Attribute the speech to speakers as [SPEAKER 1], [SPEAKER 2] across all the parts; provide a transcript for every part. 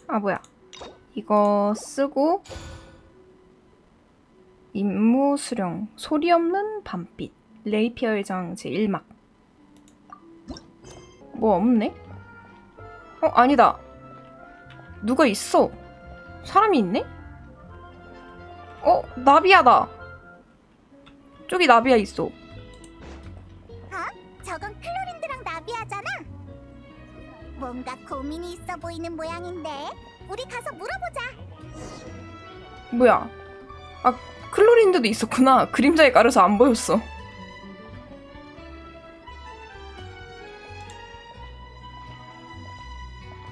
[SPEAKER 1] 아 뭐야, 이거 쓰고 임무 수령, 소리 없는 밤빛, 레이피어의 장치 1막. 뭐 없네? 아니다. 누가 있어. 사람이 있네? 나비야다. 저기 나비야 있어.
[SPEAKER 2] 저건 클로린드랑 나비아잖아. 뭔가 고민이 있어 보이는 모양인데 우리 가서 물어보자.
[SPEAKER 1] 뭐야? 아, 클로린드도 있었구나. 그림자에 가려서 안 보였어.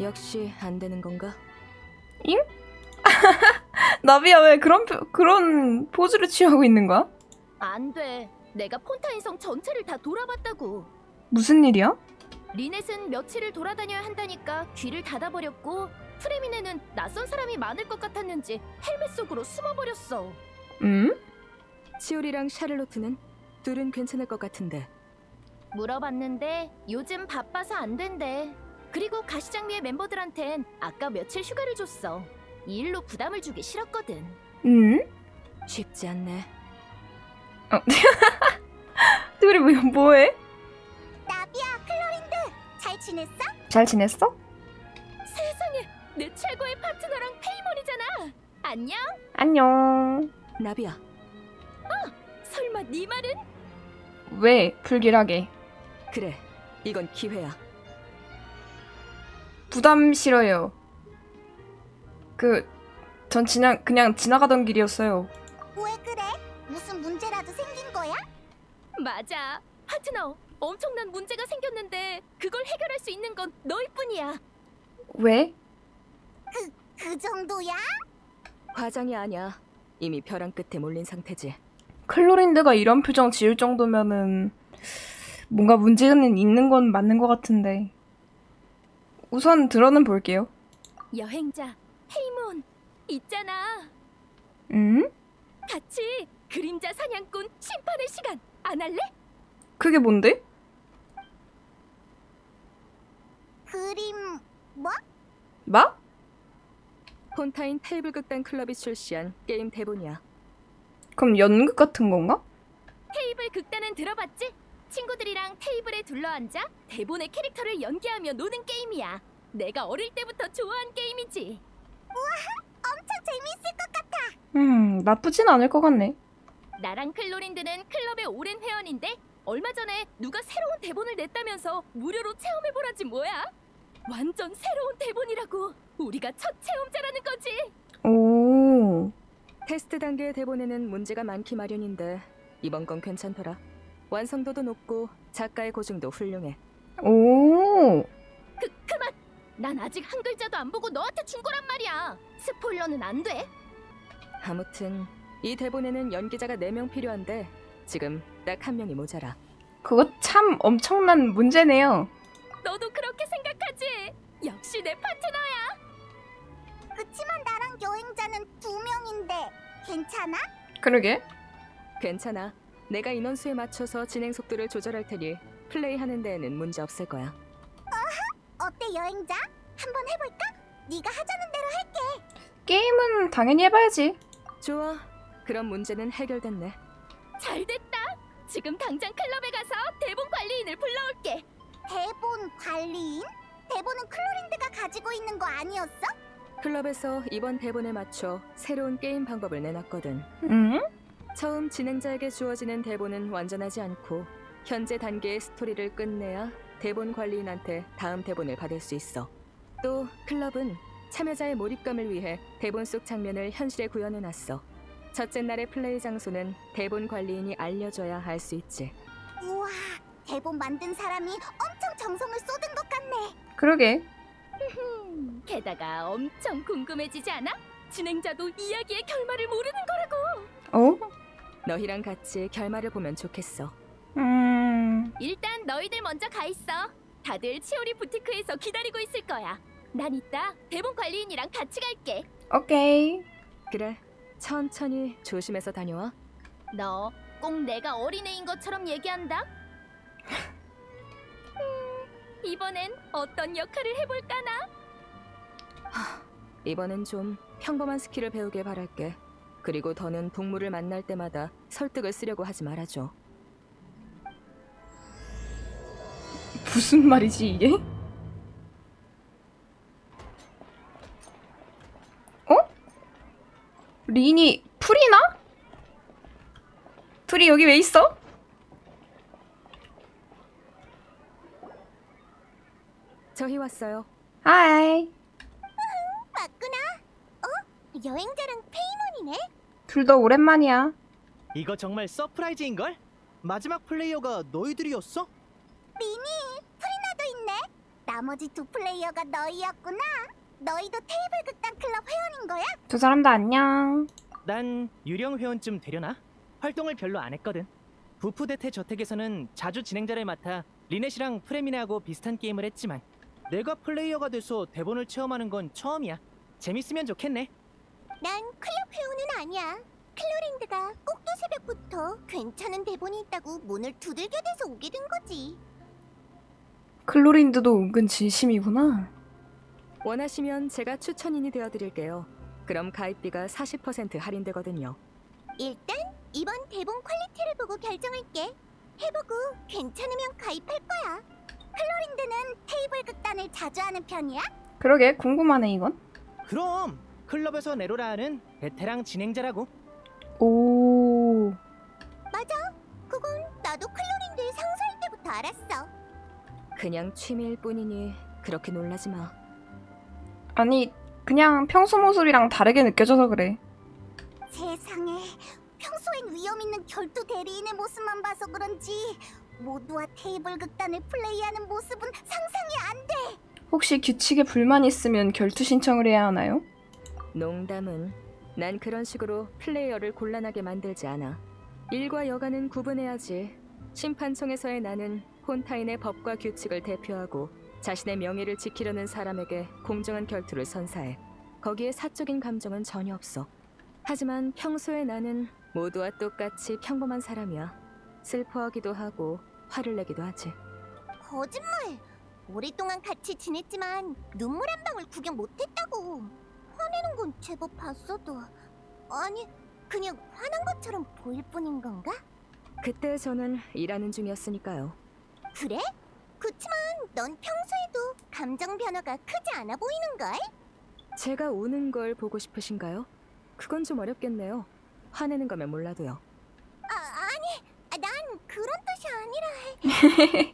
[SPEAKER 3] 역시 안 되는 건가?
[SPEAKER 1] 잉? 나비야 왜 그런 포즈를 취하고 있는 거야?
[SPEAKER 4] 안 돼. 내가 폰타인성 전체를 다 돌아봤다고.
[SPEAKER 1] 무슨 일이야?
[SPEAKER 4] 리넷은 며칠을 돌아다녀야 한다니까 귀를 닫아버렸고, 프레미네는 낯선 사람이 많을 것 같았는지 헬멧 속으로 숨어버렸어.
[SPEAKER 3] 치오리랑 샤를로트는? 둘은 괜찮을 것 같은데.
[SPEAKER 4] 물어봤는데 요즘 바빠서 안 된대. 그리고 가시장미의 멤버들한텐 아까 며칠 휴가를 줬어. 이 일로 부담을 주기 싫었거든.
[SPEAKER 3] 쉽지 않네.
[SPEAKER 1] 둘이 뭐해?
[SPEAKER 2] 나비야, 클로린드 잘 지냈어?
[SPEAKER 1] 잘 지냈어?
[SPEAKER 4] 세상에, 내 최고의 파트너랑 페이몬이잖아. 안녕?
[SPEAKER 1] 안녕.
[SPEAKER 3] 나비야.
[SPEAKER 4] 설마 네 말은?
[SPEAKER 1] 왜 불길하게?
[SPEAKER 3] 그래, 이건 기회야.
[SPEAKER 1] 부담 싫어요. 전 그냥 지나가던 길이었어요.
[SPEAKER 2] 왜 그래? 무슨 문제라도 생긴 거야?
[SPEAKER 4] 맞아. 파트너, 엄청난 문제가 생겼는데 그걸 해결할 수 있는 건 너희뿐이야.
[SPEAKER 1] 왜?
[SPEAKER 2] 그 정도야?
[SPEAKER 3] 과장이 아니야. 이미 벼랑 끝에 몰린 상태지.
[SPEAKER 1] 클로린드가 이런 표정 지을 정도면은 뭔가 문제는 있는 건 맞는 것 같은데. 우선 들어는 볼게요.
[SPEAKER 4] 여행자, 페이몬, 있잖아. 같이 그림자 사냥꾼 심판의 시간 안 할래?
[SPEAKER 1] 그게 뭔데?
[SPEAKER 2] 그림 뭐?
[SPEAKER 1] 뭐?
[SPEAKER 3] 폰타인 테이블 극단 클럽이 출시한 게임 대본이야.
[SPEAKER 1] 그럼 연극 같은 건가?
[SPEAKER 4] 테이블 극단은 들어봤지? 친구들이랑 테이블에 둘러앉아 대본의 캐릭터를 연기하며 노는 게임이야. 내가 어릴 때부터 좋아한 게임이지.
[SPEAKER 2] 엄청 재밌을 것 같아.
[SPEAKER 1] 나쁘진 않을 것 같네.
[SPEAKER 4] 나랑 클로린드는 클럽의 오랜 회원인데 얼마 전에 누가 새로운 대본을 냈다면서 무료로 체험해보라지 뭐야? 완전 새로운 대본이라고. 우리가 첫 체험자라는 거지.
[SPEAKER 1] 오.
[SPEAKER 3] 테스트 단계의 대본에는 문제가 많기 마련인데 이번 건 괜찮더라. 완성도도 높고 작가의 고증도 훌륭해.
[SPEAKER 1] 오.
[SPEAKER 4] 그만! 난 아직 한 글자도 안 보고 너한테 준 거란 말이야. 스포일러는 안 돼.
[SPEAKER 3] 아무튼 이 대본에는 연기자가 4명 필요한데 지금 딱 1명이 모자라.
[SPEAKER 1] 그거 참 엄청난 문제네요.
[SPEAKER 4] 너도 그렇게 생각하지? 역시 내 파트너야.
[SPEAKER 2] 그치만 나랑 여행자는 2명인데 괜찮아?
[SPEAKER 1] 그러게.
[SPEAKER 3] 괜찮아. 내가 인원수에 맞춰서 진행 속도를 조절할 테니 플레이하는 데에는 문제 없을 거야.
[SPEAKER 2] 어때 여행자? 한번 해볼까? 네가 하자는 대로 할게.
[SPEAKER 1] 게임은 당연히 해봐야지.
[SPEAKER 3] 좋아. 그럼 문제는 해결됐네.
[SPEAKER 4] 잘 됐다. 지금 당장 클럽에 가서 대본 관리인을 불러올게.
[SPEAKER 2] 대본 관리인? 대본은 클로린드가 가지고 있는 거 아니었어?
[SPEAKER 3] 클럽에서 이번 대본에 맞춰 새로운 게임 방법을 내놨거든. 처음 진행자에게 주어지는 대본은 완전하지 않고 현재 단계의 스토리를 끝내야 대본 관리인한테 다음 대본을 받을 수 있어. 또 클럽은 참여자의 몰입감을 위해 대본 속 장면을 현실에 구현해놨어. 첫째 날의 플레이 장소는 대본 관리인이 알려줘야 알 수 있지.
[SPEAKER 2] 우와, 대본 만든 사람이 엄청 정성을 쏟은 것 같네.
[SPEAKER 1] 그러게.
[SPEAKER 4] 게다가 엄청 궁금해지지 않아? 진행자도 이야기의 결말을 모르는 거라고.
[SPEAKER 3] 너희랑 같이 결말을 보면 좋겠어.
[SPEAKER 4] 일단 너희들 먼저 가 있어. 다들 치오리 부티크에서 기다리고 있을 거야. 난 이따 대본 관리인이랑 같이 갈게.
[SPEAKER 1] 오케이.
[SPEAKER 3] 그래, 천천히 조심해서 다녀와.
[SPEAKER 4] 너 꼭 내가 어린애인 것처럼 얘기한다. 이번엔 어떤 역할을 해볼까나?
[SPEAKER 3] 이번엔 좀 평범한 스킬을 배우길 바랄게. 그리고 더는 동물을 만날 때마다 설득을 쓰려고 하지 말아줘.
[SPEAKER 1] 무슨 말이지 이게? 어? 린이 풀이나? 둘이 여기 왜 있어?
[SPEAKER 3] 저희 왔어요.
[SPEAKER 1] 하이.
[SPEAKER 2] 맞구나. 여행자랑 페이몬이네.
[SPEAKER 1] 둘 다 오랜만이야.
[SPEAKER 5] 이거 정말 서프라이즈인걸? 마지막 플레이어가 너희들이었어?
[SPEAKER 2] 리니, 프리나도 있네. 나머지 두 플레이어가 너희였구나. 너희도 테이블 극단 클럽 회원인 거야?
[SPEAKER 1] 두 사람 다 안녕.
[SPEAKER 5] 난 유령 회원쯤 되려나? 활동을 별로 안 했거든. 부푸데테 저택에서는 자주 진행자를 맡아 리넷이랑 프레미네하고 비슷한 게임을 했지만 내가 플레이어가 돼서 대본을 체험하는 건 처음이야. 재밌으면 좋겠네.
[SPEAKER 2] 난 클럽 회원은 아니야. 클로린드가 꼭두 새벽부터 괜찮은 대본이 있다고 문을 두들겨 대서 오게 된 거지.
[SPEAKER 1] 클로린드도 은근 진심이구나.
[SPEAKER 3] 원하시면 제가 추천인이 되어드릴게요. 그럼 가입비가 40% 할인되거든요.
[SPEAKER 2] 일단 이번 대본 퀄리티를 보고 결정할게. 해보고 괜찮으면 가입할 거야. 클로린드는 테이블 극단을 자주 하는 편이야?
[SPEAKER 1] 그러게 궁금하네 이건.
[SPEAKER 5] 그럼 클럽에서 네로라는 베테랑 진행자라고.
[SPEAKER 1] 오.
[SPEAKER 2] 맞아. 그건 나도 클로린드의 상사일 때부터 알았어.
[SPEAKER 3] 그냥 취미일 뿐이니 그렇게 놀라지 마.
[SPEAKER 1] 아니 그냥 평소 모습이랑 다르게 느껴져서 그래.
[SPEAKER 2] 세상에, 평소엔 위험 있는 결투 대리인의 모습만 봐서 그런지 모두와 테이블 극단을 플레이하는 모습은 상상이 안 돼.
[SPEAKER 1] 혹시 규칙에 불만 있으면 결투 신청을 해야 하나요?
[SPEAKER 3] 농담은 난 그런 식으로 플레이어를 곤란하게 만들지 않아. 일과 여가는 구분해야지. 심판총에서의 나는 폰타인의 법과 규칙을 대표하고 자신의 명예를 지키려는 사람에게 공정한 결투를 선사해. 거기에 사적인 감정은 전혀 없어. 하지만 평소에 나는 모두와 똑같이 평범한 사람이야. 슬퍼하기도 하고 화를 내기도 하지.
[SPEAKER 2] 거짓말. 오랫동안 같이 지냈지만 눈물 한 방울 구경 못했다고. 화내는 건 제법 봤어도. 아니, 그냥 화난 것처럼 보일 뿐인 건가?
[SPEAKER 3] 그때 저는 일하는 중이었으니까요.
[SPEAKER 2] 그래? 그치만 넌 평소에도 감정 변화가 크지 않아 보이는걸?
[SPEAKER 3] 제가 우는 걸 보고 싶으신가요? 그건 좀 어렵겠네요. 화내는 거면 몰라도요.
[SPEAKER 2] 아니, 난 그런 뜻이 아니라.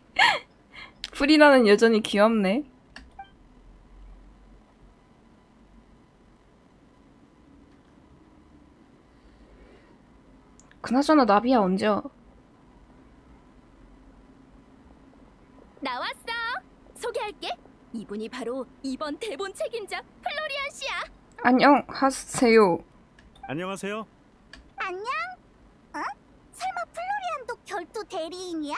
[SPEAKER 1] 프리나는 여전히 귀엽네. 그나저나 나비야 언제 와?
[SPEAKER 4] 나왔어. 소개할게. 이분이 바로 이번 대본 책임자 플로리안 씨야.
[SPEAKER 1] 안녕하세요.
[SPEAKER 6] 안녕하세요.
[SPEAKER 2] 안녕? 설마 플로리안도 결투 대리인이야?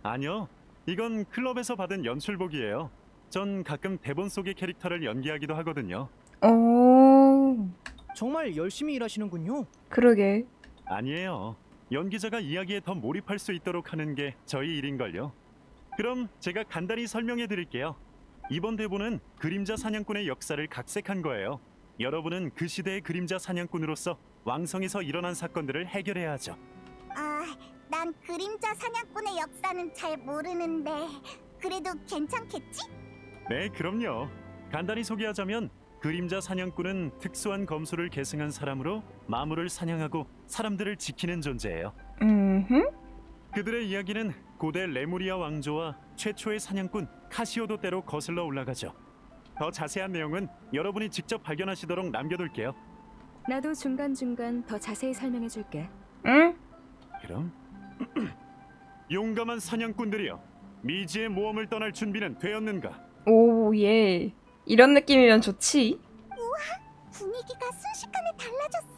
[SPEAKER 6] 아니요. 이건 클럽에서 받은 연출복이에요. 전 가끔 대본 속의 캐릭터를 연기하기도 하거든요.
[SPEAKER 1] 오.
[SPEAKER 5] 정말 열심히 일하시는군요.
[SPEAKER 1] 그러게.
[SPEAKER 6] 아니에요. 연기자가 이야기에 더 몰입할 수 있도록 하는 게 저희 일인걸요. 그럼 제가 간단히 설명해 드릴게요. 이번 대본은 그림자 사냥꾼의 역사를 각색한 거예요. 여러분은 그 시대의 그림자 사냥꾼으로서 왕성에서 일어난 사건들을 해결해야 하죠.
[SPEAKER 2] 난 그림자 사냥꾼의 역사는 잘 모르는데 그래도 괜찮겠지?
[SPEAKER 6] 네, 그럼요. 간단히 소개하자면 그림자 사냥꾼은 특수한 검소를 계승한 사람으로 마물을 사냥하고 사람들을 지키는 존재예요. 그들의 이야기는 고대 레무리아 왕조와 최초의 사냥꾼 카시오도 때로 거슬러 올라가죠. 더 자세한 내용은 여러분이 직접 발견하시도록 남겨둘게요.
[SPEAKER 3] 나도 중간중간 더 자세히 설명해줄게.
[SPEAKER 1] 응?
[SPEAKER 6] 그럼 용감한 사냥꾼들이여, 미지의 모험을 떠날 준비는 되었는가?
[SPEAKER 1] 오 예. 이런 느낌이면 좋지.
[SPEAKER 2] 분위기가 순식간에 달라졌어.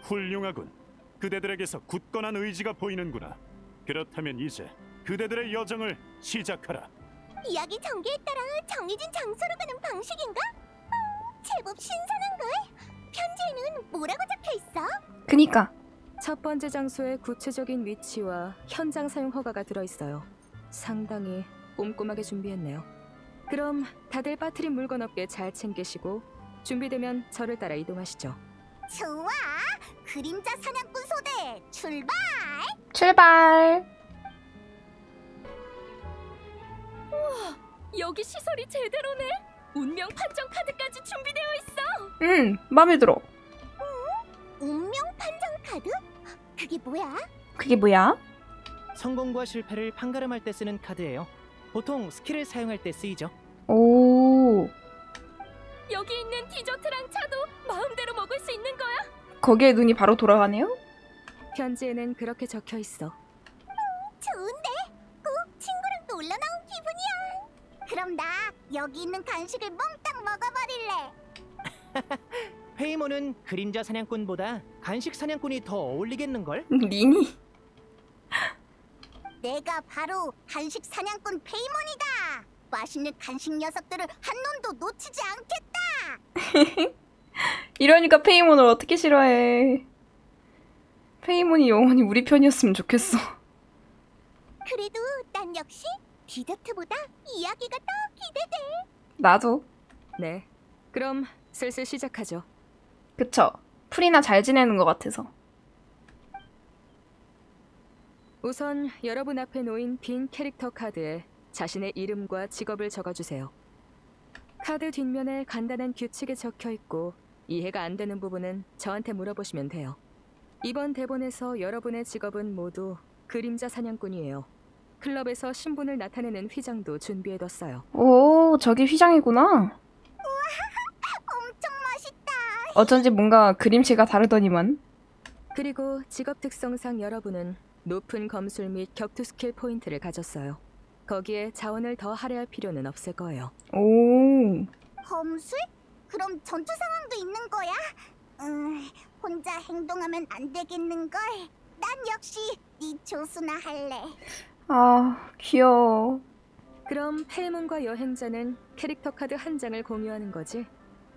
[SPEAKER 6] 훌륭하군. 그대들에게서 굳건한 의지가 보이는구나. 그렇다면 이제 그대들의 여정을 시작하라.
[SPEAKER 2] 이야기 전개에 따라 정해진 장소로 가는 방식인가? 제법 신선한걸? 편지에는 뭐라고 적혀있어?
[SPEAKER 1] 그니까.
[SPEAKER 3] 첫 번째 장소의 구체적인 위치와 현장 사용 허가가 들어있어요. 상당히 꼼꼼하게 준비했네요. 그럼 다들 빠뜨린 물건 없게 잘 챙기시고 준비되면 저를 따라 이동하시죠.
[SPEAKER 2] 좋아. 그림자 사냥꾼 소대 출발.
[SPEAKER 1] 출발.
[SPEAKER 4] 여기 시설이 제대로네. 운명 판정 카드까지 준비되어 있어.
[SPEAKER 1] 마음에 들어.
[SPEAKER 2] 운명 판정 카드? 그게 뭐야?
[SPEAKER 1] 그게 뭐야?
[SPEAKER 5] 성공과 실패를 판가름할 때 쓰는 카드예요. 보통 스킬을 사용할 때 쓰이죠.
[SPEAKER 1] 오,
[SPEAKER 4] 여기 있는 디저트랑 차도 마음대로 먹을 수 있는 거야?
[SPEAKER 1] 거기에 눈이 바로 돌아가네요?
[SPEAKER 3] 편지에는 그렇게 적혀 있어.
[SPEAKER 2] 좋은데? 꼭 친구랑 놀러 나온 기분이야. 그럼 나 여기 있는 간식을 몽땅 먹어버릴래.
[SPEAKER 5] 페이몬은 그림자 사냥꾼보다 간식 사냥꾼이 더 어울리겠는걸?
[SPEAKER 1] 리니?
[SPEAKER 2] 내가 바로 간식 사냥꾼 페이몬이다. 맛있는 간식 녀석들을 한 놈도 놓치지 않겠다.
[SPEAKER 1] 이러니까 페이몬을 어떻게 싫어해. 페이몬이 영원히 우리 편이었으면 좋겠어.
[SPEAKER 2] 그래도 난 역시 디저트보다 이야기가 더 기대돼.
[SPEAKER 1] 나도.
[SPEAKER 3] 네, 그럼 슬슬 시작하죠.
[SPEAKER 1] 그쵸? 풀이나 잘 지내는 것 같아서.
[SPEAKER 3] 우선 여러분 앞에 놓인 빈 캐릭터 카드에 자신의 이름과 직업을 적어주세요. 카드 뒷면에 간단한 규칙이 적혀 있고 이해가 안 되는 부분은 저한테 물어보시면 돼요. 이번 대본에서 여러분의 직업은 모두 그림자 사냥꾼이에요. 클럽에서 신분을 나타내는 휘장도 준비해뒀어요.
[SPEAKER 1] 오, 저기 휘장이구나.
[SPEAKER 2] 엄청 멋있다.
[SPEAKER 1] 어쩐지 뭔가 그림체가 다르더니만.
[SPEAKER 3] 그리고 직업 특성상 여러분은 높은 검술 및 격투 스킬 포인트를 가졌어요. 거기에 자원을 더 할애할 필요는 없을 거예요.
[SPEAKER 1] 오,
[SPEAKER 2] 검술? 그럼 전투 상황도 있는 거야? 혼자 행동하면 안 되겠는걸? 난 역시 네 조수나 할래.
[SPEAKER 1] 아, 귀여워.
[SPEAKER 3] 그럼 페이몬과 여행자는 캐릭터 카드 한 장을 공유하는 거지?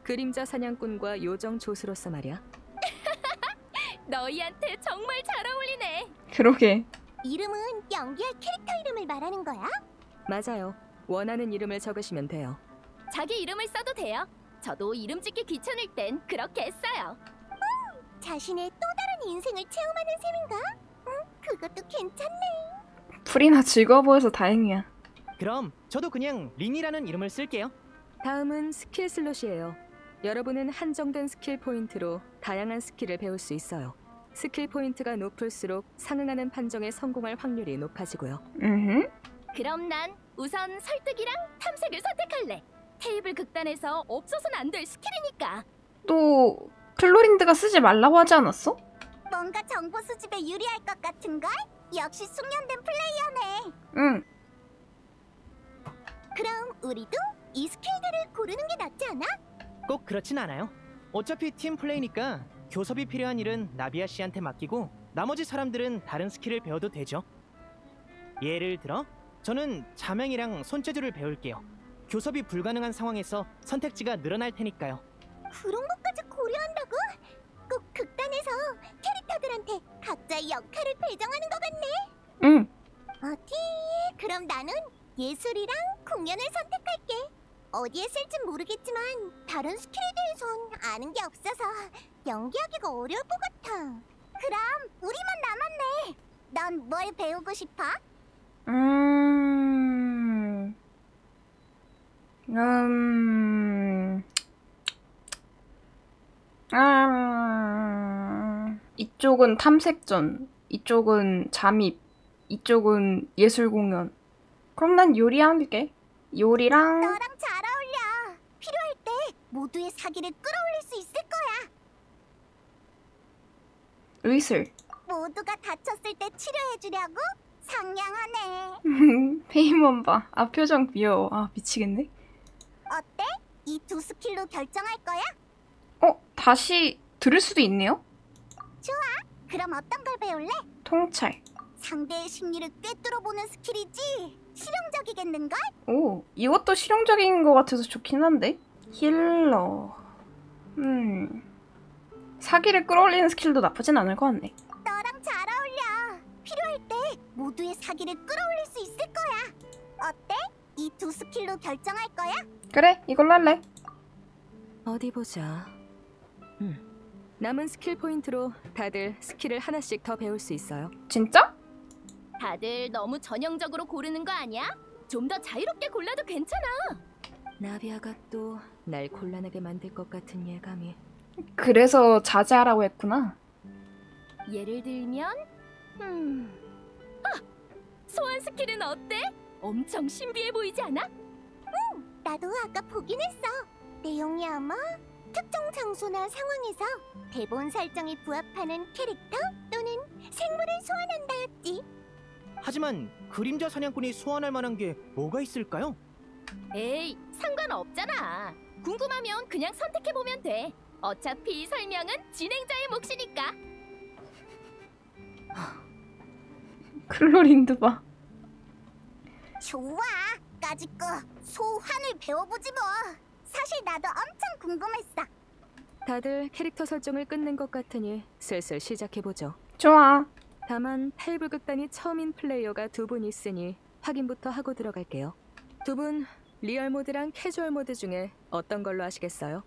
[SPEAKER 3] 그림자 사냥꾼과 요정 조수로서 말이야.
[SPEAKER 4] 너희한테 정말 잘 어울리네.
[SPEAKER 1] 그러게.
[SPEAKER 2] 이름은 연기할 캐릭터 이름을 말하는 거야?
[SPEAKER 3] 맞아요. 원하는 이름을 적으시면 돼요.
[SPEAKER 4] 자기 이름을 써도 돼요. 저도 이름 짓기 귀찮을 땐 그렇게 했어요.
[SPEAKER 2] 자신의 또 다른 인생을 체험하는 셈인가? 그것도 괜찮네.
[SPEAKER 1] 풀이나 즐거워 보여서 다행이야.
[SPEAKER 5] 그럼 저도 그냥 린이라는 이름을 쓸게요.
[SPEAKER 3] 다음은 스킬 슬롯이에요. 여러분은 한정된 스킬 포인트로 다양한 스킬을 배울 수 있어요. 스킬 포인트가 높을수록 상응하는 판정에 성공할 확률이 높아지고요.
[SPEAKER 4] 그럼 난 우선 설득이랑 탐색을 선택할래. 테이블 극단에서 없어서는 안 될 스킬이니까.
[SPEAKER 1] 또 클로린드가 쓰지 말라고 하지 않았어?
[SPEAKER 2] 뭔가 정보 수집에 유리할 것 같은걸? 역시 숙련된 플레이어네.
[SPEAKER 1] 응.
[SPEAKER 2] 그럼 우리도 이 스킬들을 고르는 게 낫지 않아?
[SPEAKER 5] 꼭 그렇진 않아요. 어차피 팀 플레이니까 교섭이 필요한 일은 나비아 씨한테 맡기고 나머지 사람들은 다른 스킬을 배워도 되죠. 예를 들어 저는 자명이랑 손재주를 배울게요. 교섭이 불가능한 상황에서 선택지가 늘어날 테니까요.
[SPEAKER 2] 그런 것까지 고려한다고? 꼭 극단에서 캐릭터들한테 각자의 역할을 배정하는 것 같네.
[SPEAKER 1] 응.
[SPEAKER 2] 어디? 그럼 나는 예술이랑 공연을 선택할게. 어디에 쓸진 모르겠지만 다른 스킬에 대해선 아는 게 없어서 연기하기가 어려울 것 같아. 그럼 우리만 남았네. 넌 뭘 배우고 싶어?
[SPEAKER 1] 이쪽은 탐색전, 이쪽은 잠입, 이쪽은 예술 공연. 그럼 난 요리할게. 요리랑
[SPEAKER 2] 너랑 잘 어울려. 필요할 때 모두의 사기를 끌어올릴 수 있을 거야.
[SPEAKER 1] 의술.
[SPEAKER 2] 모두가 다쳤을 때 치료해주려고? 상냥하네.
[SPEAKER 1] 페이몬 봐. 아, 표정 귀여워. 아, 미치겠네.
[SPEAKER 2] 어때? 이 두 스킬로 결정할 거야?
[SPEAKER 1] 다시 들을 수도 있네요?
[SPEAKER 2] 그럼 어떤 걸 배울래?
[SPEAKER 1] 통찰.
[SPEAKER 2] 상대의 심리를 꿰뚫어보는 스킬이지. 실용적이겠는걸?
[SPEAKER 1] 오, 이것도 실용적인 것 같아서 좋긴 한데. 힐러. 사기를 끌어올리는 스킬도 나쁘진 않을 것 같네.
[SPEAKER 2] 너랑 잘 어울려. 필요할 때 모두의 사기를 끌어올릴 수 있을 거야. 어때? 이 두 스킬로 결정할 거야?
[SPEAKER 1] 그래, 이걸로 할래.
[SPEAKER 3] 어디 보자. 남은 스킬 포인트로 다들 스킬을 하나씩 더 배울 수 있어요.
[SPEAKER 1] 진짜?
[SPEAKER 4] 다들 너무 전형적으로 고르는 거 아니야? 좀 더 자유롭게 골라도 괜찮아.
[SPEAKER 3] 나비아가 또 날 곤란하게 만들 것 같은 예감이.
[SPEAKER 1] 그래서 자제하라고 했구나.
[SPEAKER 4] 예를 들면 소환 스킬은 어때? 엄청 신비해 보이지 않아?
[SPEAKER 2] 나도 아까 보긴 했어. 내용이 아마 특정 장소나 상황에서 대본 설정에 부합하는 캐릭터 또는 생물을 소환한다였지.
[SPEAKER 5] 하지만 그림자 사냥꾼이 소환할 만한 게 뭐가 있을까요?
[SPEAKER 4] 에이, 상관없잖아. 궁금하면 그냥 선택해보면 돼. 어차피 설명은 진행자의 몫이니까.
[SPEAKER 1] 클로린드 봐.
[SPEAKER 2] 좋아. 까짓 거 소환을 배워보지 뭐. 사실 나도 엄청 궁금했어.
[SPEAKER 3] 다들 캐릭터 설정을 끝낸 것 같으니 슬슬 시작해보죠.
[SPEAKER 1] 좋아.
[SPEAKER 3] 다만 테이블 극단이 처음인 플레이어가 두 분 있으니 확인부터 하고 들어갈게요. 두 분 리얼 모드랑 캐주얼 모드 중에 어떤 걸로 하시겠어요?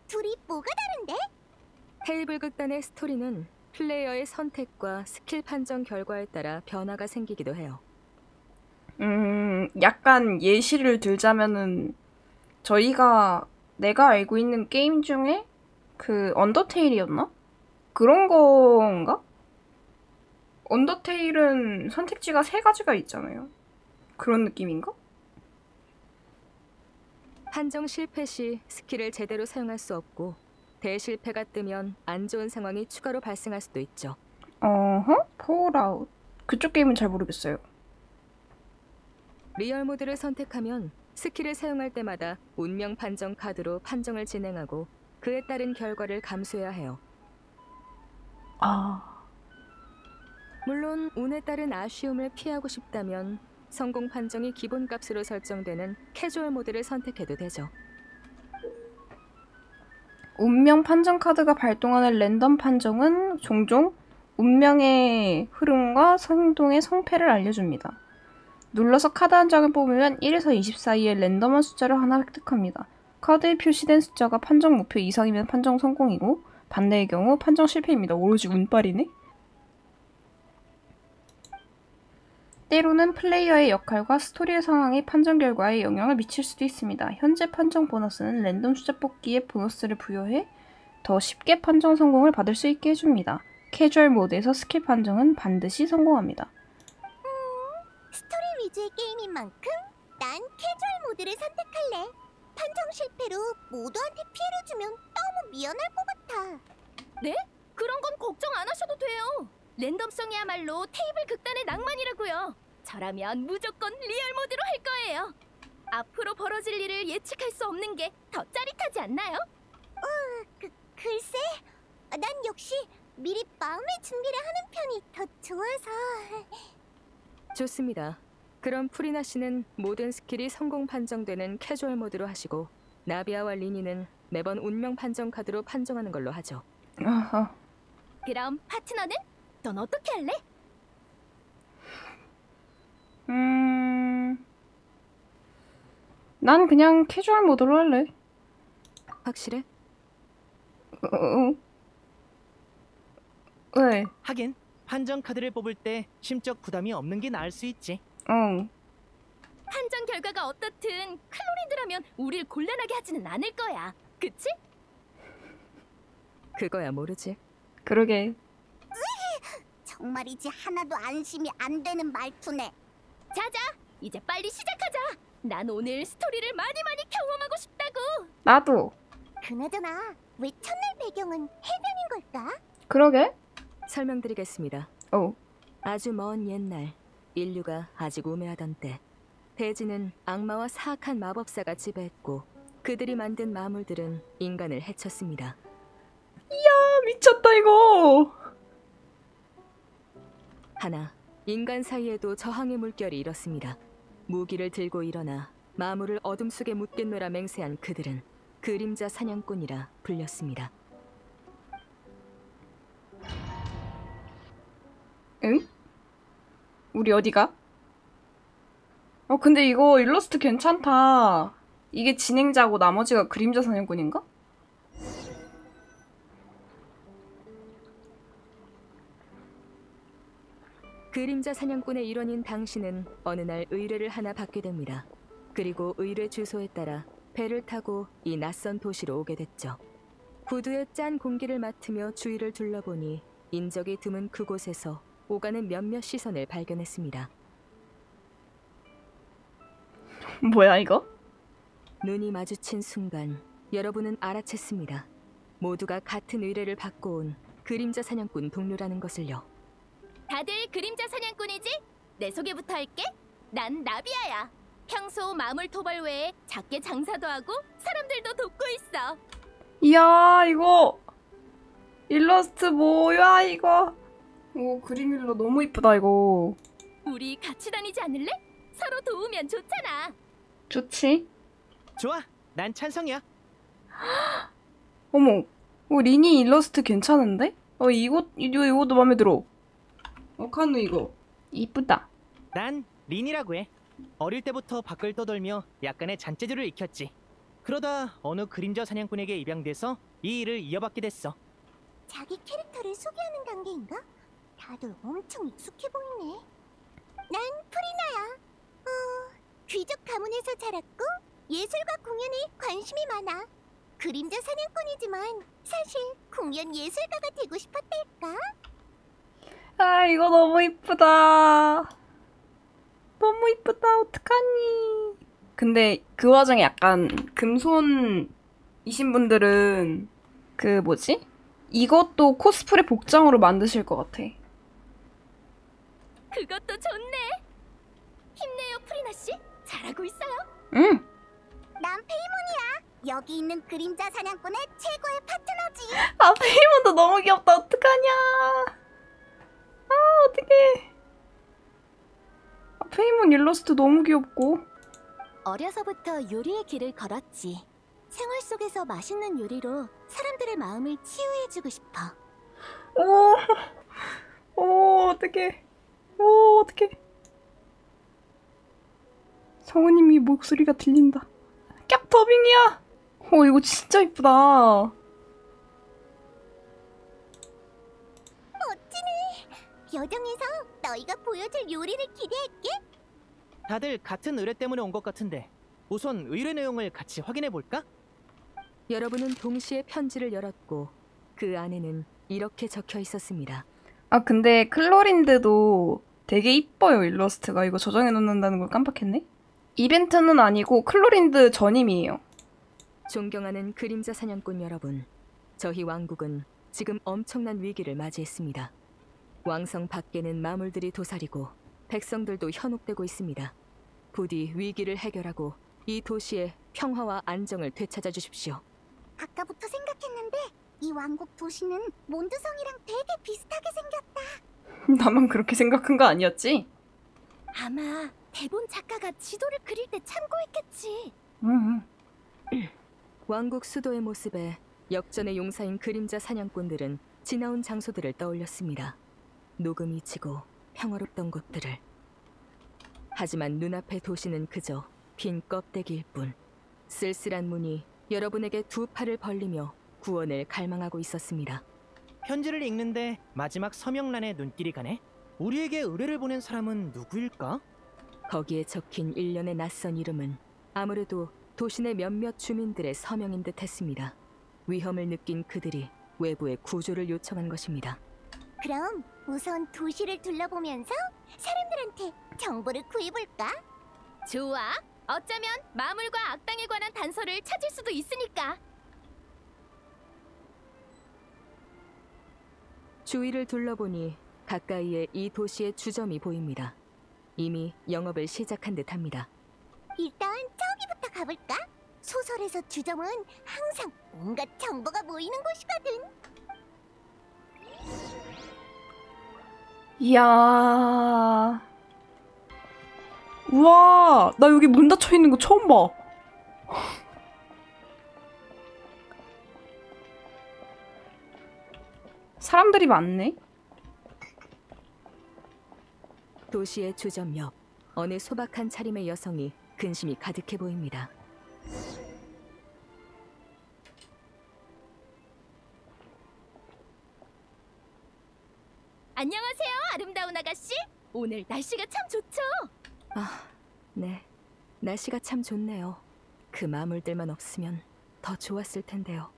[SPEAKER 2] 둘이 뭐가 다른데?
[SPEAKER 3] 테이블 극단의 스토리는 플레이어의 선택과 스킬 판정 결과에 따라 변화가 생기기도 해요.
[SPEAKER 1] 약간 예시를 들자면은 내가 알고 있는 게임 중에 그 언더테일이었나? 그런 건가? 언더테일은 선택지가 3가지가 있잖아요. 그런 느낌인가?
[SPEAKER 3] 판정 실패 시 스킬을 제대로 사용할 수 없고 대실패가 뜨면 안 좋은 상황이 추가로 발생할 수도 있죠.
[SPEAKER 1] 어허? 폴아웃. 그쪽 게임은 잘 모르겠어요.
[SPEAKER 3] 리얼 모드를 선택하면 스킬을 사용할 때마다 운명 판정 카드로 판정을 진행하고 그에 따른 결과를 감수해야 해요. 물론 운에 따른 아쉬움을 피하고 싶다면 성공 판정이 기본값으로 설정되는 캐주얼 모드를 선택해도 되죠.
[SPEAKER 1] 운명 판정 카드가 발동하는 랜덤 판정은 종종 운명의 흐름과 행동의 성패를 알려줍니다. 눌러서 카드 한 장을 뽑으면 1에서 20 사이의 랜덤한 숫자를 하나 획득합니다. 카드에 표시된 숫자가 판정 목표 이상이면 판정 성공이고 반대의 경우 판정 실패입니다. 오로지 운빨이네? 때로는 플레이어의 역할과 스토리의 상황이 판정 결과에 영향을 미칠 수도 있습니다. 현재 판정 보너스는 랜덤 숫자 뽑기에 보너스를 부여해 더 쉽게 판정 성공을 받을 수 있게 해줍니다. 캐주얼 모드에서 스킬 판정은 반드시 성공합니다.
[SPEAKER 2] 스토리 위주의 게임인 만큼 난 캐주얼 모드를 선택할래. 판정 실패로 모두한테 피해를 주면 너무 미안할 것 같아.
[SPEAKER 4] 네? 그런 건 걱정 안 하셔도 돼요. 랜덤성이야말로 테이블 극단의 낭만이라고요. 저라면 무조건 리얼 모드로 할 거예요. 앞으로 벌어질 일을 예측할 수 없는 게 더 짜릿하지 않나요?
[SPEAKER 2] 글쎄, 난 역시 미리 마음의 준비를 하는 편이 더 좋아서.
[SPEAKER 3] 좋습니다. 그럼 프리나 씨는 모든 스킬이 성공 판정되는 캐주얼 모드로 하시고 나비아와 리니는 매번 운명 판정 카드로 판정하는 걸로 하죠.
[SPEAKER 1] 아하.
[SPEAKER 4] 그럼 파트너는? 넌 어떻게 할래?
[SPEAKER 1] 난 그냥 캐주얼 모드로 할래.
[SPEAKER 3] 확실해?
[SPEAKER 1] 왜?
[SPEAKER 5] 하긴 판정 카드를 뽑을 때 심적 부담이 없는 게 나을 수 있지.
[SPEAKER 4] 판정 결과가 어떻든 클로리드라면 우릴 곤란하게 하지는 않을 거야. 그치?
[SPEAKER 3] 그거야 모르지.
[SPEAKER 1] 그러게.
[SPEAKER 2] 정말이지 하나도 안심이 안 되는 말투네.
[SPEAKER 4] 자자, 이제 빨리 시작하자. 난 오늘 스토리를 많이 경험하고 싶다고.
[SPEAKER 1] 나도.
[SPEAKER 2] 그나저나 왜 첫날 배경은 해변인 걸까?
[SPEAKER 1] 그러게.
[SPEAKER 3] 설명드리겠습니다. 아주 먼 옛날 인류가 아직 우매하던 때 대지는 악마와 사악한 마법사가 지배했고 그들이 만든 마물들은 인간을 해쳤습니다.
[SPEAKER 1] 미쳤다 이거.
[SPEAKER 3] 하나, 인간 사이에도 저항의 물결이 일었습니다. 무기를 들고 일어나 마물을 어둠 속에 묻겠노라 맹세한 그들은 그림자 사냥꾼이라 불렸습니다.
[SPEAKER 1] 응? 우리 어디가? 근데 이거 일러스트 괜찮다. 이게 진행자고 나머지가 그림자 사냥꾼인가?
[SPEAKER 3] 그림자 사냥꾼의 일원인 당신은 어느 날 의뢰를 하나 받게 됩니다. 그리고 의뢰 주소에 따라 배를 타고 이 낯선 도시로 오게 됐죠. 구두에 짠 공기를 맡으며 주위를 둘러보니 인적이 드문 그곳에서 오가는 몇몇 시선을 발견했습니다.
[SPEAKER 1] 뭐야 이거?
[SPEAKER 3] 눈이 마주친 순간 여러분은 알아챘습니다. 모두가 같은 의뢰를 받고 온 그림자 사냥꾼 동료라는 것을요.
[SPEAKER 4] 다들 그림자 사냥꾼이지? 내 소개부터 할게. 난 나비아야. 평소 마물 토벌 외에 작게 장사도 하고 사람들도 돕고 있어.
[SPEAKER 1] 이야 이거 일러스트 뭐야 이거. 오 그림 일러 너무 이쁘다 이거.
[SPEAKER 4] 우리 같이 다니지 않을래? 서로 도우면 좋잖아.
[SPEAKER 1] 좋지?
[SPEAKER 5] 좋아, 난 찬성이야.
[SPEAKER 1] 어머, 리니 일러스트 괜찮은데? 이것도 마음에 들어. 카누 이거 이쁘다.
[SPEAKER 5] 난 린이라고 해. 어릴 때부터 밖을 떠돌며 약간의 잔재주를 익혔지. 그러다 어느 그림자 사냥꾼에게 입양돼서 이 일을 이어받게 됐어.
[SPEAKER 2] 자기 캐릭터를 소개하는 단계인가? 다들 엄청 익숙해 보이네. 난 프리나야. 귀족 가문에서 자랐고 예술과 공연에 관심이 많아. 그림자 사냥꾼이지만 사실 공연 예술가가 되고 싶었달까?
[SPEAKER 1] 아 이거 너무 이쁘다. 너무 이쁘다. 어떡하니. 근데 그 와중에 약간 금손이신 분들은 그 뭐지? 이것도 코스프레 복장으로 만드실 것 같아.
[SPEAKER 4] 그것도 좋네. 힘내요 프리나 씨. 잘하고 있어요.
[SPEAKER 1] 응.
[SPEAKER 2] 난 페이몬이야. 여기 있는 그림자 사냥꾼의 최고의 파트너지.
[SPEAKER 1] 아 페이몬도 너무 귀엽다. 어떡하냐. 아 어떡해. 페이몬 일러스트 너무 귀엽고.
[SPEAKER 2] 어려서부터 요리의 길을 걸었지. 생활 속에서 맛있는 요리로 사람들의 마음을 치유해주고 싶어.
[SPEAKER 1] 어떡해. 어떡해. 성우님이 목소리가 들린다. 깍 더빙이야. 이거 진짜 이쁘다.
[SPEAKER 2] 멋지네. 여정에서 너희가 보여줄 요리를 기대할게.
[SPEAKER 5] 다들 같은 의뢰 때문에 온 것 같은데 우선 의뢰 내용을 같이 확인해볼까?
[SPEAKER 3] 여러분은 동시에 편지를 열었고 그 안에는 이렇게 적혀 있었습니다.
[SPEAKER 1] 아 근데 클로린드도 되게 이뻐요 일러스트가. 이거 저장해 놓는다는 걸 깜빡했네. 이벤트는 아니고 클로린드 전임이에요.
[SPEAKER 3] 존경하는 그림자 사냥꾼 여러분, 저희 왕국은 지금 엄청난 위기를 맞이했습니다. 왕성 밖에는 마물들이 도사리고 백성들도 현혹되고 있습니다. 부디 위기를 해결하고 이 도시의 평화와 안정을 되찾아 주십시오.
[SPEAKER 2] 아까부터 생각했는데 이 왕국 도시는 몬드성이랑 되게 비슷하게 생겼다.
[SPEAKER 1] 나만 그렇게 생각한 거 아니었지?
[SPEAKER 4] 아마 대본 작가가 지도를 그릴 때 참고했겠지.
[SPEAKER 1] 응.
[SPEAKER 3] 왕국 수도의 모습에 역전의 용사인 그림자 사냥꾼들은 지나온 장소들을 떠올렸습니다. 녹음이 지고 평화롭던 곳들을. 하지만 눈앞의 도시는 그저 빈 껍데기일 뿐. 쓸쓸한 문이 여러분에게 두 팔을 벌리며 구원을 갈망하고 있었습니다.
[SPEAKER 5] 편지를 읽는데 마지막 서명란에 눈길이 가네. 우리에게 의뢰를 보낸 사람은 누구일까?
[SPEAKER 3] 거기에 적힌 일련의 낯선 이름은 아무래도 도시 내 몇몇 주민들의 서명인 듯 했습니다. 위험을 느낀 그들이 외부에 구조를 요청한 것입니다.
[SPEAKER 2] 그럼 우선 도시를 둘러보면서 사람들한테 정보를 구해볼까?
[SPEAKER 4] 좋아. 어쩌면 마물과 악당에 관한 단서를 찾을 수도 있으니까.
[SPEAKER 3] 주위를 둘러보니 가까이에 이 도시의 주점이 보입니다. 이미 영업을 시작한 듯합니다.
[SPEAKER 2] 일단 저기부터 가볼까? 소설에서 주점은 항상 온갖 정보가 모이는 곳이거든.
[SPEAKER 1] 이야. 우와, 나 여기 문 닫혀 있는 거 처음 봐. 사람들이 많네.
[SPEAKER 3] 도시의 주점 옆 어느 소박한 차림의 여성이 근심이 가득해 보입니다.
[SPEAKER 4] 안녕하세요, 아름다운 아가씨. 오늘 날씨가 참 좋죠?
[SPEAKER 3] 아, 네. 날씨가 참 좋네요. 그 마물들만 없으면 더 좋았을 텐데요.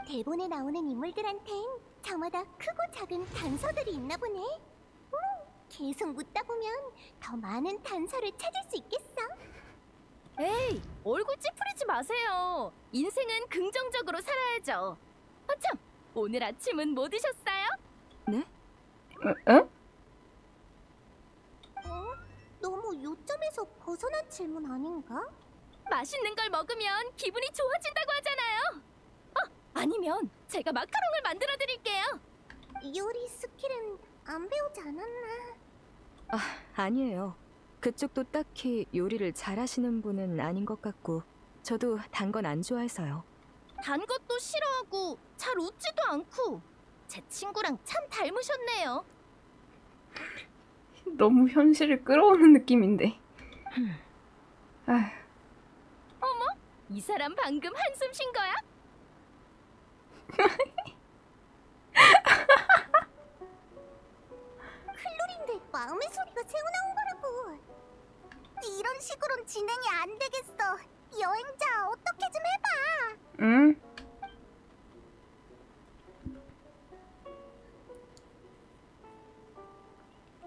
[SPEAKER 2] 대본에 나오는 인물들한텐 저마다 크고 작은 단서들이 있나 보네. 계속 묻다 보면 더 많은 단서를 찾을 수 있겠어.
[SPEAKER 4] 에이, 얼굴 찌푸리지 마세요. 인생은 긍정적으로 살아야죠. 아참, 오늘 아침은 뭐 드셨어요?
[SPEAKER 3] 네?
[SPEAKER 1] 응?
[SPEAKER 2] 너무 요점에서 벗어난 질문 아닌가?
[SPEAKER 4] 맛있는 걸 먹으면 기분이 좋아진다고 하잖아요. 아니면 제가 마카롱을 만들어 드릴게요.
[SPEAKER 2] 요리 스킬은 안 배우지 않았나?
[SPEAKER 3] 아니에요. 그쪽도 딱히 요리를 잘하시는 분은 아닌 것 같고 저도 단 건 안 좋아해서요.
[SPEAKER 4] 단 것도 싫어하고 잘 웃지도 않고 제 친구랑 참 닮으셨네요.
[SPEAKER 1] 너무 현실을 끌어오는 느낌인데. 아휴.
[SPEAKER 4] 이 사람 방금 한숨 쉰 거야?
[SPEAKER 2] 클로린데 마음의 소리가 새어나온 거라고. 이런 식으론 진행이 안 되겠어. 여행자 어떻게 좀 해봐.
[SPEAKER 1] 응?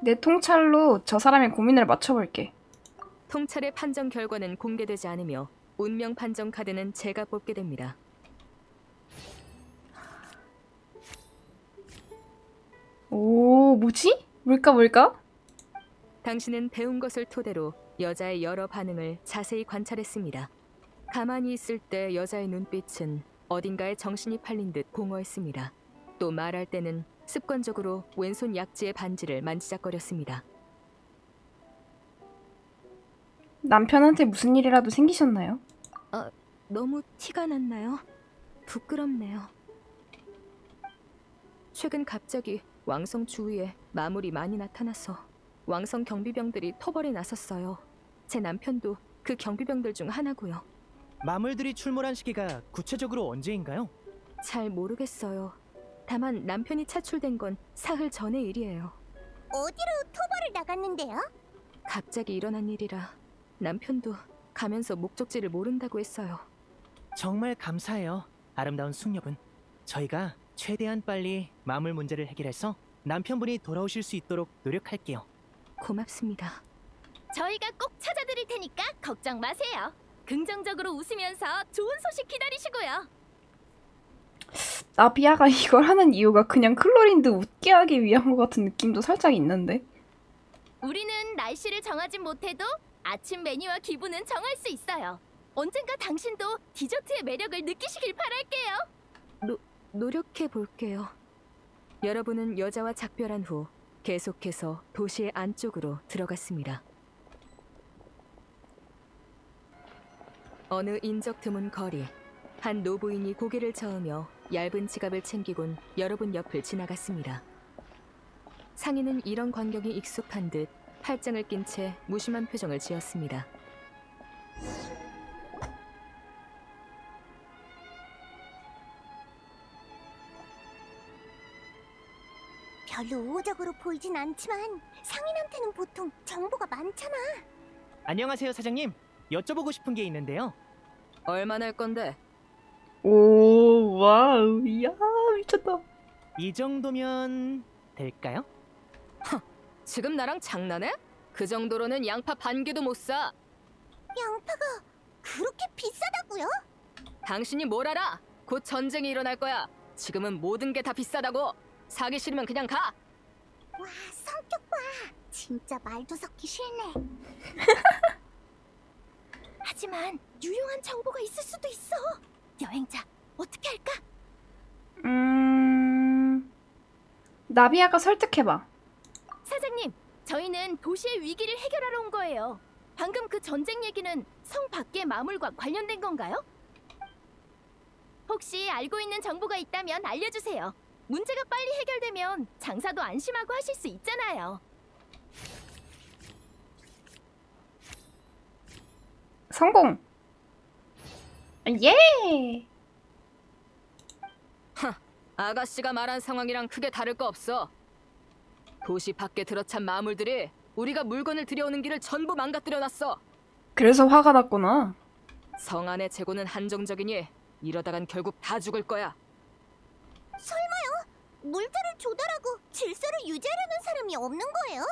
[SPEAKER 1] 내 통찰로 저 사람의 고민을 맞춰볼게.
[SPEAKER 3] 통찰의 판정 결과는 공개되지 않으며 운명 판정 카드는 제가 뽑게 됩니다.
[SPEAKER 1] 오, 뭐지? 뭘까?
[SPEAKER 3] 당신은 배운 것을 토대로 여자의 여러 반응을 자세히 관찰했습니다. 가만히 있을 때 여자의 눈빛은 어딘가에 정신이 팔린 듯 공허했습니다. 또 말할 때는 습관적으로 왼손 약지의 반지를 만지작거렸습니다.
[SPEAKER 1] 남편한테 무슨 일이라도 생기셨나요?
[SPEAKER 3] 너무 티가 났나요? 부끄럽네요. 최근 갑자기 왕성 주위에 마물이 많이 나타나서 왕성 경비병들이 토벌에 나섰어요. 제 남편도 그 경비병들 중 하나고요.
[SPEAKER 5] 마물들이 출몰한 시기가 구체적으로 언제인가요?
[SPEAKER 3] 잘 모르겠어요. 다만 남편이 차출된 건 사흘 전의 일이에요.
[SPEAKER 2] 어디로 토벌을 나갔는데요?
[SPEAKER 3] 갑자기 일어난 일이라 남편도 가면서 목적지를 모른다고 했어요.
[SPEAKER 5] 정말 감사해요, 아름다운 숙녀분. 저희가 최대한 빨리 마물 문제를 해결해서 남편분이 돌아오실 수 있도록 노력할게요.
[SPEAKER 3] 고맙습니다.
[SPEAKER 4] 저희가 꼭 찾아드릴 테니까 걱정 마세요. 긍정적으로 웃으면서 좋은 소식 기다리시고요.
[SPEAKER 1] 나비아가 이걸 하는 이유가 그냥 클로린드 웃게 하기 위한 것 같은 느낌도 살짝 있는데.
[SPEAKER 4] 우리는 날씨를 정하진 못해도 아침 메뉴와 기분은 정할 수 있어요. 언젠가 당신도 디저트의 매력을 느끼시길 바랄게요.
[SPEAKER 3] 노력해 볼게요. 여러분은 여자와 작별한 후 계속해서 도시의 안쪽으로 들어갔습니다. 어느 인적 드문 거리, 한 노부인이 고개를 저으며 얇은 지갑을 챙기곤 여러분 옆을 지나갔습니다. 상인은 이런 광경이 익숙한 듯 팔짱을 낀 채 무심한 표정을 지었습니다.
[SPEAKER 2] 별로 우호적으로 보이진 않지만 상인한테는 보통 정보가 많잖아.
[SPEAKER 5] 안녕하세요, 사장님. 여쭤보고 싶은 게 있는데요.
[SPEAKER 3] 얼마 낼 건데?
[SPEAKER 1] 오, 와우, 이야, 미쳤다.
[SPEAKER 5] 이 정도면 될까요?
[SPEAKER 3] 지금 나랑 장난해? 그 정도로는 양파 반 개도 못 사.
[SPEAKER 2] 양파가 그렇게 비싸다고요?
[SPEAKER 3] 당신이 뭘 알아? 곧 전쟁이 일어날 거야. 지금은 모든 게 다 비싸다고. 사기 싫으면 그냥 가.
[SPEAKER 2] 와, 성격 봐. 진짜 말도 섞기 싫네.
[SPEAKER 4] 하지만 유용한 정보가 있을 수도 있어. 여행자, 어떻게 할까?
[SPEAKER 1] 나비아가 설득해봐.
[SPEAKER 4] 사장님, 저희는 도시의 위기를 해결하러 온 거예요. 방금 그 전쟁 얘기는 성 밖의 마물과 관련된 건가요? 혹시 알고 있는 정보가 있다면 알려주세요. 문제가 빨리 해결되면 장사도 안심하고 하실 수 있잖아요.
[SPEAKER 1] 성공! 예!
[SPEAKER 3] 아가씨가 말한 상황이랑 크게 다를 거 없어. 도시 밖에 들어찬 마물들이 우리가 물건을 들여오는 길을 전부 망가뜨려놨어.
[SPEAKER 1] 그래서 화가 났구나.
[SPEAKER 3] 성 안의 재고는 한정적이니 이러다간 결국 다 죽을 거야.
[SPEAKER 2] 물자를 조달하고 질서를 유지하려는 사람이 없는 거예요?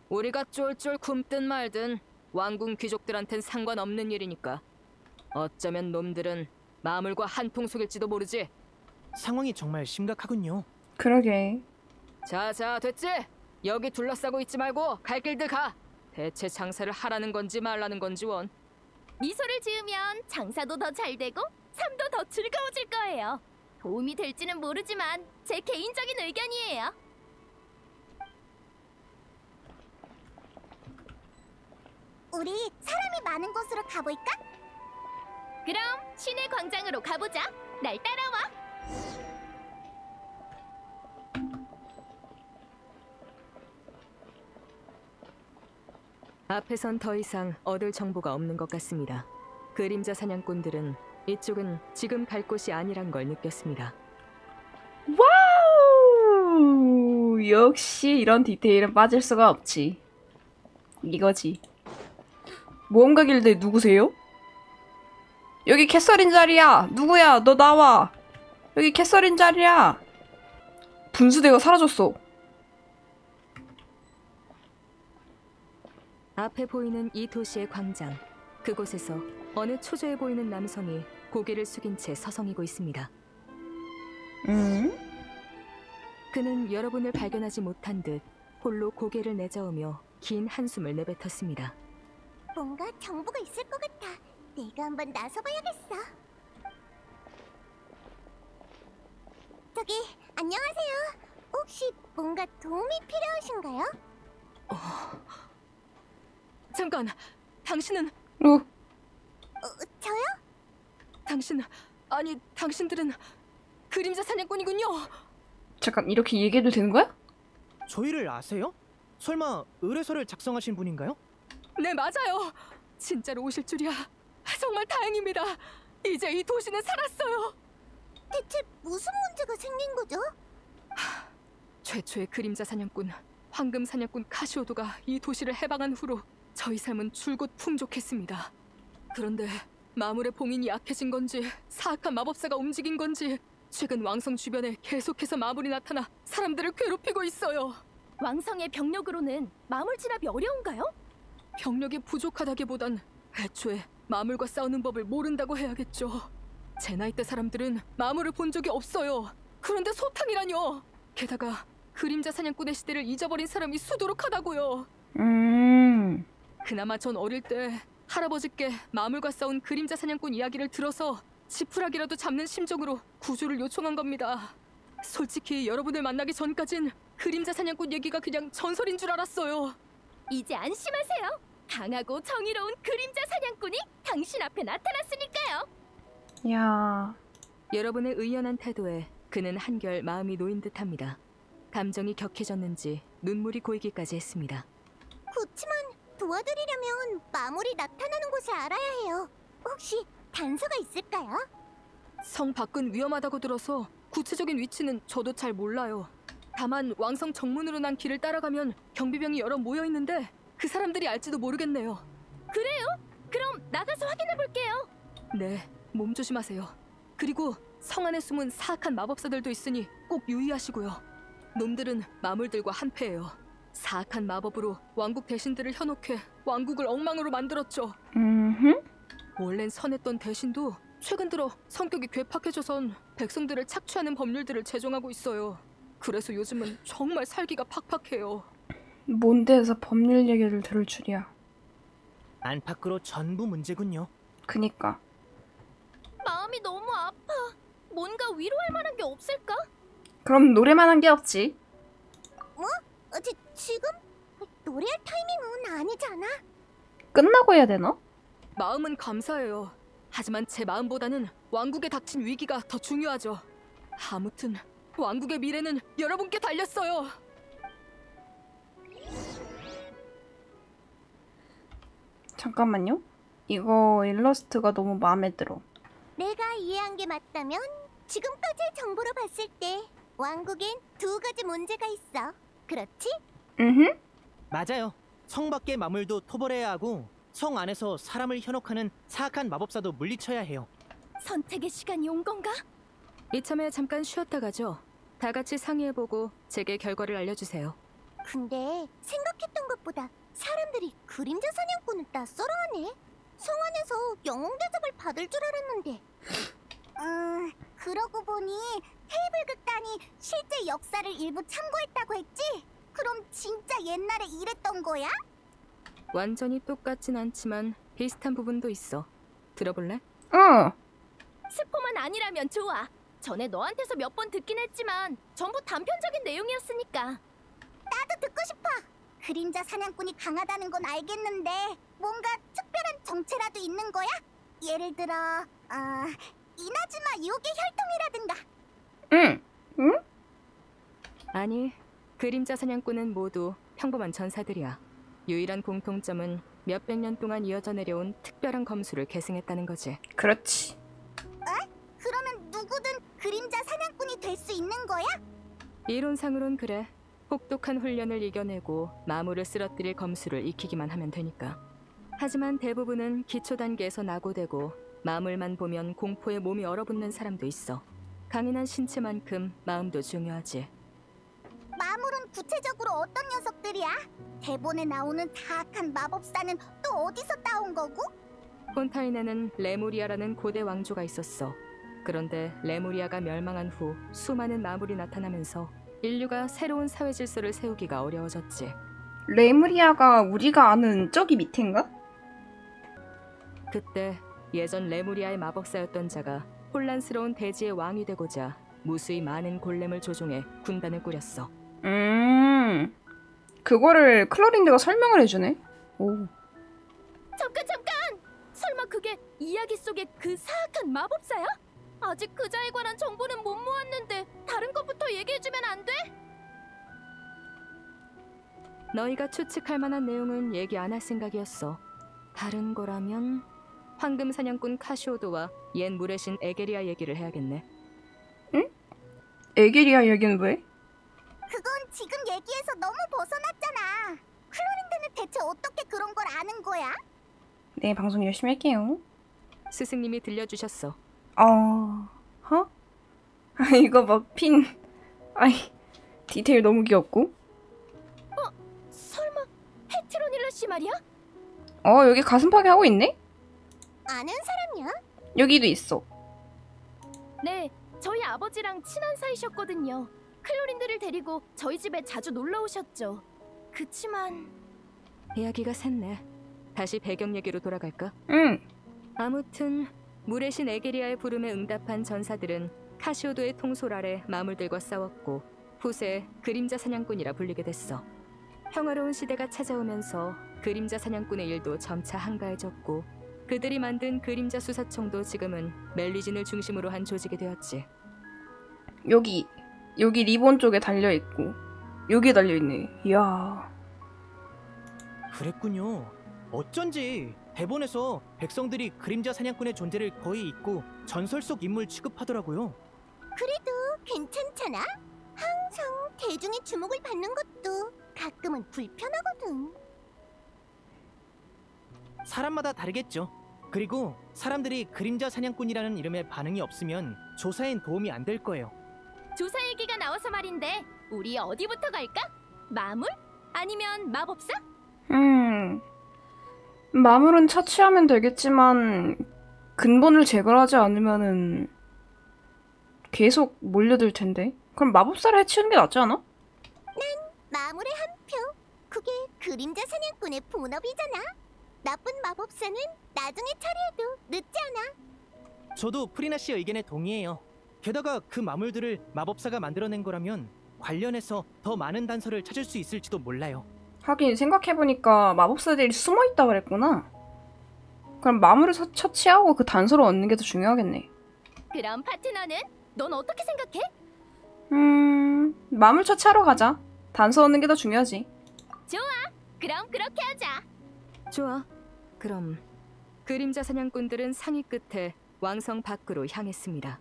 [SPEAKER 3] 우리가 쫄쫄 굶든 말든 왕궁 귀족들한텐 상관없는 일이니까. 어쩌면 놈들은 마물과 한통속일지도 모르지.
[SPEAKER 5] 상황이 정말 심각하군요.
[SPEAKER 1] 그러게.
[SPEAKER 3] 자, 됐지? 여기 둘러싸고 있지 말고 갈 길들 가. 대체 장사를 하라는 건지 말라는 건지 원.
[SPEAKER 4] 미소를 지으면 장사도 더 잘 되고 삶도 더 즐거워질 거예요. 도움이 될지는 모르지만 제 개인적인 의견이에요.
[SPEAKER 2] 우리 사람이 많은 곳으로 가볼까?
[SPEAKER 4] 그럼 시내 광장으로 가보자. 날 따라와.
[SPEAKER 3] 앞에선 더 이상 얻을 정보가 없는 것 같습니다. 그림자 사냥꾼들은 이쪽은 지금 갈 곳이 아니란 걸 느꼈습니다.
[SPEAKER 1] 와우! 역시 이런 디테일은 빠질 수가 없지. 이거지. 모험가 길드 누구세요? 여기 캐서린 자리야! 누구야? 너 나와! 여기 캐서린 자리야! 분수대가 사라졌어.
[SPEAKER 3] 앞에 보이는 이 도시의 광장. 그곳에서 어느 초조해 보이는 남성이 고개를 숙인 채 서성이고 있습니다. 그는 여러분을 발견하지 못한 듯 홀로 고개를 내저으며 긴 한숨을 내뱉었습니다.
[SPEAKER 2] 뭔가 정보가 있을 것 같아. 내가 한번 나서봐야겠어. 저기, 안녕하세요. 혹시 뭔가 도움이 필요하신가요?
[SPEAKER 3] 잠깐! 당신은...
[SPEAKER 2] 저요?
[SPEAKER 3] 당신들은 그림자 사냥꾼이군요!
[SPEAKER 1] 잠깐, 이렇게 얘기해도 되는 거야?
[SPEAKER 5] 저희를 아세요? 설마 의뢰서를 작성하신 분인가요?
[SPEAKER 3] 네, 맞아요! 진짜로 오실 줄이야. 정말 다행입니다. 이제 이 도시는 살았어요.
[SPEAKER 2] 대체 무슨 문제가 생긴 거죠?
[SPEAKER 3] 최초의 그림자 사냥꾼, 황금 사냥꾼 카시오도가 이 도시를 해방한 후로 저희 삶은 줄곧 풍족했습니다. 그런데 마물의 봉인이 약해진 건지 사악한 마법사가 움직인 건지 최근 왕성 주변에 계속해서 마물이 나타나 사람들을 괴롭히고 있어요.
[SPEAKER 4] 왕성의 병력으로는 마물 진압이 어려운가요?
[SPEAKER 3] 병력이 부족하다기보단 애초에 마물과 싸우는 법을 모른다고 해야겠죠. 제 나이대 사람들은 마물을 본 적이 없어요. 그런데 소탕이라뇨. 게다가 그림자 사냥꾼의 시대를 잊어버린 사람이 수두룩하다고요. 그나마 전 어릴 때 할아버지께 마물과 싸운 그림자 사냥꾼 이야기를 들어서 지푸라기라도 잡는 심정으로 구조를 요청한 겁니다. 솔직히 여러분을 만나기 전까진 그림자 사냥꾼 얘기가 그냥 전설인 줄 알았어요.
[SPEAKER 4] 이제 안심하세요. 강하고 정의로운 그림자 사냥꾼이 당신 앞에 나타났으니까요.
[SPEAKER 1] 야,
[SPEAKER 3] 여러분의 의연한 태도에 그는 한결 마음이 놓인 듯합니다. 감정이 격해졌는지 눈물이 고이기까지 했습니다.
[SPEAKER 2] 그렇지만 도와드리려면 마물이 나타나는 곳을 알아야 해요. 혹시 단서가 있을까요?
[SPEAKER 3] 성 밖은 위험하다고 들어서 구체적인 위치는 저도 잘 몰라요. 다만 왕성 정문으로 난 길을 따라가면 경비병이 여러 모여 있는데 그 사람들이 알지도 모르겠네요.
[SPEAKER 4] 그래요? 그럼 나가서 확인해 볼게요.
[SPEAKER 3] 네, 몸 조심하세요. 그리고 성 안에 숨은 사악한 마법사들도 있으니 꼭 유의하시고요. 놈들은 마물들과 한패예요. 사악한 마법으로 왕국 대신들을 현혹해 왕국을 엉망으로 만들었죠. 원래는 선했던 대신도 최근 들어 성격이 괴팍해져선 백성들을 착취하는 법률들을 제정하고 있어요. 그래서 요즘은 정말 살기가 팍팍해요.
[SPEAKER 1] 뭔 데서 법률 얘기를 들을 줄이야.
[SPEAKER 5] 안팎으로 전부 문제군요.
[SPEAKER 1] 그니까.
[SPEAKER 4] 마음이 너무 아파. 뭔가 위로할 만한 게 없을까?
[SPEAKER 1] 그럼 노래만 한 게 없지.
[SPEAKER 2] 지금? 노래할 타이밍은 아니잖아.
[SPEAKER 1] 끝나고 해야 되나?
[SPEAKER 3] 마음은 감사해요. 하지만 제 마음보다는 왕국에 닥친 위기가 더 중요하죠. 아무튼 왕국의 미래는 여러분께 달렸어요.
[SPEAKER 1] 잠깐만요. 이거 일러스트가 너무 마음에 들어.
[SPEAKER 2] 내가 이해한 게 맞다면 지금까지의 정보로 봤을 때 왕국엔 두 가지 문제가 있어. 그렇지?
[SPEAKER 5] 맞아요. 성 밖의 마물도 토벌해야 하고 성 안에서 사람을 현혹하는 사악한 마법사도 물리쳐야 해요.
[SPEAKER 4] 선택의 시간이 온 건가?
[SPEAKER 3] 이참에 잠깐 쉬었다 가죠. 다 같이 상의해보고 제게 결과를 알려주세요.
[SPEAKER 2] 근데 생각했던 것보다 사람들이 그림자 사냥꾼을 낯설어하네. 성 안에서 영웅 대접을 받을 줄 알았는데. 그러고 보니 테이블 극단이 실제 역사를 일부 참고했다고 했지? 그럼 진짜 옛날에 이랬던 거야?
[SPEAKER 3] 완전히 똑같진 않지만 비슷한 부분도 있어. 들어볼래?
[SPEAKER 4] 스포만 아니라면 좋아. 전에 너한테서 몇 번 듣긴 했지만 전부 단편적인 내용이었으니까.
[SPEAKER 2] 나도 듣고 싶어. 그림자 사냥꾼이 강하다는 건 알겠는데 뭔가 특별한 정체라도 있는 거야? 예를 들어 이나즈마 요괴 혈통이라든가.
[SPEAKER 1] 응?
[SPEAKER 3] 아니, 그림자 사냥꾼은 모두 평범한 전사들이야. 유일한 공통점은 몇백 년 동안 이어져 내려온 특별한 검수를 계승했다는 거지.
[SPEAKER 1] 그렇지.
[SPEAKER 2] 그러면 누구든 그림자 사냥꾼이 될 수 있는 거야?
[SPEAKER 3] 이론상으론 그래. 혹독한 훈련을 이겨내고 마물을 쓰러뜨릴 검수를 익히기만 하면 되니까. 하지만 대부분은 기초 단계에서 낙오되고 마물만 보면 공포에 몸이 얼어붙는 사람도 있어. 강인한 신체만큼 마음도 중요하지.
[SPEAKER 2] 마물은 구체적으로 어떤 녀석들이야? 대본에 나오는 사악한 마법사는 또 어디서 따온 거고?
[SPEAKER 3] 폰타인에는 레무리아라는 고대 왕조가 있었어. 그런데 레무리아가 멸망한 후 수많은 마물이 나타나면서 인류가 새로운 사회 질서를 세우기가 어려워졌지.
[SPEAKER 1] 레무리아가 우리가 아는 저기 밑인가?
[SPEAKER 3] 그때 예전 레무리아의 마법사였던 자가 혼란스러운 대지의 왕이 되고자 무수히 많은 골렘을 조종해 군단을 꾸렸어.
[SPEAKER 1] 그거를 클로린드가 설명을 해주네. 오.
[SPEAKER 4] 잠깐! 설마 그게 이야기 속의 그 사악한 마법사야? 아직 그자에 관한 정보는 못 모았는데 다른 것부터 얘기해주면 안 돼?
[SPEAKER 3] 너희가 추측할 만한 내용은 얘기 안 할 생각이었어. 다른 거라면 황금 사냥꾼 카시오도와 옛 물의 신 에게리아 얘기를 해야겠네.
[SPEAKER 1] 응? 에게리아 얘기는 왜?
[SPEAKER 2] 그건 지금 얘기에서 너무 벗어났잖아. 클로린드는 대체 어떻게 그런 걸 아는 거야?
[SPEAKER 1] 네, 방송 열심히 할게요.
[SPEAKER 3] 스승님이 들려주셨어.
[SPEAKER 1] 이거 막 핀. 아이, 디테일 너무 귀엽고.
[SPEAKER 4] 설마 헤트로닐라 씨 말이야?
[SPEAKER 1] 여기 가슴 파괴 하고 있네?
[SPEAKER 2] 아는 사람이야?
[SPEAKER 1] 여기도 있어.
[SPEAKER 4] 네, 저희 아버지랑 친한 사이셨거든요. 클로린드를 데리고 저희 집에 자주 놀러 오셨죠. 그치만
[SPEAKER 3] 이야기가 샜네. 다시 배경 얘기로 돌아갈까?
[SPEAKER 1] 응.
[SPEAKER 3] 아무튼 물의 신 에게리아의 부름에 응답한 전사들은 카시오도의 통솔 아래 마물들과 싸웠고 후세 그림자 사냥꾼이라 불리게 됐어. 평화로운 시대가 찾아오면서 그림자 사냥꾼의 일도 점차 한가해졌고 그들이 만든 그림자 수사청도 지금은 멜리진을 중심으로 한 조직이 되었지.
[SPEAKER 1] 여기 리본 쪽에 달려있고 여기에 달려있네. 이야.
[SPEAKER 5] 그랬군요. 어쩐지 대본에서 백성들이 그림자 사냥꾼의 존재를 거의 잊고 전설 속 인물 취급하더라고요.
[SPEAKER 2] 그래도 괜찮잖아. 항상 대중의 주목을 받는 것도 가끔은 불편하거든.
[SPEAKER 5] 사람마다 다르겠죠. 그리고 사람들이 그림자 사냥꾼이라는 이름에 반응이 없으면 조사엔 도움이 안 될 거예요.
[SPEAKER 4] 조사 얘기가 나와서 말인데 우리 어디부터 갈까? 마물? 아니면 마법사?
[SPEAKER 1] 마물은 처치하면 되겠지만 근본을 제거하지 않으면은 계속 몰려들 텐데. 그럼 마법사를 해치우는 게 낫지 않아?
[SPEAKER 2] 마물의 한 표. 그게 그림자 사냥꾼의 본업이잖아. 나쁜 마법사는 나중에 처리해도 늦지 않아.
[SPEAKER 5] 저도 프리나 씨 의견에 동의해요. 게다가 그 마물들을 마법사가 만들어낸 거라면 관련해서 더 많은 단서를 찾을 수 있을지도 몰라요.
[SPEAKER 1] 하긴 생각해보니까 마법사들이 숨어있다 그랬구나. 그럼 마물을 처치하고 그 단서를 얻는 게 더 중요하겠네.
[SPEAKER 4] 그럼 파트너는? 넌 어떻게 생각해?
[SPEAKER 1] 마물 처치하러 가자. 단서 얻는 게 더 중요하지.
[SPEAKER 4] 그럼 그렇게 하자.
[SPEAKER 3] 좋아. 그럼 그림자 사냥꾼들은 상의 끝에 왕성 밖으로 향했습니다.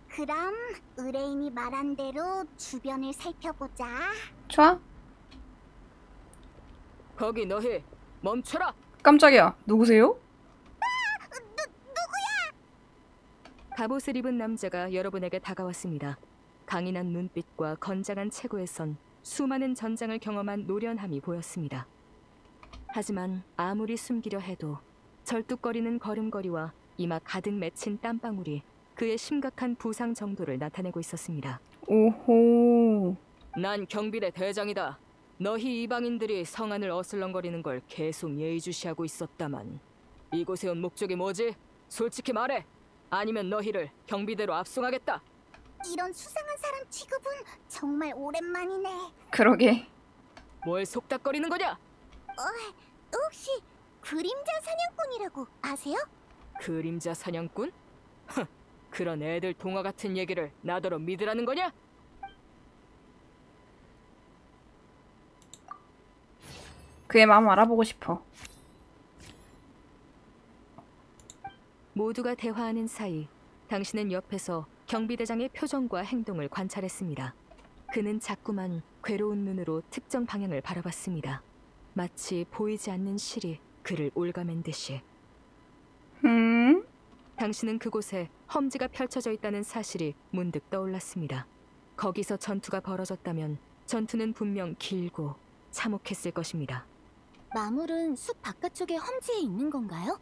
[SPEAKER 2] 그럼 의뢰인이 말한 대로 주변을 살펴보자.
[SPEAKER 1] 좋아.
[SPEAKER 3] 거기 너희 멈춰라.
[SPEAKER 1] 깜짝이야. 누구세요?
[SPEAKER 3] 갑옷을 입은 남자가 여러분에게 다가왔습니다. 강인한 눈빛과 건장한 체구에선 수많은 전장을 경험한 노련함이 보였습니다. 하지만 아무리 숨기려 해도 절뚝거리는 걸음걸이와 이마 가득 맺힌 땀방울이 그의 심각한 부상 정도를 나타내고 있었습니다.
[SPEAKER 1] 오호.
[SPEAKER 3] 난 경비대 대장이다. 너희 이방인들이 성안을 어슬렁거리는 걸 계속 예의주시하고 있었다만 이곳에 온 목적이 뭐지? 솔직히 말해. 아니면 너희를 경비대로 압송하겠다.
[SPEAKER 2] 이런 수상한 사람 취급은 정말 오랜만이네.
[SPEAKER 1] 그러게.
[SPEAKER 3] 뭘 속닥거리는 거냐?
[SPEAKER 2] 혹시 그림자 사냥꾼이라고 아세요?
[SPEAKER 3] 그림자 사냥꾼? 그런 애들 동화 같은 얘기를 나더러 믿으라는 거냐?
[SPEAKER 1] 그의 마음 알아보고 싶어.
[SPEAKER 3] 모두가 대화하는 사이 당신은 옆에서 경비대장의 표정과 행동을 관찰했습니다. 그는 자꾸만 괴로운 눈으로 특정 방향을 바라봤습니다. 마치 보이지 않는 실이 그를 올가맨 듯이. 당신은 그곳에 험지가 펼쳐져 있다는 사실이 문득 떠올랐습니다. 거기서 전투가 벌어졌다면 전투는 분명 길고 참혹했을 것입니다.
[SPEAKER 2] 마물은 숲 바깥쪽의 험지에 있는 건가요?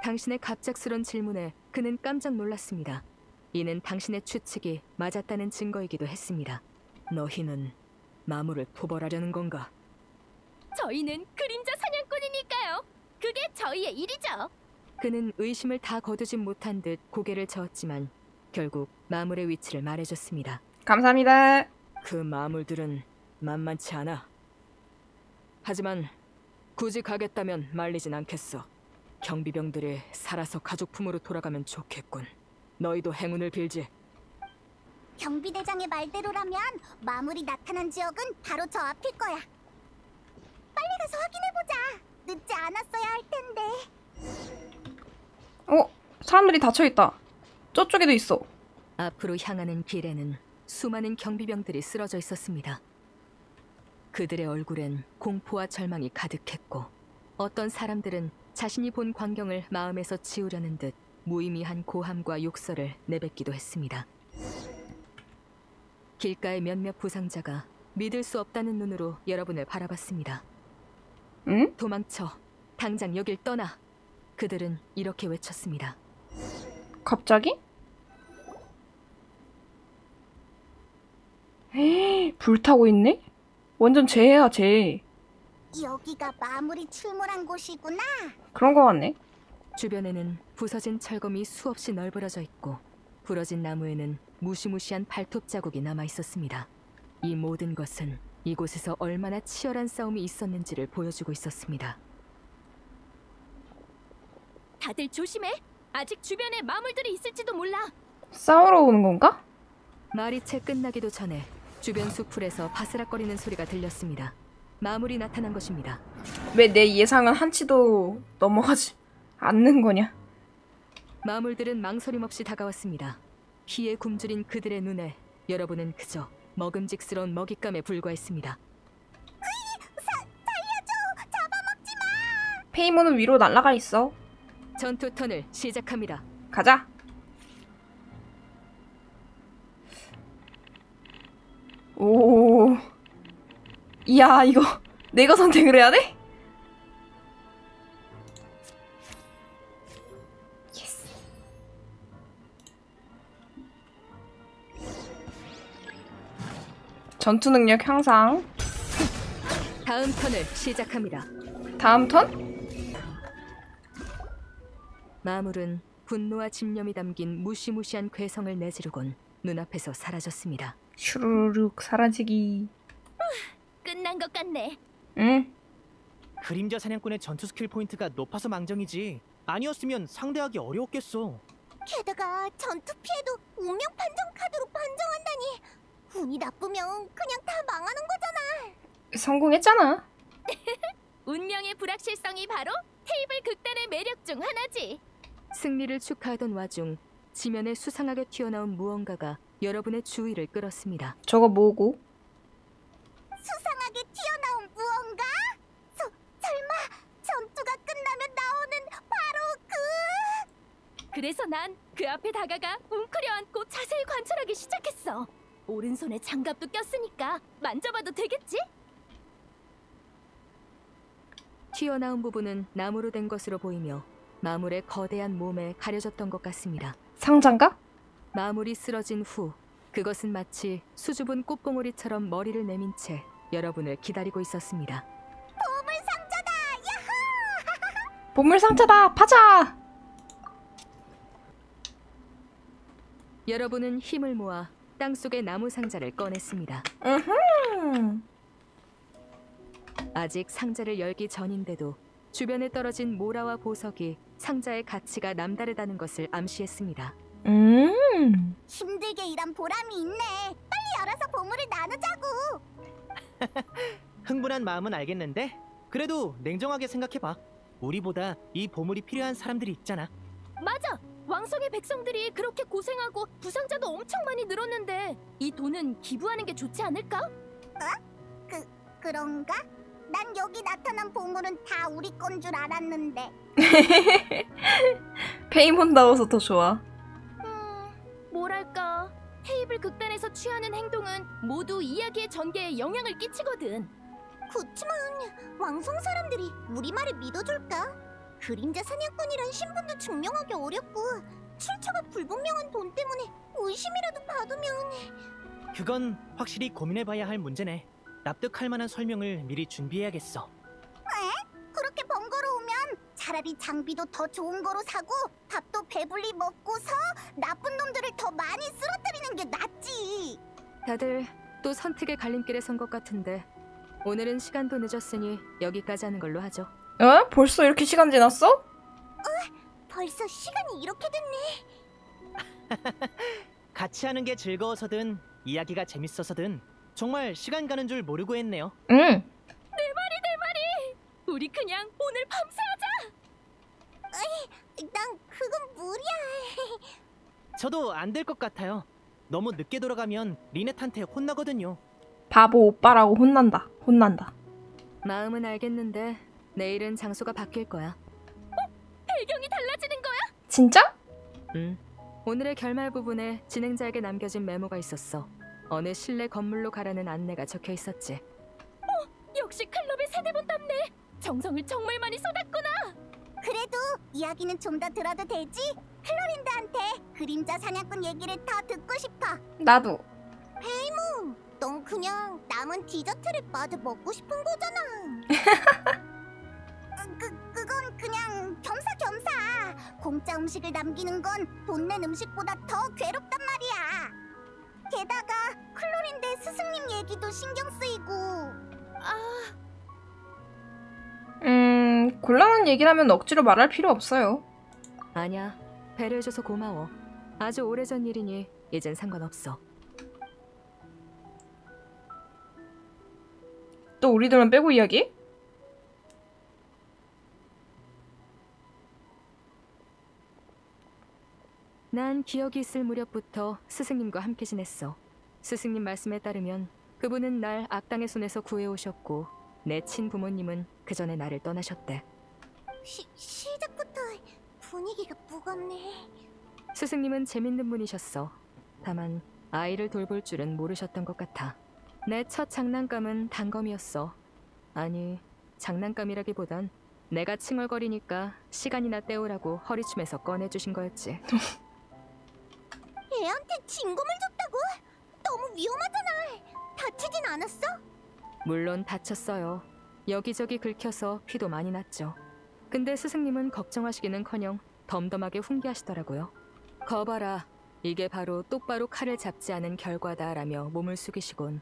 [SPEAKER 3] 당신의 갑작스런 질문에 그는 깜짝 놀랐습니다. 이는 당신의 추측이 맞았다는 증거이기도 했습니다. 너희는 마물을 토벌하려는 건가?
[SPEAKER 4] 저희는 그림자 사냥꾼이니까요. 그게 저희의 일이죠.
[SPEAKER 3] 그는 의심을 다 거두진 못한 듯 고개를 저었지만 결국 마물의 위치를 말해줬습니다.
[SPEAKER 1] 감사합니다.
[SPEAKER 3] 그 마물들은 만만치 않아. 하지만 굳이 가겠다면 말리진 않겠어. 경비병들이 살아서 가족품으로 돌아가면 좋겠군. 너희도 행운을 빌지.
[SPEAKER 2] 경비대장의 말대로라면 마물이 나타난 지역은 바로 저 앞일 거야. 빨리 가서 확인해보자. 늦지 않았어야 할 텐데.
[SPEAKER 1] 사람들이 닫혀있다. 저쪽에도 있어.
[SPEAKER 3] 앞으로 향하는 길에는 수많은 경비병들이 쓰러져 있었습니다. 그들의 얼굴엔 공포와 절망이 가득했고 어떤 사람들은 자신이 본 광경을 마음에서 지우려는 듯 무의미한 고함과 욕설을 내뱉기도 했습니다. 길가의 몇몇 부상자가 믿을 수 없다는 눈으로 여러분을 바라봤습니다.
[SPEAKER 1] 응?
[SPEAKER 3] 도망쳐. 당장 여길 떠나. 그들은 이렇게 외쳤습니다.
[SPEAKER 1] 갑자기? 에이, 불타고 있네? 완전 재해야, 재해.
[SPEAKER 2] 여기가 마물이 출몰한 곳이구나.
[SPEAKER 1] 그런 거 같네.
[SPEAKER 3] 주변에는 부서진 철검이 수없이 널브러져 있고 부러진 나무에는 무시무시한 발톱 자국이 남아 있었습니다. 이 모든 것은 이곳에서 얼마나 치열한 싸움이 있었는지를 보여주고 있었습니다.
[SPEAKER 4] 다들 조심해. 아직 주변에 마물들이 있을지도 몰라.
[SPEAKER 1] 싸우러 오는 건가?
[SPEAKER 3] 말이 채 끝나기도 전에 주변 수풀에서 바스락거리는 소리가 들렸습니다. 마물이 나타난 것입니다.
[SPEAKER 1] 왜 내 예상은 한치도 넘어가지 않는 거냐?
[SPEAKER 3] 마물들은 망설임 없이 다가왔습니다. 피에 굶주린 그들의 눈에 여러분은 그저 먹음직스러운 먹잇감에 불과했습니다.
[SPEAKER 2] 살려줘! 잡아먹지 마!
[SPEAKER 1] 페이몬은 위로 날아가 있어.
[SPEAKER 3] 전투 턴을 시작합니다.
[SPEAKER 1] 가자. 오. 이야, 이거 내가 선택을 해야 돼? 예스. 전투 능력 향상.
[SPEAKER 3] 다음 턴을 시작합니다.
[SPEAKER 1] 다음 턴?
[SPEAKER 3] 마물은 분노와 집념이 담긴 무시무시한 괴성을 내지르곤 눈앞에서 사라졌습니다.
[SPEAKER 1] 슈르륵 사라지기.
[SPEAKER 4] 끝난 것 같네.
[SPEAKER 1] 응?
[SPEAKER 5] 그림자 사냥꾼의 전투 스킬 포인트가 높아서 망정이지. 아니었으면 상대하기 어려웠겠어.
[SPEAKER 2] 게다가 전투 피해도 운명 판정 카드로 판정한다니. 운이 나쁘면 그냥 다 망하는 거잖아.
[SPEAKER 1] 성공했잖아.
[SPEAKER 4] 운명의 불확실성이 바로 테이블 극단의 매력 중 하나지.
[SPEAKER 3] 승리를 축하하던 와중 지면에 수상하게 튀어나온 무언가가 여러분의 주의를 끌었습니다.
[SPEAKER 1] 저거 뭐고?
[SPEAKER 2] 수상하게 튀어나온 무언가? 설마 전투가 끝나면 나오는 바로
[SPEAKER 4] 그래서 난 그 앞에 다가가 웅크려 앉고 자세히 관찰하기 시작했어. 오른손에 장갑도 꼈으니까 만져봐도 되겠지?
[SPEAKER 3] 튀어나온 부분은 나무로 된 것으로 보이며 마물의 거대한 몸에 가려졌던 것 같습니다.
[SPEAKER 1] 상자인가?
[SPEAKER 3] 마물이 쓰러진 후 그것은 마치 수줍은 꽃봉오리처럼 머리를 내민 채 여러분을 기다리고 있었습니다.
[SPEAKER 2] 보물 상자다! 야호!
[SPEAKER 1] 보물 상자다. 파자.
[SPEAKER 3] 여러분은 힘을 모아 땅속의 나무 상자를 꺼냈습니다. 아직 상자를 열기 전인데도 주변에 떨어진 모라와 보석이 상자의 가치가 남다르다는 것을 암시했습니다.
[SPEAKER 2] 힘들게 일한 보람이 있네. 빨리 열어서 보물을 나누자고.
[SPEAKER 5] 흥분한 마음은 알겠는데 그래도 냉정하게 생각해봐. 우리보다 이 보물이 필요한 사람들이 있잖아.
[SPEAKER 4] 맞아! 왕성의 백성들이 그렇게 고생하고 부상자도 엄청 많이 늘었는데 이 돈은 기부하는 게 좋지 않을까?
[SPEAKER 2] 그런가? 난 여기 나타난 보물은 다 우리 건 줄 알았는데.
[SPEAKER 1] 페이몬다워서 더 좋아.
[SPEAKER 4] 뭐랄까 테이블 극단에서 취하는 행동은 모두 이야기의 전개에 영향을 끼치거든.
[SPEAKER 2] 그치만 왕성 사람들이 우리 말을 믿어줄까? 그림자 사냥꾼이란 신분도 증명하기 어렵고 출처가 불분명한 돈 때문에 의심이라도 받으면...
[SPEAKER 5] 그건 확실히 고민해봐야 할 문제네. 납득할 만한 설명을 미리 준비해야겠어.
[SPEAKER 2] 그렇게 번거로우면 차라리 장비도 더 좋은 거로 사고 밥도 배불리 먹고서 나쁜 놈들을 더 많이 쓰러뜨리는 게 낫지.
[SPEAKER 3] 다들 또 선택의 갈림길에 선 것 같은데 오늘은 시간도 늦었으니 여기까지 하는 걸로 하죠.
[SPEAKER 1] 벌써 이렇게 시간 지났어?
[SPEAKER 2] 벌써 시간이 이렇게 됐네.
[SPEAKER 5] 같이 하는 게 즐거워서든 이야기가 재밌어서든 정말 시간 가는 줄 모르고 했네요.
[SPEAKER 1] 응.
[SPEAKER 4] 우리 그냥 오늘 밤새 하자!
[SPEAKER 2] 난 그건 무리야.
[SPEAKER 5] 저도 안 될 것 같아요. 너무 늦게 돌아가면 리넷한테 혼나거든요.
[SPEAKER 1] 바보 오빠라고 혼난다.
[SPEAKER 3] 마음은 알겠는데 내일은 장소가 바뀔 거야.
[SPEAKER 4] 배경이 달라지는 거야?
[SPEAKER 1] 진짜?
[SPEAKER 3] 오늘의 결말 부분에 진행자에게 남겨진 메모가 있었어. 어느 실내 건물로 가라는 안내가 적혀 있었지.
[SPEAKER 4] 역시 클럽의 세대본답네. 정성을 정말 많이 쏟았구나.
[SPEAKER 2] 그래도 이야기는 좀 더 들어도 되지? 클로린드한테 그림자 사냥꾼 얘기를 더 듣고 싶어.
[SPEAKER 1] 나도.
[SPEAKER 2] 넌 그냥 남은 디저트를 마저 먹고 싶은 거잖아. 그건 그냥 겸사겸사. 공짜 음식을 남기는 건 돈 낸 음식보다 더 괴롭단 말이야. 게다가 클로린드의 스승님 얘기도 신경 쓰이고.
[SPEAKER 1] 곤란한 얘기라면 억지로 말할 필요 없어요.
[SPEAKER 3] 아니야, 배려해줘서 고마워. 아주 오래전 일이니 이젠 상관없어.
[SPEAKER 1] 또 우리들만 빼고 이야기?
[SPEAKER 3] 난 기억이 있을 무렵부터 스승님과 함께 지냈어. 스승님 말씀에 따르면 그분은 날 악당의 손에서 구해오셨고 내 친부모님은 그 전에 나를 떠나셨대.
[SPEAKER 2] 시작부터 분위기가 무겁네.
[SPEAKER 3] 스승님은 재밌는 분이셨어. 다만 아이를 돌볼 줄은 모르셨던 것 같아. 내 첫 장난감은 단검이었어. 아니, 장난감이라기보단 내가 칭얼거리니까 시간이나 때우라고 허리춤에서 꺼내주신 거였지.
[SPEAKER 2] 애한테 진검을 줬다고? 너무 위험하잖아. 다치진 않았어?
[SPEAKER 3] 물론 다쳤어요. 여기저기 긁혀서 피도 많이 났죠. 근데 스승님은 걱정하시기는커녕 덤덤하게 훈계하시더라고요. 거봐라, 이게 바로 똑바로 칼을 잡지 않은 결과다라며 몸을 숙이시곤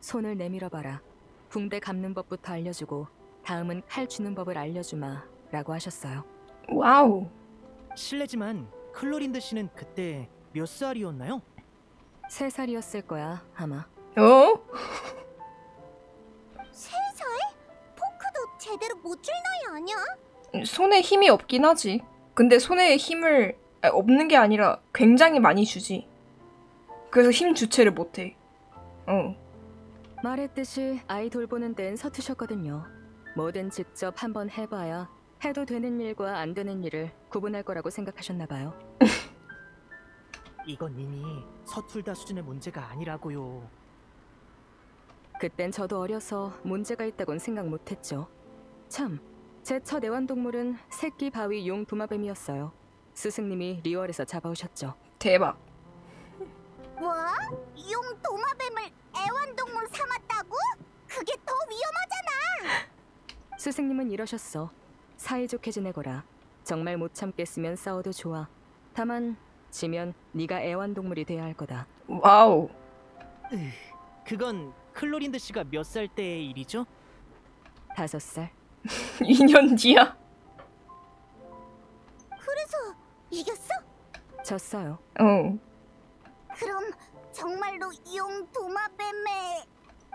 [SPEAKER 3] 손을 내밀어봐라. 붕대 감는 법부터 알려주고 다음은 칼 주는 법을 알려주마 라고 하셨어요.
[SPEAKER 1] 와우.
[SPEAKER 5] 실례지만 클로린드 씨는 그때 몇 살이었나요?
[SPEAKER 3] 3살이었을 거야, 아마.
[SPEAKER 1] 어?
[SPEAKER 2] 3살? 포크도 제대로 못 줄 나이 아니야?
[SPEAKER 1] 손에 힘이 없긴 하지. 근데 손에 힘을 없는 게 아니라 굉장히 많이 주지. 그래서 힘 주체를 못해.
[SPEAKER 3] 말했듯이 아이 돌보는 데는 서투셨거든요. 뭐든 직접 한번 해봐야 해도 되는 일과 안 되는 일을 구분할 거라고 생각하셨나 봐요.
[SPEAKER 5] 이건 이미 서툴다 수준의 문제가 아니라고요.
[SPEAKER 3] 그땐 저도 어려서 문제가 있다곤 생각 못했죠. 참, 제 첫 애완동물은 새끼 바위 용 도마뱀이었어요. 스승님이 리월에서 잡아오셨죠.
[SPEAKER 1] 대박.
[SPEAKER 2] 뭐? 용 도마뱀을 애완동물 삼았다고? 그게 더 위험하잖아.
[SPEAKER 3] 스승님은 이러셨어. 사이좋게 지내거라. 정말 못 참겠으면 싸워도 좋아. 다만 지면 네가 애완동물이 돼야 할 거다.
[SPEAKER 1] 와우.
[SPEAKER 5] 그건 클로린드 씨가 몇 살 때의 일이죠?
[SPEAKER 3] 5살.
[SPEAKER 1] 2년 뒤야.
[SPEAKER 2] 그래서 이겼어?
[SPEAKER 3] 졌어요.
[SPEAKER 2] 그럼 정말로 용 도마뱀의...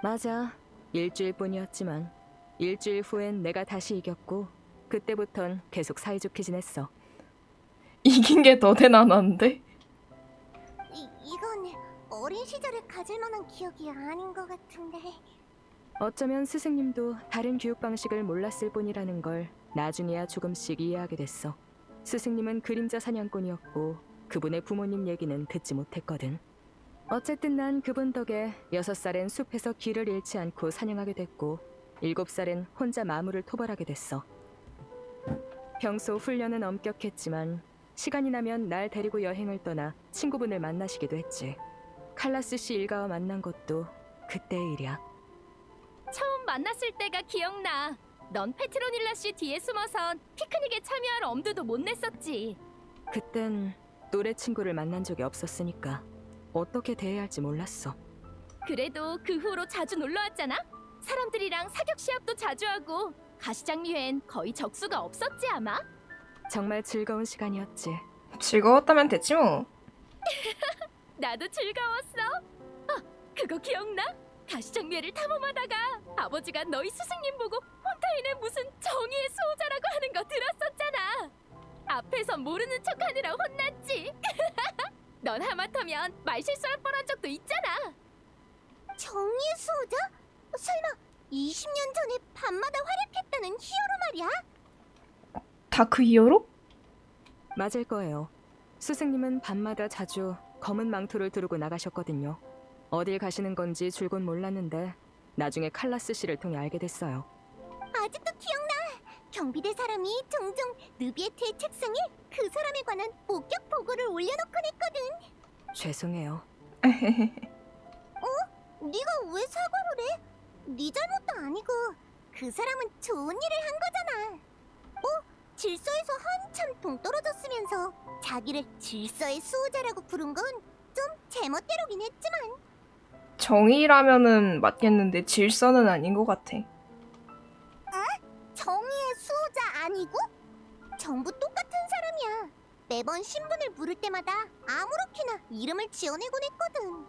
[SPEAKER 3] 맞아. 일주일뿐이었지만 일주일 후엔 내가 다시 이겼고 그때부턴 계속 사이좋게 지냈어.
[SPEAKER 1] 이긴 게 더 대단한데?
[SPEAKER 2] 이건 어린 시절에 가질 만한 기억이 아닌 것 같은데...
[SPEAKER 3] 어쩌면 스승님도 다른 교육 방식을 몰랐을 뿐이라는 걸 나중에야 조금씩 이해하게 됐어. 스승님은 그림자 사냥꾼이었고 그분의 부모님 얘기는 듣지 못했거든. 어쨌든 난 그분 덕에 6살엔 숲에서 길을 잃지 않고 사냥하게 됐고 7살엔 혼자 마물을 토벌하게 됐어. 평소 훈련은 엄격했지만 시간이 나면 날 데리고 여행을 떠나 친구분을 만나시기도 했지. 칼라스 씨 일가와 만난 것도 그때의 일이야.
[SPEAKER 4] 처음 만났을 때가 기억나. 넌 페트로닐라 씨 뒤에 숨어선 피크닉에 참여할 엄두도 못 냈었지.
[SPEAKER 3] 그땐 또래 친구를 만난 적이 없었으니까 어떻게 대해야 할지 몰랐어.
[SPEAKER 4] 그래도 그 후로 자주 놀러왔잖아. 사람들이랑 사격 시합도 자주 하고 가시장미회엔 거의 적수가 없었지 아마.
[SPEAKER 3] 정말 즐거운 시간이었지.
[SPEAKER 1] 즐거웠다면 됐지 뭐.
[SPEAKER 4] 나도 즐거웠어. 그거 기억나? 가시장미회를 탐험하다가 아버지가 너희 스승님 보고 혼타인은 무슨 정의의 수호자라고 하는 거 들었었잖아. 앞에서 모르는 척하느라 혼났지. 넌 하마터면 말실수할 뻔한 적도 있잖아.
[SPEAKER 2] 정의의 수호자? 설마 20년 전에 밤마다 활약했다는 히어로 말이야?
[SPEAKER 1] 다크 히어로?
[SPEAKER 3] 맞을 거예요. 스승님은 밤마다 자주 검은 망토를 두르고 나가셨거든요. 어딜 가시는 건지 줄곧 몰랐는데 나중에 칼라스 씨를 통해 알게 됐어요.
[SPEAKER 2] 아직도 기억나. 경비대 사람이 종종 느비에트의 책상에 그 사람에 관한 목격 보고를 올려놓곤 했거든.
[SPEAKER 3] 죄송해요.
[SPEAKER 2] 네가 왜 사과를 해? 네 잘못도 아니고 그 사람은 좋은 일을 한 거잖아. 질서에서 한참 동떨어졌으면서 자기를 질서의 수호자라고 부른 건 좀 제멋대로긴 했지만.
[SPEAKER 1] 정의라면은 맞겠는데 질서는 아닌 것 같아.
[SPEAKER 2] 정의의 수호자 아니고? 전부 똑같은 사람이야. 매번 신분을 물을 때마다 아무렇게나 이름을 지어내곤 했거든.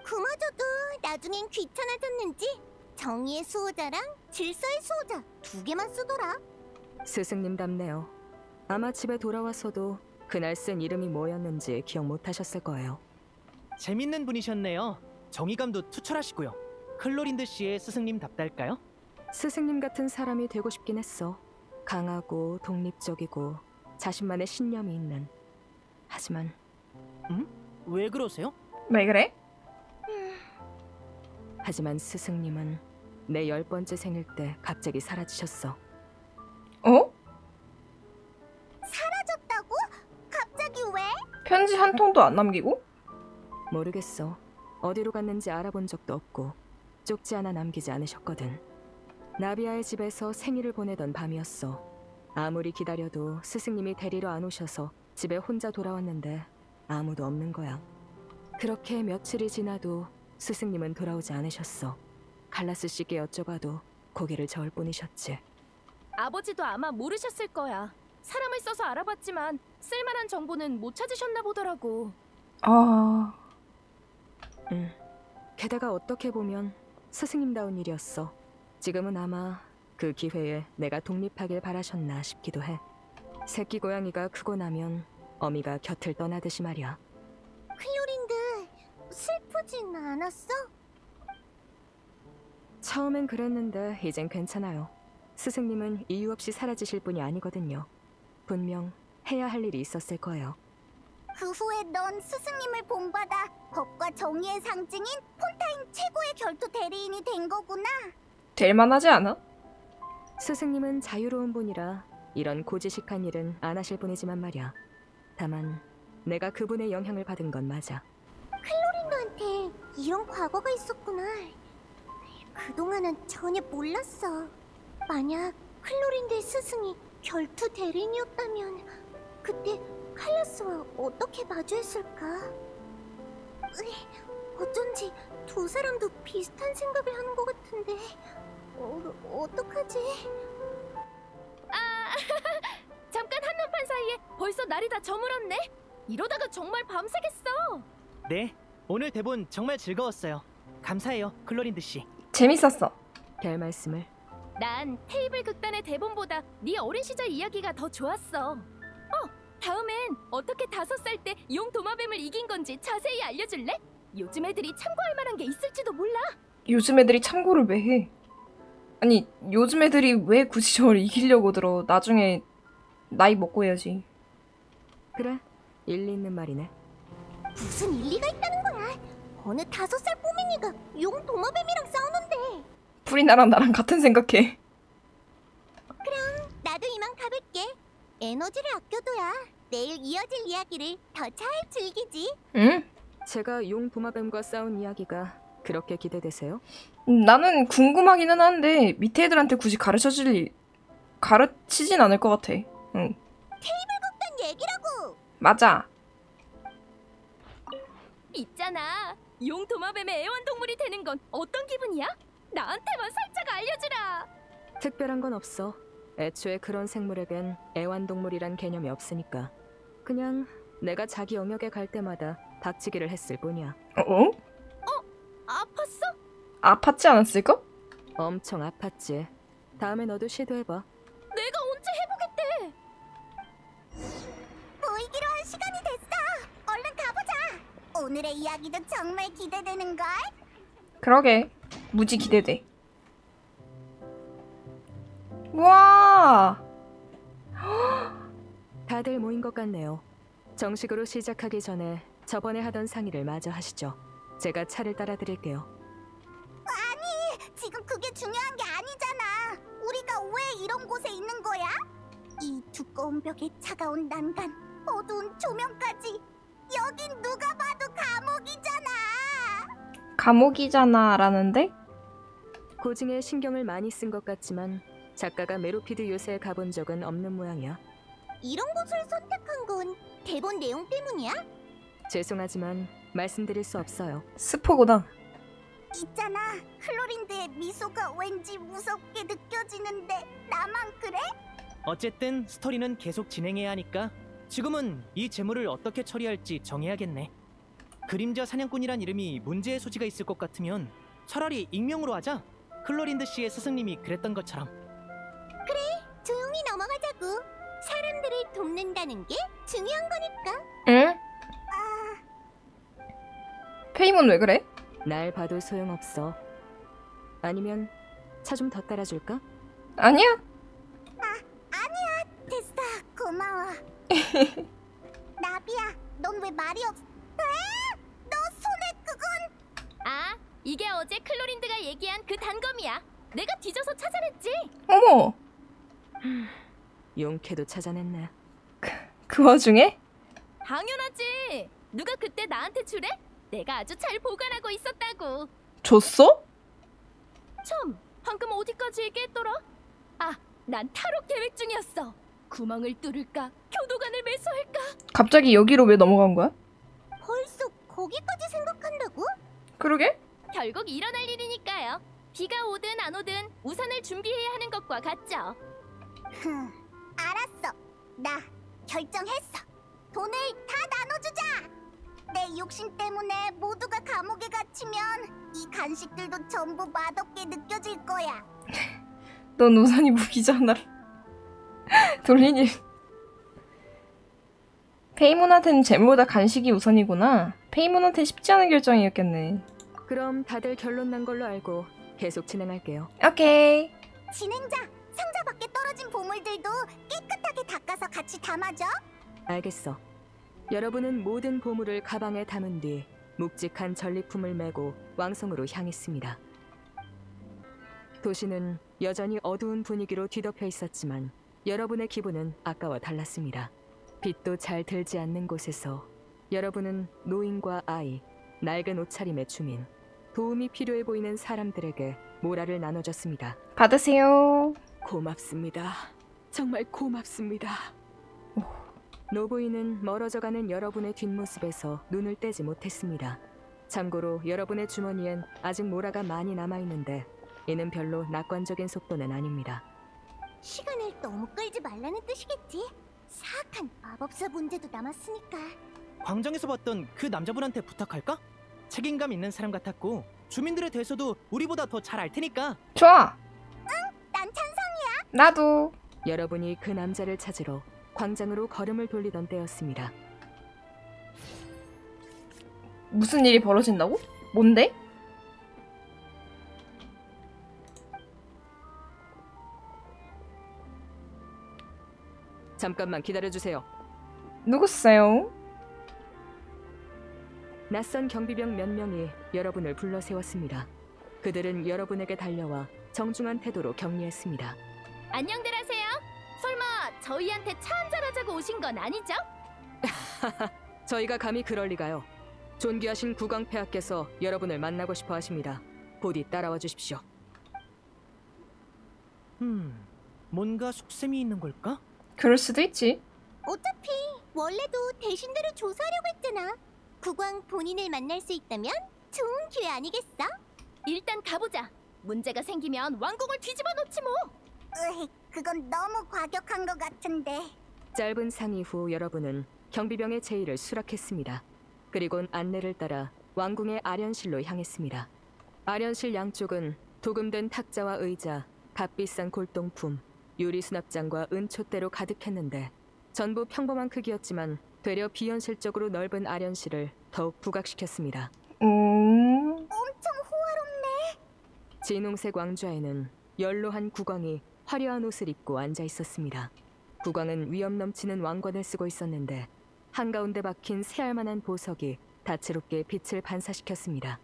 [SPEAKER 2] 그마저도 나중엔 귀찮아졌는지 정의의 수호자랑 질서의 수호자 2개만 쓰더라.
[SPEAKER 3] 스승님답네요. 아마 집에 돌아와서도 그날 쓴 이름이 뭐였는지 기억 못하셨을 거예요.
[SPEAKER 5] 재밌는 분이셨네요. 정의감도 투철하시고요. 클로린드 씨의 스승님답달까요?
[SPEAKER 3] 스승님 같은 사람이 되고 싶긴 했어. 강하고 독립적이고 자신만의 신념이 있는. 하지만
[SPEAKER 5] 왜 그러세요?
[SPEAKER 1] 왜 그래?
[SPEAKER 3] 하지만 스승님은 내 10번째 생일 때 갑자기 사라지셨어.
[SPEAKER 1] 어?
[SPEAKER 2] 사라졌다고? 갑자기 왜?
[SPEAKER 1] 편지 한 통도 안 남기고?
[SPEAKER 3] 모르겠어. 어디로 갔는지 알아본 적도 없고 쪽지 하나 남기지 않으셨거든. 나비아의 집에서 생일을 보내던 밤이었어. 아무리 기다려도 스승님이 데리러 안 오셔서 집에 혼자 돌아왔는데 아무도 없는 거야. 그렇게 며칠이 지나도 스승님은 돌아오지 않으셨어. 칼라스 씨께 여쭤봐도 고개를 저을 뿐이셨지.
[SPEAKER 4] 아버지도 아마 모르셨을 거야. 사람을 써서 알아봤지만 쓸만한 정보는 못 찾으셨나 보더라고.
[SPEAKER 1] 아...
[SPEAKER 3] 게다가 어떻게 보면 스승님다운 일이었어. 지금은 아마 그 기회에 내가 독립하길 바라셨나 싶기도 해. 새끼 고양이가 크고 나면 어미가 곁을 떠나듯이 말이야.
[SPEAKER 2] 클로린드, 슬프진 않았어?
[SPEAKER 3] 처음엔 그랬는데 이젠 괜찮아요. 스승님은 이유 없이 사라지실 분이 아니거든요. 분명 해야 할 일이 있었을 거예요.
[SPEAKER 2] 그 후에 넌 스승님을 본받아 법과 정의의 상징인 폰타인 최고의 결투 대리인이 된 거구나.
[SPEAKER 1] 될 만하지 않아?
[SPEAKER 3] 스승님은 자유로운 분이라 이런 고지식한 일은 안 하실 분이지만 말이야. 다만 내가 그분의 영향을 받은 건 맞아.
[SPEAKER 2] 클로린드한테 이런 과거가 있었구나. 그동안은 전혀 몰랐어. 만약 클로린드의 스승이 결투 대리인이었다면 그때 칼라스와 어떻게 마주했을까? 어쩐지 두 사람도 비슷한 생각을 하는 것 같은데 어떡하지?
[SPEAKER 4] 잠깐 한눈판 사이에 벌써 날이 다 저물었네. 이러다가 정말 밤새겠어.
[SPEAKER 5] 네, 오늘 대본 정말 즐거웠어요. 감사해요, 클로린드 씨.
[SPEAKER 1] 재밌었어.
[SPEAKER 3] 별 말씀을.
[SPEAKER 4] 난 테이블 극단의 대본보다 네 어린 시절 이야기가 더 좋았어. 다음엔 어떻게 5살 때 용 도마뱀을 이긴 건지 자세히 알려줄래? 요즘 애들이 참고할 만한 게 있을지도 몰라.
[SPEAKER 1] 요즘 애들이 참고를 왜 해? 아니, 요즘 애들이 왜 굳이 저를 이기려고 들어? 나중에 나이 먹고 해야지.
[SPEAKER 3] 그래, 일리 있는 말이네.
[SPEAKER 2] 무슨 일리가 있다는 거야? 어느 5살 꼬맹이가 용 도마뱀이랑 싸우는데.
[SPEAKER 1] 프리나랑 나랑 같은 생각해.
[SPEAKER 2] 나도 이만 가볼게. 에너지를 아껴둬야 내일 이어질 이야기를 더 잘 즐기지.
[SPEAKER 1] 응?
[SPEAKER 3] 제가 용 도마뱀과 싸운 이야기가 그렇게 기대되세요?
[SPEAKER 1] 나는 궁금하기는 한데 밑에 애들한테 굳이 가르치진 않을 것 같아. 응.
[SPEAKER 2] 어떤 얘기라고?
[SPEAKER 1] 맞아.
[SPEAKER 4] 있잖아. 용 도마뱀의 애완동물이 되는 건 어떤 기분이야? 나한테만 살짝 알려주라.
[SPEAKER 3] 특별한 건 없어. 애초에 그런 생물에겐 애완동물이란 개념이 없으니까. 그냥 내가 자기 영역에 갈 때마다 닥치기를 했을 뿐이야.
[SPEAKER 1] 어?
[SPEAKER 4] 아팠어?
[SPEAKER 1] 아팠지 않았을까?
[SPEAKER 3] 엄청 아팠지. 다음에 너도 시도해봐.
[SPEAKER 4] 내가 언제 해보겠대.
[SPEAKER 2] 보이기로 한 시간이 됐어. 얼른 가보자. 오늘의 이야기도 정말 기대되는걸.
[SPEAKER 1] 그러게. 무지 기대돼. 와.
[SPEAKER 3] 다들 모인 것 같네요. 정식으로 시작하기 전에 저번에 하던 상의를 마저 하시죠. 제가 차를 따라 드릴게요.
[SPEAKER 2] 지금 그게 중요한 게 아니잖아. 우리가 왜 이런 곳에 있는 거야? 이 두꺼운 벽에 차가운 난간, 어두운 조명까지. 여긴 누가 봐도 감옥이잖아.
[SPEAKER 1] 감옥이잖아 라는데?
[SPEAKER 3] 고증에 신경을 많이 쓴 것 같지만 작가가 메로피드 요새에 가본 적은 없는 모양이야.
[SPEAKER 2] 이런 곳을 선택한 건 대본 내용 때문이야?
[SPEAKER 3] 죄송하지만 말씀드릴 수 없어요.
[SPEAKER 1] 스포구나.
[SPEAKER 2] 있잖아. 클로린드의 미소가 왠지 무섭게 느껴지는데 나만 그래?
[SPEAKER 5] 어쨌든 스토리는 계속 진행해야 하니까 지금은 이 재물을 어떻게 처리할지 정해야겠네. 그림자 사냥꾼이란 이름이 문제의 소지가 있을 것 같으면 차라리 익명으로 하자. 클로린드 씨의 스승님이 그랬던 것처럼.
[SPEAKER 2] 조용히 넘어가자고. 사람들을 돕는다는 게 중요한 거니까.
[SPEAKER 1] 응? 페이몬 왜 그래?
[SPEAKER 3] 날 봐도 소용없어. 아니면 차 좀 더 따라줄까?
[SPEAKER 1] 아니야.
[SPEAKER 2] 됐어. 고마워. 나비야, 넌 왜 말이 없... 너 손에 그건...
[SPEAKER 4] 이게 어제 클로린드가 얘기한 그 단검이야. 내가 뒤져서 찾아냈지.
[SPEAKER 1] 어머.
[SPEAKER 3] 용케도 찾아냈네.
[SPEAKER 1] 그 와중에?
[SPEAKER 4] 당연하지. 누가 그때 나한테 주래? 내가 아주 잘 보관하고 있었다고.
[SPEAKER 1] 줬어?
[SPEAKER 4] 참, 방금 어디까지 얘기했더라? 난 탈옥 계획 중이었어. 구멍을 뚫을까? 교도관을 매수할까?
[SPEAKER 1] 갑자기 여기로 왜 넘어간 거야?
[SPEAKER 2] 벌써 거기까지 생각한다고?
[SPEAKER 1] 그러게?
[SPEAKER 4] 결국 일어날 일이니까요. 비가 오든 안 오든 우산을 준비해야 하는 것과 같죠.
[SPEAKER 2] 알았어. 나 결정했어. 돈을 다 나눠주자. 내 욕심 때문에 모두가 감옥에 갇히면 이 간식들도 전부 맛없게 느껴질 거야.
[SPEAKER 1] 넌 우선이 무기잖아. 돌리님. 페이몬한테는 재물보다 간식이 우선이구나. 페이몬한테 쉽지 않은 결정이었겠네.
[SPEAKER 3] 그럼 다들 결론 난 걸로 알고 계속 진행할게요.
[SPEAKER 1] 오케이.
[SPEAKER 2] 진행자, 상자 밖에 떨어진 보물들도 깨끗하게 닦아서 같이 담아줘.
[SPEAKER 3] 알겠어. 여러분은 모든 보물을 가방에 담은 뒤 묵직한 전리품을 메고 왕성으로 향했습니다. 도시는 여전히 어두운 분위기로 뒤덮여 있었지만 여러분의 기분은 아까와 달랐습니다. 빛도 잘 들지 않는 곳에서 여러분은 노인과 아이, 낡은 옷차림의 주민, 도움이 필요해 보이는 사람들에게 모라를 나눠줬습니다.
[SPEAKER 1] 받으세요.
[SPEAKER 3] 고맙습니다. 정말 고맙습니다. 노부인은 멀어져가는 여러분의 뒷모습에서 눈을 떼지 못했습니다. 참고로 여러분의 주머니엔 아직 모라가 많이 남아있는데 이는 별로 낙관적인 속도는 아닙니다.
[SPEAKER 2] 시간을 너무 끌지 말라는 뜻이겠지. 사악한 마법사 문제도 남았으니까.
[SPEAKER 5] 광장에서 봤던 그 남자분한테 부탁할까? 책임감 있는 사람 같았고 주민들에 대해서도 우리보다 더 잘 알 테니까.
[SPEAKER 1] 좋아.
[SPEAKER 2] 난 찬성이야.
[SPEAKER 1] 나도.
[SPEAKER 3] 여러분이 그 남자를 찾으러 광장으로 걸음을 돌리던 때였습니다.
[SPEAKER 1] 무슨 일이 벌어진다고? 뭔데?
[SPEAKER 3] 잠깐만 기다려주세요.
[SPEAKER 1] 누구세요?
[SPEAKER 3] 낯선 경비병 몇 명이 여러분을 불러 세웠습니다. 그들은 여러분에게 달려와 정중한 태도로 격리했습니다.
[SPEAKER 4] 안녕들 하세요. 설마 저희한테 차 한잔하자고 오신 건 아니죠?
[SPEAKER 3] 저희가 감히 그럴 리가요. 존귀하신 국왕폐하께서 여러분을 만나고 싶어 하십니다. 부디 따라와 주십시오.
[SPEAKER 5] 뭔가 속셈이 있는 걸까?
[SPEAKER 1] 그럴 수도 있지.
[SPEAKER 2] 어차피 원래도 대신들을 조사하려고 했잖아. 국왕 본인을 만날 수 있다면 좋은 기회 아니겠어?
[SPEAKER 4] 일단 가보자. 문제가 생기면 왕궁을 뒤집어 놓지 뭐.
[SPEAKER 2] 으이, 그건 너무 과격한 것 같은데.
[SPEAKER 3] 짧은 상의 후 여러분은 경비병의 제의를 수락했습니다. 그리곤 안내를 따라 왕궁의 아련실로 향했습니다. 아련실 양쪽은 도금된 탁자와 의자, 값비싼 골동품, 유리 수납장과 은촛대로 가득했는데 전부 평범한 크기였지만 되려 비현실적으로 넓은 아련실을 더욱 부각시켰습니다.
[SPEAKER 2] 엄청 호화롭네.
[SPEAKER 3] 진홍색 왕좌에는 연로한 국왕이 화려한 옷을 입고 앉아 있었습니다. 국왕은 위엄 넘치는 왕관을 쓰고 있었는데 한가운데 박힌 새알만한 보석이 다채롭게 빛을 반사시켰습니다.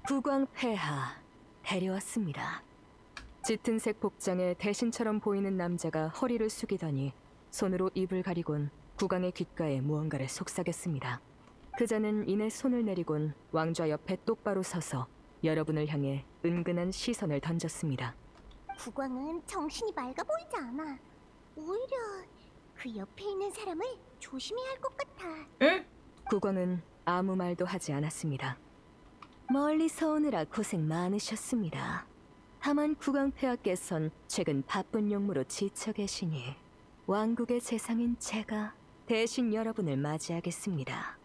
[SPEAKER 3] 국왕 폐하, 데려왔습니다. 짙은색 복장에 대신처럼 보이는 남자가 허리를 숙이더니 손으로 입을 가리곤 국왕의 귓가에 무언가를 속삭였습니다. 그자는 이내 손을 내리곤 왕좌 옆에 똑바로 서서 여러분을 향해 은근한 시선을 던졌습니다.
[SPEAKER 2] 국왕은 정신이 맑아 보이지 않아. 오히려 그 옆에 있는 사람을 조심해야 할 것 같아.
[SPEAKER 1] 응?
[SPEAKER 3] 국왕은 아무 말도 하지 않았습니다. 멀리서 오느라 고생 많으셨습니다. 다만 국왕폐하께선 최근 바쁜 용무로 지쳐 계시니 왕국의 재상인 제가 대신 여러분을 맞이하겠습니다.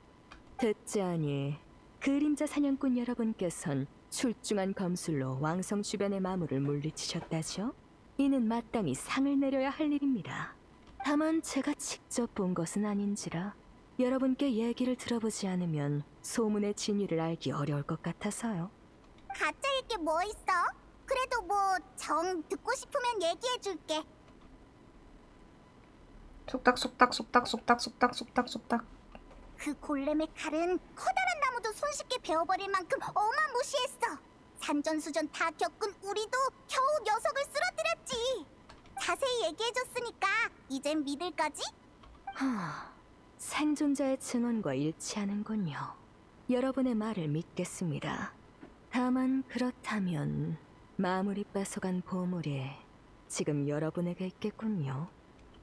[SPEAKER 3] 듣자니 그림자 사냥꾼 여러분께선 출중한 검술로 왕성 주변의 마물을 물리치셨다죠? 이는 마땅히 상을 내려야 할 일입니다. 다만 제가 직접 본 것은 아닌지라 여러분께 얘기를 들어보지 않으면 소문의 진위를 알기 어려울 것 같아서요.
[SPEAKER 2] 가짜일 게 뭐 있어? 그래도 뭐 정 듣고 싶으면 얘기해줄게.
[SPEAKER 1] 속닥.
[SPEAKER 2] 그 골렘의 칼은 커다란 나무도 손쉽게 베어버릴 만큼 어마무시했어. 산전수전 다 겪은 우리도 겨우 녀석을 쓰러뜨렸지. 자세히 얘기해줬으니까 이젠 믿을까지?
[SPEAKER 3] 생존자의 증언과 일치하는군요. 여러분의 말을 믿겠습니다. 다만 그렇다면 마무리 뺏어간 보물이 지금 여러분에게 있겠군요.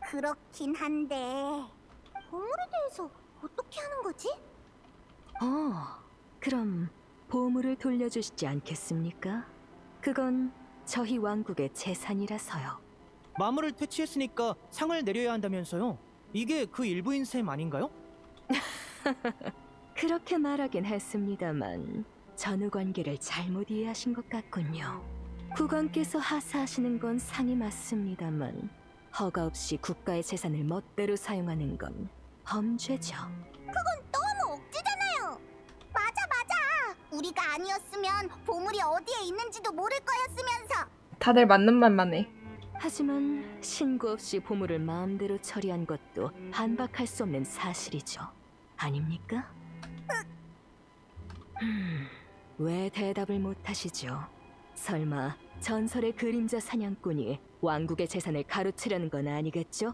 [SPEAKER 2] 그렇긴 한데 보물에 대해서 어떻게 하는 거지?
[SPEAKER 3] 그럼 보물을 돌려주시지 않겠습니까? 그건 저희 왕국의 재산이라서요.
[SPEAKER 5] 마물을 퇴치했으니까 상을 내려야 한다면서요? 이게 그 일부인 셈 아닌가요?
[SPEAKER 3] 그렇게 말하긴 했습니다만 전후 관계를 잘못 이해하신 것 같군요. 국왕께서 하사하시는 건 상이 맞습니다만 허가 없이 국가의 재산을 멋대로 사용하는 건 범죄죠.
[SPEAKER 2] 너무 억지잖아요. 맞아. 우리가 아니었으면 보물이 어디에 있는지도 모를 거였으면서.
[SPEAKER 1] 다들 맞는 말만 해.
[SPEAKER 3] 하지만 신고 없이 보물을 마음대로 처리한 것도 반박할 수 없는 사실이죠. 아닙니까? 왜 대답을 못하시죠? 설마 전설의 그림자 사냥꾼이 왕국의 재산을 가로채려는 건 아니겠죠?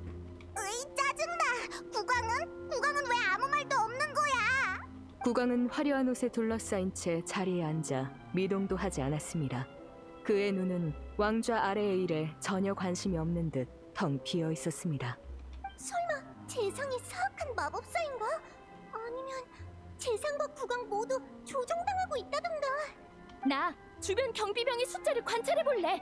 [SPEAKER 2] 으이, 짜증나. 국왕은 왜 아무 말도 없는 거야?
[SPEAKER 3] 국왕은 화려한 옷에 둘러싸인 채 자리에 앉아 미동도 하지 않았습니다. 그의 눈은 왕좌 아래의 일에 전혀 관심이 없는 듯 텅 비어 있었습니다.
[SPEAKER 2] 설마 재상이 사악한 마법사인가? 아니면 재상과 국왕 모두 조종당하고 있다던가.
[SPEAKER 4] 나 주변 경비병의 숫자를 관찰해볼래.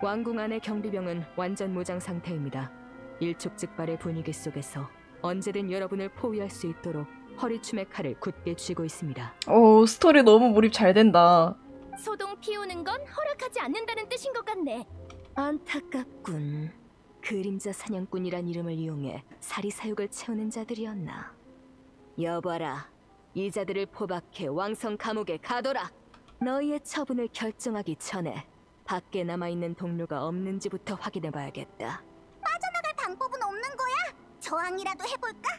[SPEAKER 3] 왕궁 안의 경비병은 완전 무장 상태입니다. 일촉즉발의 분위기 속에서 언제든 여러분을 포위할 수 있도록 허리춤에 칼을 굳게 쥐고 있습니다.
[SPEAKER 1] 오, 스토리 너무 몰입 잘 된다.
[SPEAKER 4] 소동 피우는 건 허락하지 않는다는 뜻인 것 같네.
[SPEAKER 3] 안타깝군. 그림자 사냥꾼이란 이름을 이용해 사리사욕을 채우는 자들이었나. 여봐라, 이 자들을 포박해 왕성 감옥에 가둬라. 너희의 처분을 결정하기 전에 밖에 남아있는 동료가 없는지부터 확인해봐야겠다.
[SPEAKER 2] 빠져나갈 방법은 없는 거야? 저항이라도 해볼까?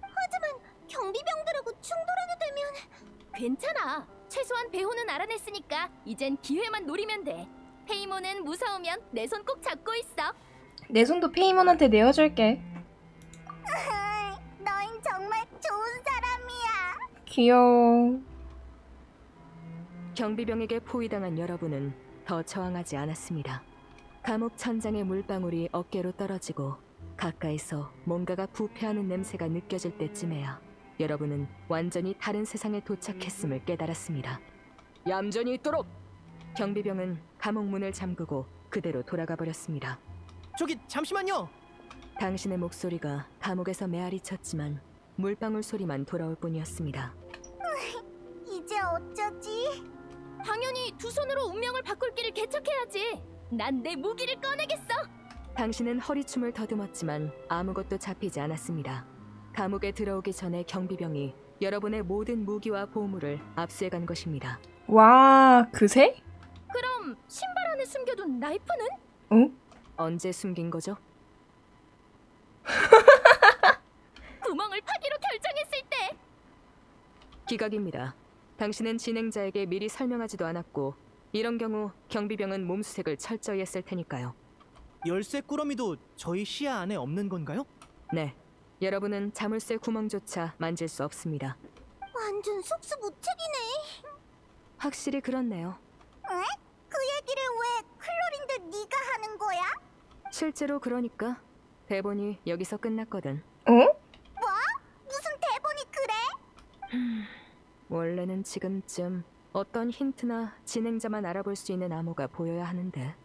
[SPEAKER 2] 하지만 경비병들하고 충돌하게 되면.
[SPEAKER 4] 괜찮아. 최소한 배후는 알아냈으니까 이젠 기회만 노리면 돼. 페이몬은 무서우면 내 손 꼭 잡고 있어.
[SPEAKER 1] 내 손도 페이몬한테 내어줄게.
[SPEAKER 2] 너흰 정말 좋은 사람이야.
[SPEAKER 1] 귀여워.
[SPEAKER 3] 경비병에게 포위당한 여러분은 더 저항하지 않았습니다. 감옥 천장의 물방울이 어깨로 떨어지고 가까이서 뭔가가 부패하는 냄새가 느껴질 때쯤에야 여러분은 완전히 다른 세상에 도착했음을 깨달았습니다. 얌전히 있도록! 경비병은 감옥 문을 잠그고 그대로 돌아가 버렸습니다.
[SPEAKER 5] 저기 잠시만요.
[SPEAKER 3] 당신의 목소리가 감옥에서 메아리 쳤지만 물방울 소리만 돌아올 뿐이었습니다.
[SPEAKER 2] 이제 어쩌지?
[SPEAKER 4] 당연히 두 손으로 운명을 바꿀 길을 개척해야지. 난 내 무기를 꺼내겠어.
[SPEAKER 3] 당신은 허리춤을 더듬었지만 아무것도 잡히지 않았습니다. 감옥에 들어오기 전에 경비병이 여러분의 모든 무기와 보물을 압수해간 것입니다.
[SPEAKER 1] 와, 그새?
[SPEAKER 4] 그럼 신발 안에 숨겨둔 나이프는?
[SPEAKER 1] 응?
[SPEAKER 3] 언제 숨긴 거죠?
[SPEAKER 4] 구멍을 파기로 결정했을 때.
[SPEAKER 3] 기각입니다. 당신은 진행자에게 미리 설명하지도 않았고 이런 경우 경비병은 몸수색을 철저히 했을 테니까요.
[SPEAKER 5] 열쇠 꾸러미도 저희 시야 안에 없는 건가요?
[SPEAKER 3] 네, 여러분은 자물쇠 구멍조차 만질 수 없습니다.
[SPEAKER 2] 완전 속수무책이네.
[SPEAKER 3] 확실히 그렇네요.
[SPEAKER 2] 에? 그 얘기를 왜 클로린드 네가 하는 거야?
[SPEAKER 3] 실제로 그러니까 대본이 여기서 끝났거든.
[SPEAKER 1] 어?
[SPEAKER 2] 뭐? 무슨 대본이 그래?
[SPEAKER 3] 원래는 지금쯤 어떤 힌트나 진행자만 알아볼 수 있는 암호가 보여야 하는데.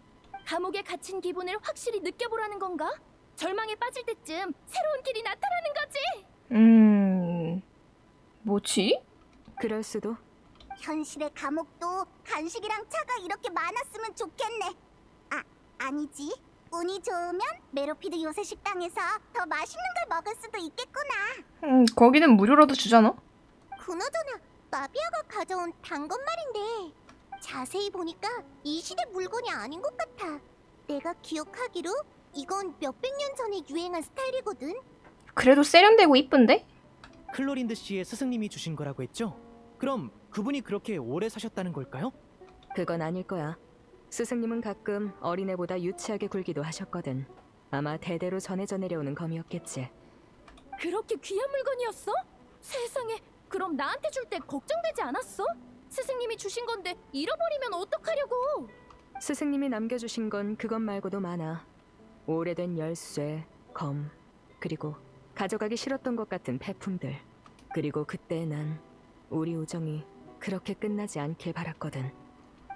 [SPEAKER 4] 감옥에 갇힌 기분을 확실히 느껴보라는 건가? 절망에 빠질 때쯤 새로운 길이 나타나는 거지.
[SPEAKER 1] 뭐지?
[SPEAKER 3] 그럴 수도.
[SPEAKER 2] 현실의 감옥도 간식이랑 차가 이렇게 많았으면 좋겠네. 아니지. 운이 좋으면 메로피드 요새 식당에서 더 맛있는 걸 먹을 수도 있겠구나.
[SPEAKER 1] 거기는 무료로도 주잖아?
[SPEAKER 2] 그나저나 나비아가 가져온 단것 말인데 자세히 보니까 이 시대 물건이 아닌 것 같아. 내가 기억하기로 이건 몇백 년 전에 유행한 스타일이거든.
[SPEAKER 1] 그래도 세련되고 이쁜데?
[SPEAKER 5] 클로린드 씨의 스승님이 주신 거라고 했죠? 그럼 그분이 그렇게 오래 사셨다는 걸까요?
[SPEAKER 3] 그건 아닐 거야. 스승님은 가끔 어린애보다 유치하게 굴기도 하셨거든. 아마 대대로 전해져 내려오는 검이었겠지.
[SPEAKER 4] 그렇게 귀한 물건이었어? 세상에, 그럼 나한테 줄 때 걱정되지 않았어? 스승님이 주신 건데 잃어버리면 어떡하려고?
[SPEAKER 3] 스승님이 남겨주신 건 그것 말고도 많아. 오래된 열쇠, 검, 그리고 가져가기 싫었던 것 같은 폐품들. 그리고 그때 난 우리 우정이 그렇게 끝나지 않길 바랐거든.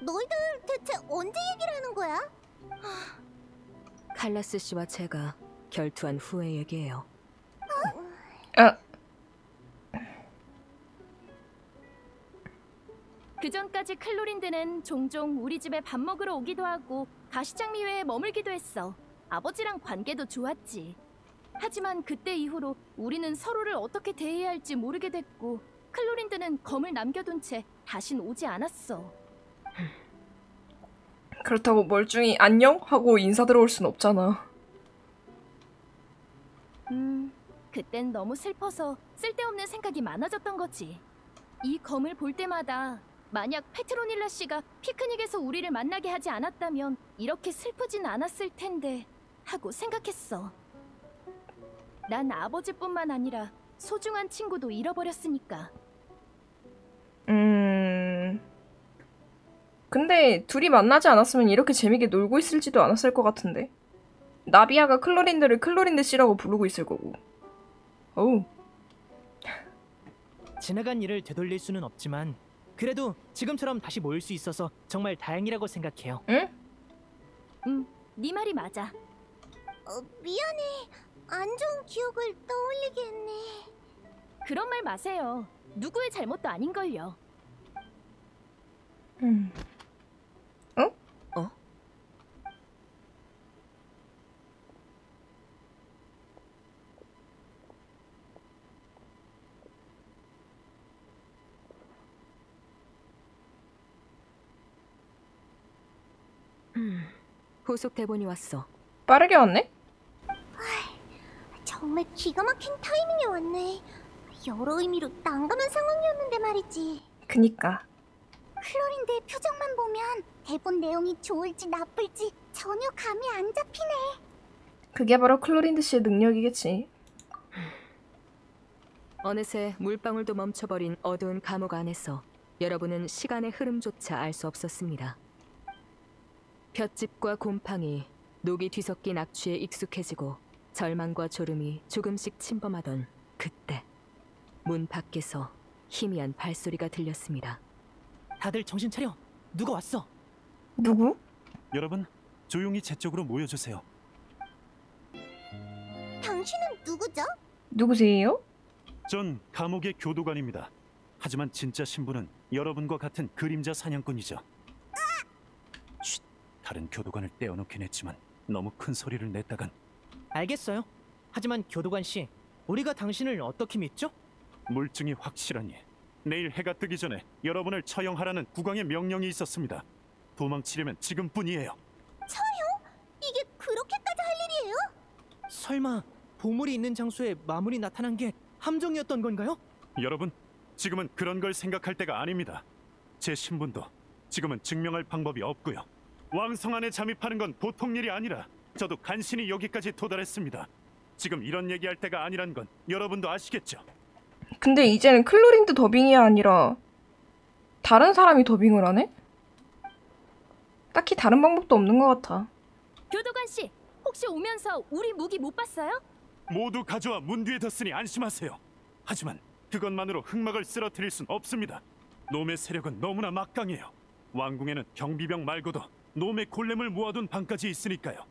[SPEAKER 2] 너희들 대체 언제 얘기를 하는 거야?
[SPEAKER 3] 칼라스 씨와 제가 결투한 후의 얘기예요.
[SPEAKER 4] 그 전까지 클로린드는 종종 우리 집에 밥 먹으러 오기도 하고 가시장미회에 머물기도 했어. 아버지랑 관계도 좋았지. 하지만 그때 이후로 우리는 서로를 어떻게 대해야 할지 모르게 됐고 클로린드는 검을 남겨둔 채 다신 오지 않았어.
[SPEAKER 1] 그렇다고 멀쩡히 안녕? 하고 인사 들어올 순 없잖아.
[SPEAKER 4] 그땐 너무 슬퍼서 쓸데없는 생각이 많아졌던 거지. 이 검을 볼 때마다 만약 페트로닐라 씨가 피크닉에서 우리를 만나게 하지 않았다면 이렇게 슬프진 않았을 텐데 하고 생각했어. 난 아버지뿐만 아니라 소중한 친구도 잃어버렸으니까.
[SPEAKER 1] 근데 둘이 만나지 않았으면 이렇게 재밌게 놀고 있을지도 않았을 것 같은데. 나비아가 클로린드를 클로린드 씨라고 부르고 있을 거고. 어우.
[SPEAKER 5] 지나간 일을 되돌릴 수는 없지만 그래도 지금처럼 다시 모일 수 있어서 정말 다행이라고 생각해요.
[SPEAKER 1] 응?
[SPEAKER 4] 네 말이 맞아.
[SPEAKER 2] 미안해. 안 좋은 기억을 떠올리게 했네.
[SPEAKER 4] 그런 말 마세요. 누구의 잘못도 아닌걸요.
[SPEAKER 1] 어?
[SPEAKER 3] 후속 대본이 왔어.
[SPEAKER 1] 빠르게 왔네?
[SPEAKER 2] 정말 기가 막힌 타이밍에 왔네. 여러 의미로 난감한 상황이었는데 말이지.
[SPEAKER 1] 그니까.
[SPEAKER 2] 클로린드의 표정만 보면 대본 내용이 좋을지 나쁠지 전혀 감이 안 잡히네.
[SPEAKER 1] 그게 바로 클로린드 씨의 능력이겠지.
[SPEAKER 3] 어느새 물방울도 멈춰버린 어두운 감옥 안에서 여러분은 시간의 흐름조차 알 수 없었습니다. 볏짚과 곰팡이, 녹이 뒤섞인 악취에 익숙해지고 절망과 졸음이 조금씩 침범하던 그때 문 밖에서 희미한 발소리가 들렸습니다.
[SPEAKER 5] 다들 정신 차려. 누가 왔어?
[SPEAKER 1] 누구?
[SPEAKER 6] 여러분, 조용히 제 쪽으로 모여주세요.
[SPEAKER 2] 당신은 누구죠?
[SPEAKER 1] 누구세요?
[SPEAKER 6] 전 감옥의 교도관입니다. 하지만 진짜 신분은 여러분과 같은 그림자 사냥꾼이죠. 쉿, 다른 교도관을 떼어놓긴 했지만 너무 큰 소리를 냈다간.
[SPEAKER 5] 알겠어요. 하지만 교도관 씨, 우리가 당신을 어떻게 믿죠?
[SPEAKER 6] 물증이 확실하니 내일 해가 뜨기 전에 여러분을 처형하라는 국왕의 명령이 있었습니다. 도망치려면 지금뿐이에요.
[SPEAKER 2] 이게 그렇게까지 할 일이에요?
[SPEAKER 5] 설마 보물이 있는 장소에 마물이 나타난 게 함정이었던 건가요?
[SPEAKER 6] 여러분, 지금은 그런 걸 생각할 때가 아닙니다. 제 신분도 지금은 증명할 방법이 없고요. 왕성 안에 잠입하는 건 보통 일이 아니라 저도 간신히 여기까지 도달했습니다. 지금 이런 얘기할 때가 아니란 건 여러분도 아시겠죠?
[SPEAKER 1] 근데 이제는 클로린드 더빙이 아니라 다른 사람이 더빙을 하네? 딱히 다른 방법도 없는 것 같아.
[SPEAKER 4] 교도관 씨, 혹시 오면서 우리 무기 못 봤어요?
[SPEAKER 6] 모두 가져와 문 뒤에 뒀으니 안심하세요. 하지만 그것만으로 흑막을 쓰러뜨릴 순 없습니다. 놈의 세력은 너무나 막강해요. 왕궁에는 경비병 말고도 놈의 골렘을 모아둔 방까지 있으니까요.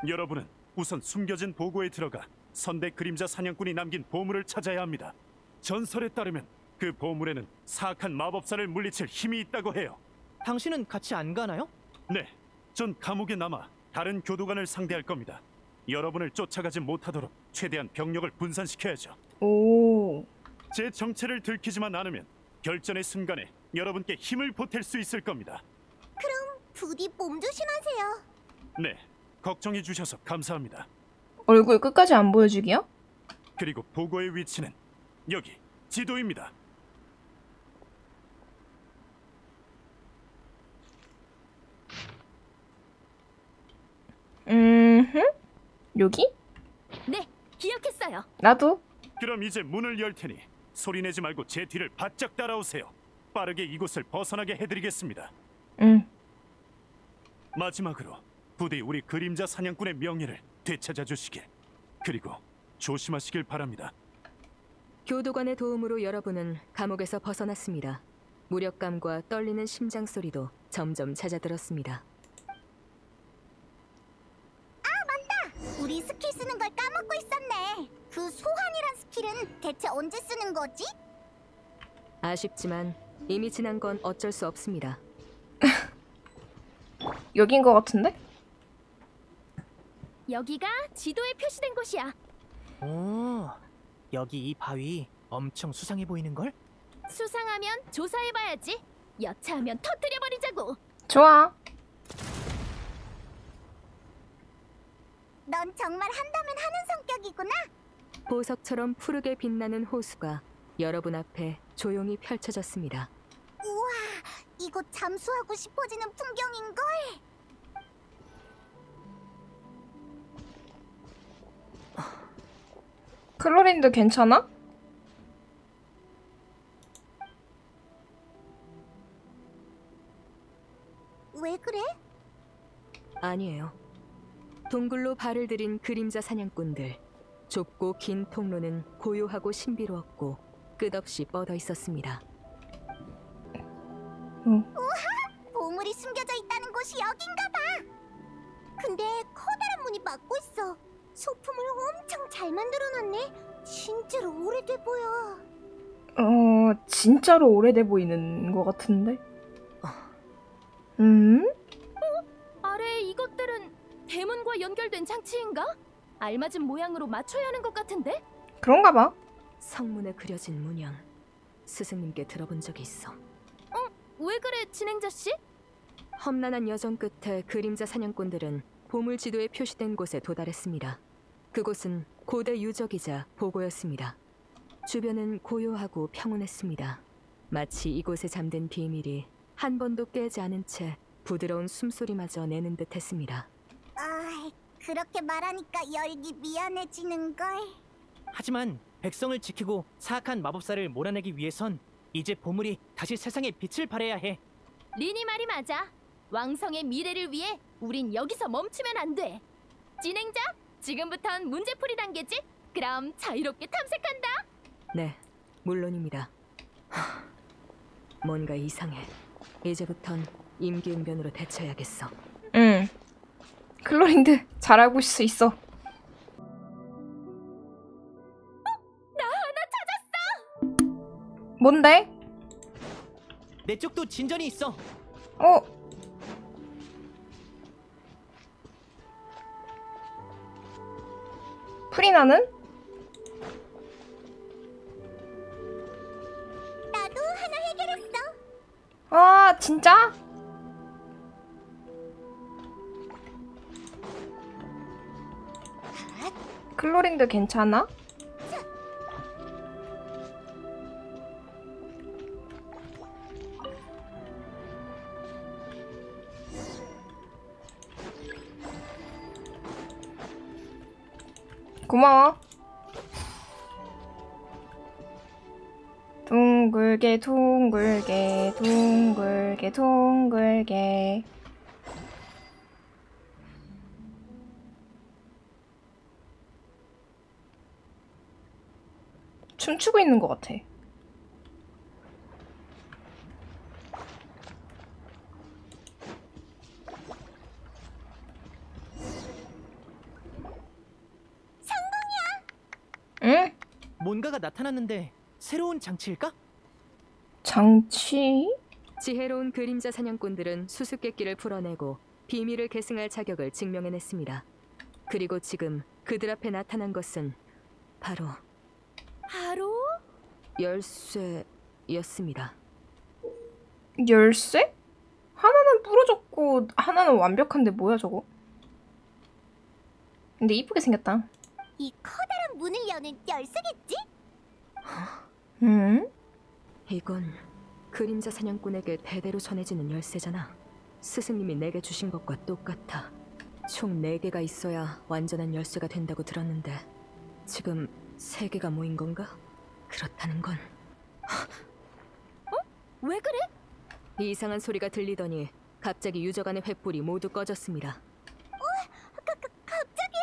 [SPEAKER 6] 여러분은 우선 숨겨진 보고에 들어가 선대 그림자 사냥꾼이 남긴 보물을 찾아야 합니다. 전설에 따르면 그 보물에는 사악한 마법사를 물리칠 힘이 있다고 해요.
[SPEAKER 5] 당신은 같이 안 가나요?
[SPEAKER 6] 네, 전 감옥에 남아 다른 교도관을 상대할 겁니다. 여러분을 쫓아가지 못하도록 최대한 병력을 분산시켜야죠.
[SPEAKER 1] 오.
[SPEAKER 6] 제 정체를 들키지만 않으면 결전의 순간에 여러분께 힘을 보탤 수 있을 겁니다.
[SPEAKER 2] 부디 몸 조심하세요.
[SPEAKER 6] 네, 걱정해 주셔서 감사합니다.
[SPEAKER 1] 얼굴 끝까지 안 보여주기요?
[SPEAKER 6] 그리고 보고의 위치는 여기 지도입니다.
[SPEAKER 1] 여기?
[SPEAKER 4] 네, 기억했어요.
[SPEAKER 1] 나도.
[SPEAKER 6] 그럼 이제 문을 열 테니 소리내지 말고 제 뒤를 바짝 따라오세요. 빠르게 이곳을 벗어나게 해드리겠습니다.
[SPEAKER 1] 응.
[SPEAKER 6] 마지막으로 부디 우리 그림자 사냥꾼의 명예를 되찾아 주시길, 그리고 조심하시길 바랍니다.
[SPEAKER 3] 교도관의 도움으로 여러분은 감옥에서 벗어났습니다. 무력감과 떨리는 심장 소리도 점점 잦아들었습니다.
[SPEAKER 2] 우리 스킬 쓰는 걸 까먹고 있었네. 그 소환이란 스킬은 대체 언제 쓰는 거지?
[SPEAKER 3] 아쉽지만 이미 지난 건 어쩔 수 없습니다.
[SPEAKER 1] 여긴 것 같은데?
[SPEAKER 4] 여기가 지도에 표시된 곳이야.
[SPEAKER 5] 오, 여기 이 바위 엄청 수상해 보이는걸?
[SPEAKER 4] 수상하면 조사해봐야지. 여차하면 터뜨려버리자고.
[SPEAKER 1] 좋아.
[SPEAKER 2] 넌 정말 한다면 하는 성격이구나.
[SPEAKER 3] 보석처럼 푸르게 빛나는 호수가 여러분 앞에 조용히 펼쳐졌습니다.
[SPEAKER 2] 우와, 이곳 잠수하고 싶어지는 풍경인걸.
[SPEAKER 1] 클로린도 괜찮아?
[SPEAKER 2] 왜 그래?
[SPEAKER 3] 아니에요. 동굴로 발을 들인 그림자 사냥꾼들. 좁고 긴 통로는 고요하고 신비로웠고 끝없이 뻗어 있었습니다.
[SPEAKER 2] 보물이 숨겨져 있다는 곳이 여긴가 봐. 근데 커다란 문이 막고 있어. 소품을 엄청 잘 만들어놨네. 진짜로 오래돼 보여.
[SPEAKER 1] 진짜로 오래돼 보이는 것 같은데?
[SPEAKER 4] 아래 이것들은 대문과 연결된 장치인가? 알맞은 모양으로 맞춰야 하는 것 같은데?
[SPEAKER 1] 그런가 봐.
[SPEAKER 3] 성문에 그려진 문양. 스승님께 들어본 적이 있어.
[SPEAKER 4] 왜 그래, 진행자 씨?
[SPEAKER 3] 험난한 여정 끝에 그림자 사냥꾼들은 보물 지도에 표시된 곳에 도달했습니다. 그곳은 고대 유적이자 보고였습니다. 주변은 고요하고 평온했습니다. 마치 이곳에 잠든 비밀이 한 번도 깨지 않은 채 부드러운 숨소리마저 내는 듯했습니다.
[SPEAKER 2] 아, 그렇게 말하니까 열기 미안해지는걸.
[SPEAKER 5] 하지만 백성을 지키고 사악한 마법사를 몰아내기 위해선 이제 보물이 다시 세상에 빛을 발해야 해.
[SPEAKER 4] 리니 말이 맞아. 왕성의 미래를 위해 우린 여기서 멈추면 안 돼. 진행자, 지금부턴 문제풀이 단계지? 그럼 자유롭게 탐색한다.
[SPEAKER 3] 네, 물론입니다. 뭔가 이상해. 이제부턴 임기응변으로 대처해야겠어.
[SPEAKER 1] 응. 클로린드 잘하고 수 있어.
[SPEAKER 4] 나 하나 찾았어.
[SPEAKER 1] 뭔데?
[SPEAKER 5] 내 쪽도 진전이 있어.
[SPEAKER 1] 프리나는?
[SPEAKER 2] 나도 하나 해결했어.
[SPEAKER 1] 아, 진짜? 클로린드 괜찮아? 고마워. 둥글게 둥글게 둥글게 둥글게. 춤추고 있는 것 같아. 응?
[SPEAKER 5] 뭔가가 나타났는데 새로운 장치일까?
[SPEAKER 1] 장치?
[SPEAKER 3] 지혜로운 그림자 사냥꾼들은 수수께끼를 풀어내고 비밀을 계승할 자격을 증명해냈습니다. 그리고 지금 그들 앞에 나타난 것은 바로 열쇠였습니다.
[SPEAKER 1] 열쇠? 하나는 부러졌고 하나는 완벽한데 뭐야 저거? 근데 이쁘게 생겼다.
[SPEAKER 2] 이 커다란 문을 여는 열쇠겠지?
[SPEAKER 1] 응?
[SPEAKER 3] 이건 그림자 사냥꾼에게 대대로 전해지는 열쇠잖아. 스승님이 내게 주신 것과 똑같아. 총 4개가 있어야 완전한 열쇠가 된다고 들었는데 지금 3개가 모인 건가? 그렇다는 건
[SPEAKER 4] 왜 그래?
[SPEAKER 3] 이상한 소리가 들리더니 갑자기 유저간의 횃불이 모두 꺼졌습니다.
[SPEAKER 2] 갑자기?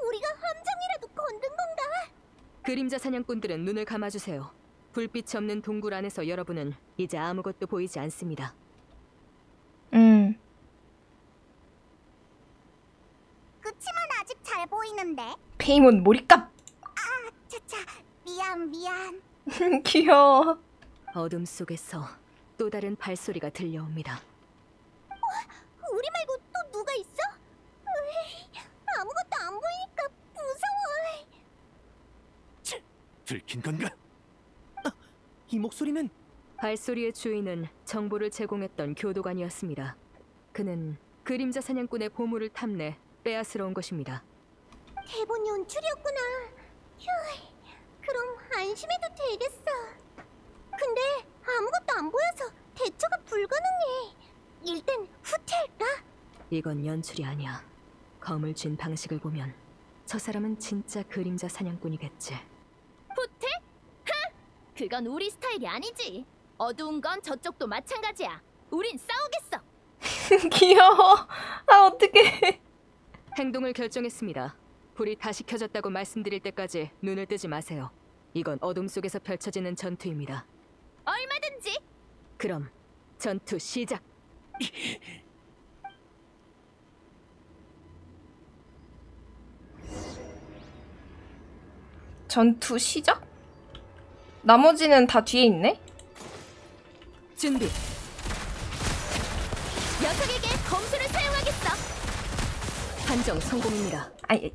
[SPEAKER 2] 우리가 함정이라도 건든 건가?
[SPEAKER 3] 그림자 사냥꾼들은 눈을 감아주세요. 불빛이 없는 동굴 안에서 여러분은 이제 아무것도 보이지 않습니다.
[SPEAKER 2] 그치만 아직 잘 보이는데.
[SPEAKER 1] 페이몬 몰입감.
[SPEAKER 2] 차차, 미안.
[SPEAKER 1] 귀여워.
[SPEAKER 3] 어둠 속에서 또 다른 발소리가 들려옵니다.
[SPEAKER 2] 우리 말고 또 누가 있어? 으이, 아무것도 안 보이니까 무서워.
[SPEAKER 6] 들킨 건가?
[SPEAKER 5] 이 목소리는
[SPEAKER 3] 발소리의 주인은 정보를 제공했던 교도관이었습니다. 그는 그림자 사냥꾼의 보물을 탐내 빼앗으러 온 것입니다.
[SPEAKER 2] 대본 연출이었구나. 휴, 그럼 안심해도 되겠어. 근데 아무것도 안 보여서 대처가 불가능해. 일단 후퇴할까?
[SPEAKER 3] 이건 연출이 아니야. 검을 쥔 방식을 보면 저 사람은 진짜 그림자 사냥꾼이겠지.
[SPEAKER 4] 후퇴? 하! 그건 우리 스타일이 아니지. 어두운 건 저쪽도 마찬가지야. 우린 싸우겠어.
[SPEAKER 1] 귀여워. 아, 어떡해.
[SPEAKER 3] 행동을 결정했습니다. 불이 다시 켜졌다고 말씀드릴 때까지 눈을 뜨지 마세요. 이건 어둠 속에서 펼쳐지는 전투입니다.
[SPEAKER 4] 얼마든지.
[SPEAKER 3] 그럼 전투 시작!
[SPEAKER 1] 전투 시작? 나머지는 다 뒤에 있네?
[SPEAKER 3] 준비!
[SPEAKER 4] 녀석에게 검수를 사용하겠어.
[SPEAKER 3] 판정 성공입니다.
[SPEAKER 1] 아이,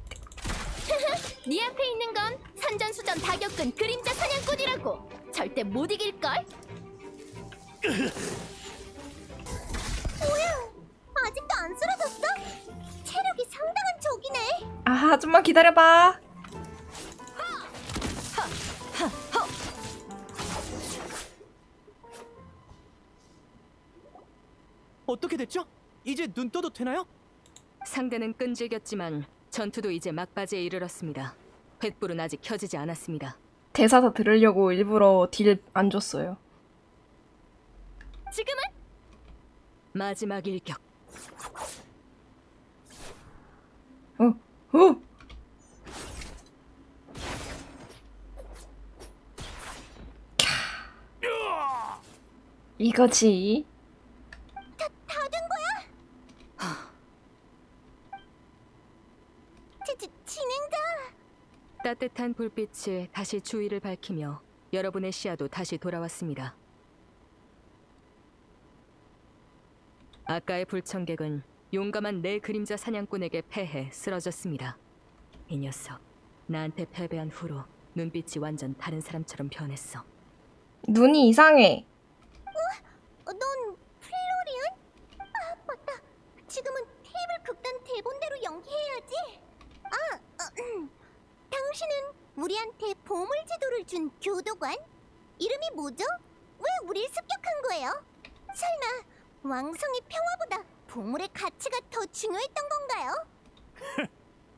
[SPEAKER 4] 네 앞에 있는 건 산전수전 다 겪은 그림자 사냥꾼이라고. 절대 못 이길걸?
[SPEAKER 2] 뭐야? 아직도 안 쓰러졌어? 체력이 상당한 적이네.
[SPEAKER 1] 아, 좀만 기다려봐.
[SPEAKER 5] 어떻게 됐죠? 이제 눈 떠도 되나요?
[SPEAKER 3] 상대는 끈질겼지만 전투도 이제 막바지에 이르렀습니다. 횃불은 아직 켜지지 않았습니다.
[SPEAKER 1] 대사 다 들으려고 일부러 딜 안 줬어요.
[SPEAKER 4] 지금은?
[SPEAKER 3] 마지막 일격.
[SPEAKER 1] 어? 이거지.
[SPEAKER 2] 다 된 거야? 진행자.
[SPEAKER 3] 따뜻한 불빛이 다시 주위를 밝히며 여러분의 시야도 다시 돌아왔습니다. 아까의 불청객은 용감한 내 그림자 사냥꾼에게 패해 쓰러졌습니다. 이 녀석, 나한테 패배한 후로 눈빛이 완전 다른 사람처럼 변했어.
[SPEAKER 1] 눈이 이상해.
[SPEAKER 2] 넌 플로리안? 아, 맞다. 지금은 테이블 극단 대본대로 연기해야지. 당신은 우리한테 보물 지도를 준 교도관? 이름이 뭐죠? 왜 우릴 습격한 거예요? 설마 왕성의 평화보다 보물의 가치가 더 중요했던 건가요?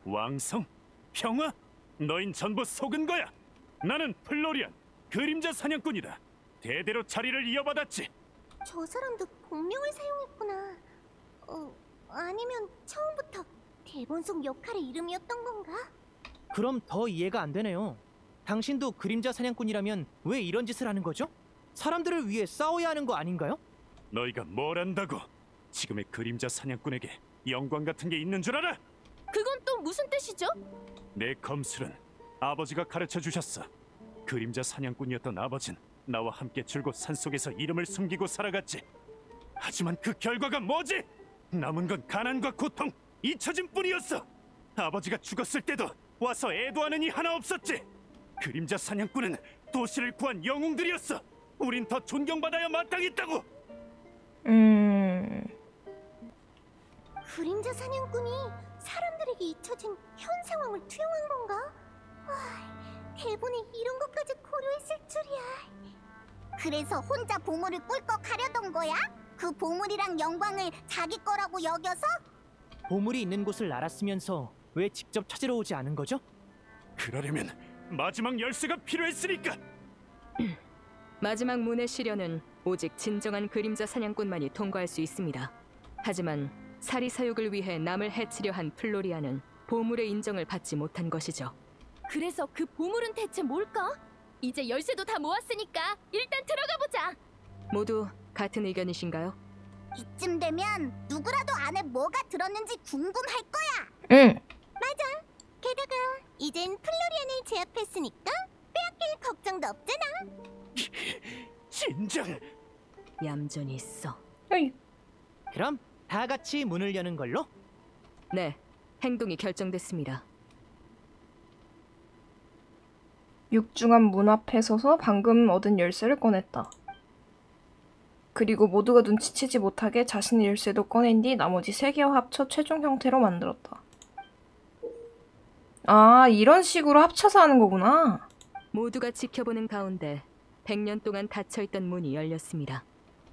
[SPEAKER 6] 왕성? 평화? 너흰 전부 속은 거야. 나는 플로리안, 그림자 사냥꾼이다. 대대로 자리를 이어받았지.
[SPEAKER 2] 저 사람도 본명을 사용했구나. 아니면 처음부터 대본 속 역할의 이름이었던 건가?
[SPEAKER 5] 그럼 더 이해가 안 되네요. 당신도 그림자 사냥꾼이라면 왜 이런 짓을 하는 거죠? 사람들을 위해 싸워야 하는 거 아닌가요?
[SPEAKER 6] 너희가 뭘 안다고? 지금의 그림자 사냥꾼에게 영광 같은 게 있는 줄 알아?
[SPEAKER 4] 그건 또 무슨 뜻이죠?
[SPEAKER 6] 내 검술은 아버지가 가르쳐 주셨어. 그림자 사냥꾼이었던 아버진 나와 함께 줄곧 산속에서 이름을 숨기고 살아갔지. 하지만 그 결과가 뭐지? 남은 건 가난과 고통, 잊혀짐 뿐이었어. 아버지가 죽었을 때도 와서 애도하는 이 하나 없었지. 그림자 사냥꾼은 도시를 구한 영웅들이었어. 우린 더 존경받아야 마땅했다고.
[SPEAKER 2] 그림자 사냥꾼이 사람들에게 잊혀진 현 상황을 투영한 건가? 와, 대본에 이런 것까지 고려했을 줄이야. 그래서 혼자 보물을 꿀꺽 하려던 거야? 그 보물이랑 영광을 자기 거라고 여겨서?
[SPEAKER 5] 보물이 있는 곳을 알았으면서 왜 직접 찾으러 오지 않은 거죠?
[SPEAKER 6] 그러려면 마지막 열쇠가 필요했으니까.
[SPEAKER 3] 마지막 문의 시련은 오직 진정한 그림자 사냥꾼만이 통과할 수 있습니다. 하지만 사리사욕을 위해 남을 해치려 한 플로리아는 보물의 인정을 받지 못한 것이죠.
[SPEAKER 4] 그래서 그 보물은 대체 뭘까? 이제 열쇠도 다 모았으니까 일단 들어가 보자.
[SPEAKER 3] 모두 같은 의견이신가요?
[SPEAKER 2] 이쯤 되면 누구라도 안에 뭐가 들었는지 궁금할 거야.
[SPEAKER 1] 응.
[SPEAKER 2] 맞아. 게다가 이젠 플로리안을 제압했으니까 빼앗길 걱정도 없잖아.
[SPEAKER 6] 진정.
[SPEAKER 3] 얌전히 있어.
[SPEAKER 1] 어이.
[SPEAKER 5] 그럼 다 같이 문을 여는 걸로?
[SPEAKER 3] 네, 행동이 결정됐습니다.
[SPEAKER 1] 육중한 문 앞에 서서 방금 얻은 열쇠를 꺼냈다. 그리고 모두가 눈치채지 못하게 자신의 열쇠도 꺼낸 뒤 나머지 3개와 합쳐 최종 형태로 만들었다. 아, 이런 식으로 합쳐서 하는 거구나.
[SPEAKER 3] 모두가 지켜보는 가운데 100년 동안 닫혀있던 문이 열렸습니다.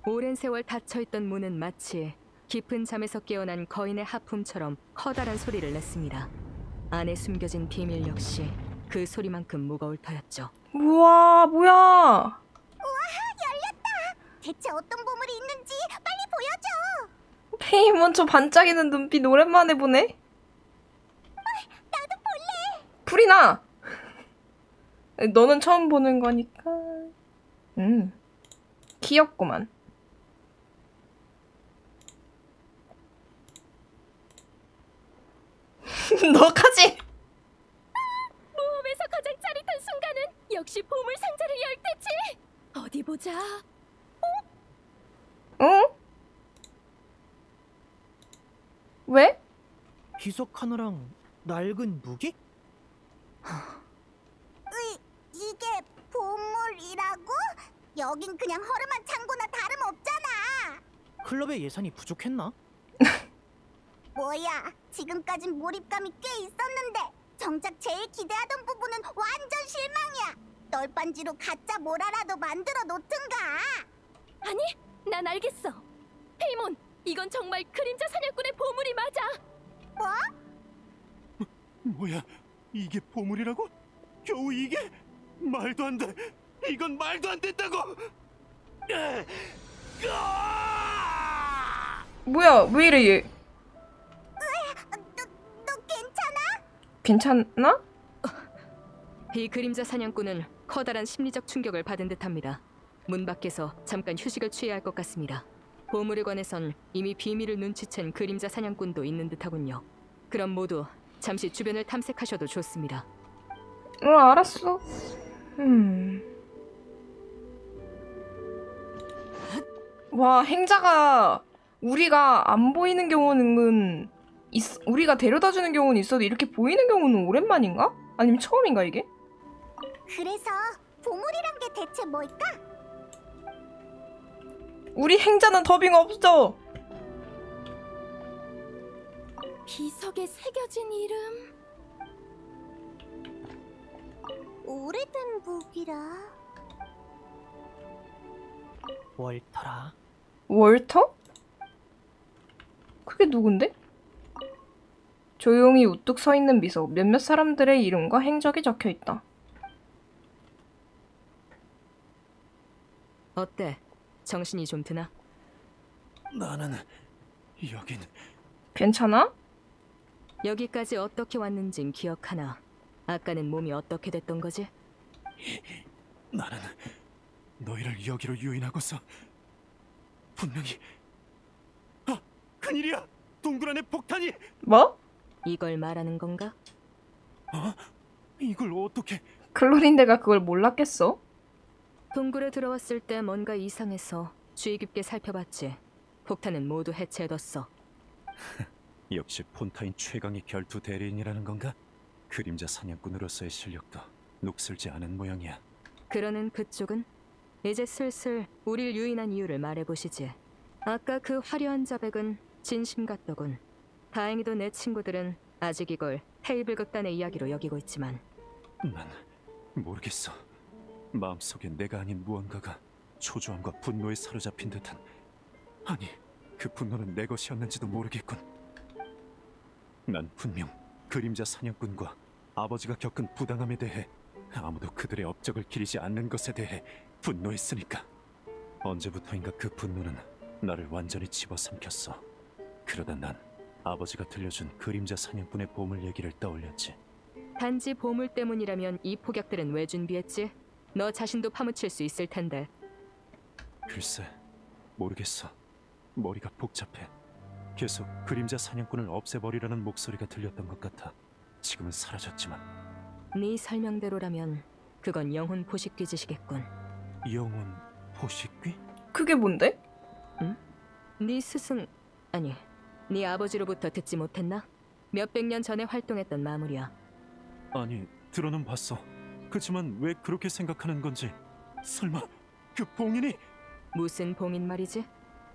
[SPEAKER 3] 오랜 세월 닫혀있던 문은 마치 깊은 잠에서 깨어난 거인의 하품처럼 커다란 소리를 냈습니다. 안에 숨겨진 비밀 역시 그 소리만큼 무거울 터였죠.
[SPEAKER 1] 우와, 뭐야.
[SPEAKER 2] 대체 어떤 보물이 있는지 빨리 보여줘.
[SPEAKER 1] 페이몬 저 반짝이는 눈빛 오랜만에 보네. 나도 볼래. 풀이나. 너는 처음 보는 거니까. 귀엽구만. 너까지.
[SPEAKER 4] 모험에서 가장 짜릿한 순간은 역시 보물 상자를 열 때지. 어디 보자.
[SPEAKER 1] 응? 왜?
[SPEAKER 5] 비석 하나랑 낡은 무기?
[SPEAKER 2] 이게 보물이라고? 여긴 그냥 허름한 창고나 다름없잖아.
[SPEAKER 5] 클럽의 예산이 부족했나?
[SPEAKER 2] 뭐야, 지금까진 몰입감이 꽤 있었는데 정작 제일 기대하던 부분은 완전 실망이야. 널빤지로 가짜 뭐라라도 만들어 놓든가.
[SPEAKER 4] 아니, 난 알겠어. 페이몬, 이건 정말 그림자 사냥꾼의 보물이 맞아.
[SPEAKER 6] 뭐야? 이게 보물이라고? 겨우 이게? 말도 안 돼. 이건 말도 안 된다고.
[SPEAKER 1] 뭐야, 왜 이래 얘?
[SPEAKER 2] 너 괜찮아?
[SPEAKER 1] 괜찮나?
[SPEAKER 3] 이 그림자 사냥꾼은 커다란 심리적 충격을 받은 듯합니다. 문 밖에서 잠깐 휴식을 취해야 할 것 같습니다. 보물에 관해선 이미 비밀을 눈치챈 그림자 사냥꾼도 있는 듯하군요. 그럼 모두 잠시 주변을 탐색하셔도 좋습니다.
[SPEAKER 1] 알았어. 와, 행자가 우리가 안 보이는 경우는 우리가 데려다주는 경우는 있어도 이렇게 보이는 경우는 오랜만인가? 아니면 처음인가 이게?
[SPEAKER 2] 그래서 보물이란 게 대체 뭘까?
[SPEAKER 1] 우리 행자는 더빙 없어.
[SPEAKER 4] 비석에 새겨진 이름.
[SPEAKER 2] 오래된 무기라.
[SPEAKER 5] 월터라.
[SPEAKER 1] 월터? 그게 누군데? 조용히 우뚝 서 있는 비석, 몇몇 사람들의 이름과 행적이 적혀 있다.
[SPEAKER 3] 어때? 정신이 좀 드나?
[SPEAKER 6] 나는 여긴
[SPEAKER 1] 괜찮아?
[SPEAKER 3] 여기까지 어떻게 왔는진 기억하나? 아까는 몸이 어떻게 됐던 거지?
[SPEAKER 6] 나는 너희를 여기로 유인하고서 분명히 큰일이야! 동굴 안에 폭탄이!
[SPEAKER 1] 뭐?
[SPEAKER 3] 이걸 말하는 건가?
[SPEAKER 6] 이걸 어떻게...
[SPEAKER 1] 클로린데가 그걸 몰랐겠어?
[SPEAKER 3] 동굴에 들어왔을 때 뭔가 이상해서 주의 깊게 살펴봤지. 폭탄은 모두 해체해뒀어.
[SPEAKER 6] 역시 폰타인 최강의 결투 대리인이라는 건가? 그림자 사냥꾼으로서의 실력도 녹슬지 않은 모양이야.
[SPEAKER 3] 그러는 그쪽은? 이제 슬슬 우릴 유인한 이유를 말해보시지. 아까 그 화려한 자백은 진심 같더군. 다행히도 내 친구들은 아직 이걸 테이블 극단의 이야기로 여기고 있지만
[SPEAKER 6] 난 모르겠어. 마음속에 내가 아닌 무언가가 초조함과 분노에 사로잡힌 듯한, 아니, 그 분노는 내 것이었는지도 모르겠군. 난 분명 그림자 사냥꾼과 아버지가 겪은 부당함에 대해, 아무도 그들의 업적을 기리지 않는 것에 대해 분노했으니까. 언제부터인가 그 분노는 나를 완전히 집어삼켰어. 그러다 난 아버지가 들려준 그림자 사냥꾼의 보물 얘기를 떠올렸지.
[SPEAKER 3] 단지 보물 때문이라면 이 폭약들은 왜 준비했지? 너 자신도 파묻힐 수 있을 텐데.
[SPEAKER 6] 글쎄, 모르겠어. 머리가 복잡해. 계속 그림자 사냥꾼을 없애버리라는 목소리가 들렸던 것 같아. 지금은 사라졌지만.
[SPEAKER 3] 네 설명대로라면 그건 영혼 포식 귀짓이겠군.
[SPEAKER 6] 영혼 포식귀?
[SPEAKER 1] 그게 뭔데?
[SPEAKER 3] 네 스승 아니 네 아버지로부터 듣지 못했나? 몇백 년 전에 활동했던 마물이야.
[SPEAKER 6] 아니, 들어는 봤어. 그치만 왜 그렇게 생각하는 건지. 설마 그 봉인이?
[SPEAKER 3] 무슨 봉인 말이지?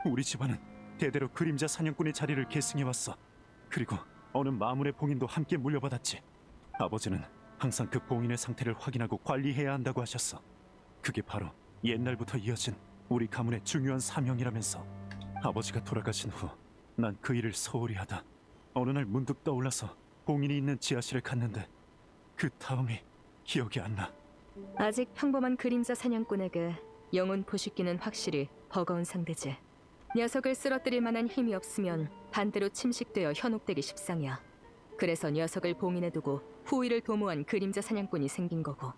[SPEAKER 6] 우리 집안은 대대로 그림자 사냥꾼의 자리를 계승해왔어. 그리고 어느 마물의 봉인도 함께 물려받았지. 아버지는 항상 그 봉인의 상태를 확인하고 관리해야 한다고 하셨어. 그게 바로 옛날부터 이어진 우리 가문의 중요한 사명이라면서. 아버지가 돌아가신 후 난 그 일을 소홀히 하다 어느 날 문득 떠올라서 봉인이 있는 지하실에 갔는데 그 다음이 기억이 안 나.
[SPEAKER 3] 아직 평범한 그림자 사냥꾼에게 영혼 포식기는 확실히 버거운 상대지. 녀석을 쓰러뜨릴 만한 힘이 없으면 반대로 침식되어 현혹되기 십상이야. 그래서 녀석을 봉인해두고 후위를 도모한 그림자 사냥꾼이 생긴 거고.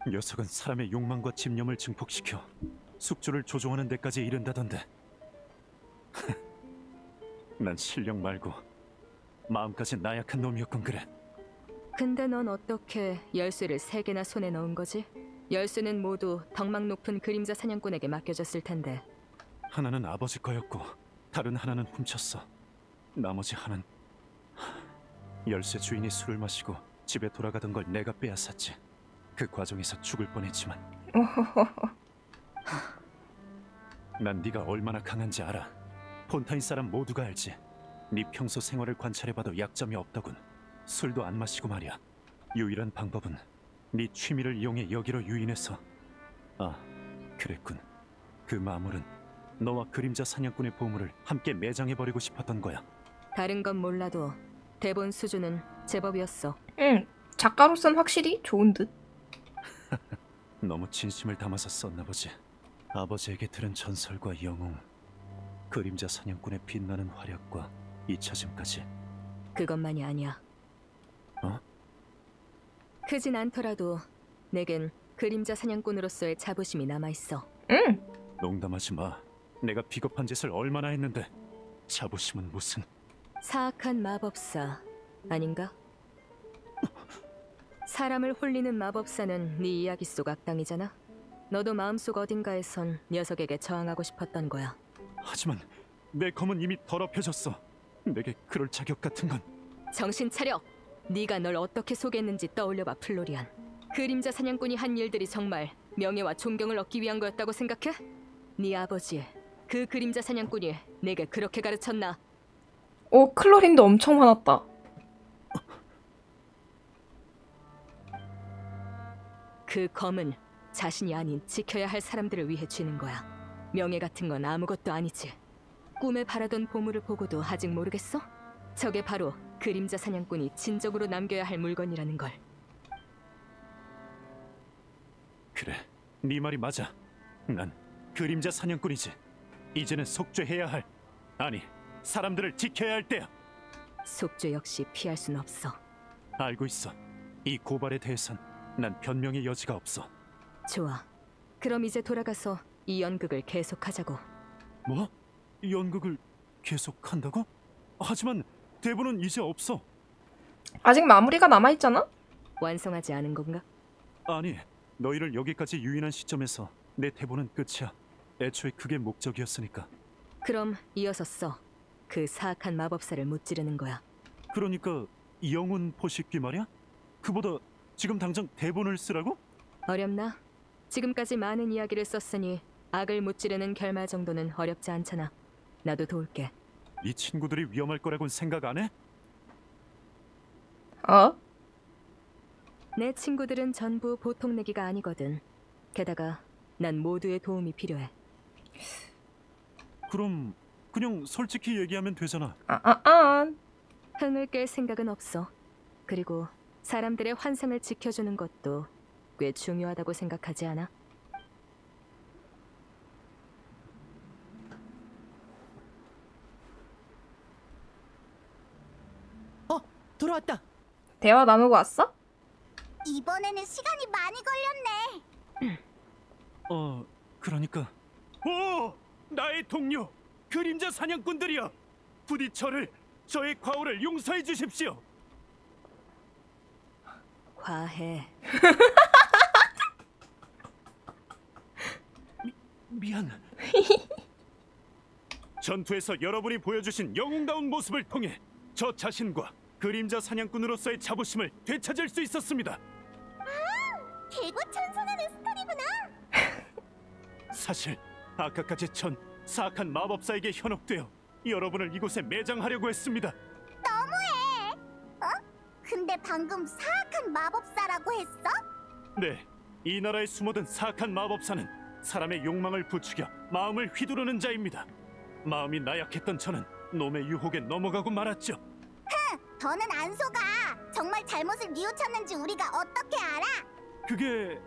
[SPEAKER 6] 녀석은 사람의 욕망과 집념을 증폭시켜 숙주를 조종하는 데까지 이른다던데. 난 실력 말고 마음까지 나약한 놈이었건 그래.
[SPEAKER 3] 근데 넌 어떻게 열쇠를 3개나 손에 넣은 거지? 열쇠는 모두 덕망 높은 그림자 사냥꾼에게 맡겨졌을 텐데.
[SPEAKER 6] 하나는 아버지 거였고 다른 하나는 훔쳤어. 나머지 하나는 열쇠 주인이 술을 마시고 집에 돌아가던 걸 내가 빼앗았지. 그 과정에서 죽을 뻔했지만 난 네가 얼마나 강한지 알아. 폰타인 사람 모두가 알지. 네 평소 생활을 관찰해봐도 약점이 없더군. 술도 안 마시고 말이야. 유일한 방법은 네 취미를 이용해 여기로 유인해서. 아, 그랬군. 그 마물은 너와 그림자 사냥꾼의 보물을 함께 매장해버리고 싶었던 거야.
[SPEAKER 3] 다른 건 몰라도 대본 수준은 제법이었어.
[SPEAKER 1] 응, 작가로선 확실히 좋은 듯.
[SPEAKER 6] 너무 진심을 담아서 썼나 보지. 아버지에게 들은 전설과 영웅, 그림자 사냥꾼의 빛나는 활약과 잊혀짐까지.
[SPEAKER 3] 그것만이 아니야.
[SPEAKER 6] 어?
[SPEAKER 3] 크진 않더라도 내겐 그림자 사냥꾼으로서의 자부심이 남아있어.
[SPEAKER 1] 응.
[SPEAKER 6] 농담하지 마. 내가 비겁한 짓을 얼마나 했는데. 자부심은 무슨.
[SPEAKER 3] 사악한 마법사 아닌가? 사람을 홀리는 마법사는 네 이야기 속 악당이잖아. 너도 마음속 어딘가에선 녀석에게 저항하고 싶었던 거야.
[SPEAKER 6] 하지만 내 검은 이미 더럽혀졌어. 내게 그럴 자격 같은 건.
[SPEAKER 3] 정신 차려! 네가 널 어떻게 속였는지 떠올려봐, 플로리안. 그림자 사냥꾼이 한 일들이 정말 명예와 존경을 얻기 위한 거였다고 생각해? 네 아버지, 그 그림자 사냥꾼이 내게 그렇게 가르쳤나?
[SPEAKER 1] 오, 클로린도 엄청 화났다.
[SPEAKER 3] 그 검은 자신이 아닌 지켜야 할 사람들을 위해 쥐는 거야. 명예 같은 건 아무것도 아니지. 꿈에 바라던 보물을 보고도 아직 모르겠어? 저게 바로 그림자 사냥꾼이 진정으로 남겨야 할 물건이라는 걸.
[SPEAKER 6] 그래, 네 말이 맞아. 난 그림자 사냥꾼이지. 이제는 속죄해야 할, 아니, 사람들을 지켜야 할 때야.
[SPEAKER 3] 속죄 역시 피할 순 없어.
[SPEAKER 6] 알고 있어. 이 고발에 대해선 난 변명의 여지가 없어.
[SPEAKER 3] 좋아. 그럼 이제 돌아가서 이 연극을 계속하자고.
[SPEAKER 6] 뭐? 연극을 계속한다고? 하지만 대본은 이제 없어.
[SPEAKER 1] 아직 마무리가 남아있잖아?
[SPEAKER 3] 완성하지 않은 건가?
[SPEAKER 6] 아니, 너희를 여기까지 유인한 시점에서 내 대본은 끝이야. 애초에 그게 목적이었으니까.
[SPEAKER 3] 그럼 이어서 써. 그 사악한 마법사를 무찌르는 거야.
[SPEAKER 6] 그러니까 영혼 포식귀 말이야? 그보다 지금 당장 대본을 쓰라고?
[SPEAKER 3] 어렵나? 지금까지 많은 이야기를 썼으니 악을 무찌르는 결말 정도는 어렵지 않잖아. 나도 도울게.
[SPEAKER 6] 네 친구들이 위험할 거라고는 생각 안 해?
[SPEAKER 1] 어?
[SPEAKER 3] 내 친구들은 전부 보통 내기가 아니거든. 게다가 난 모두의 도움이 필요해.
[SPEAKER 6] 그럼 그냥 솔직히 얘기하면 되잖아.
[SPEAKER 3] 흥을 깰 생각은 없어. 그리고 사람들의 환상을 지켜주는 것도 꽤 중요하다고 생각하지 않아?
[SPEAKER 5] 돌아왔다.
[SPEAKER 1] 대화 나누고 왔어?
[SPEAKER 2] 이번에는 시간이 많이 걸렸네.
[SPEAKER 6] 그러니까. 오! 나의 동료! 그림자 사냥꾼들이여! 부디 저의 과오를 용서해 주십시오!
[SPEAKER 3] 과해.
[SPEAKER 6] 미안. 전투에서 여러분이 보여주신 영웅다운 모습을 통해 저 자신과 그림자 사냥꾼으로서의 자부심을 되찾을 수 있었습니다.
[SPEAKER 2] 개고 천선하는 스토리구나.
[SPEAKER 6] 사실 아까까지 전 사악한 마법사에게 현혹되어 여러분을 이곳에 매장하려고 했습니다.
[SPEAKER 2] 너무해. 근데 방금 사악한 마법사라고 했어?
[SPEAKER 6] 네, 이 나라에 숨어든 사악한 마법사는 사람의 욕망을 부추겨 마음을 휘두르는 자입니다. 마음이 나약했던 저는 놈의 유혹에 넘어가고 말았죠.
[SPEAKER 2] 더는 안 속아. 정말 잘못을 뉘우쳤는지 우리가 어떻게 알아?
[SPEAKER 6] 그게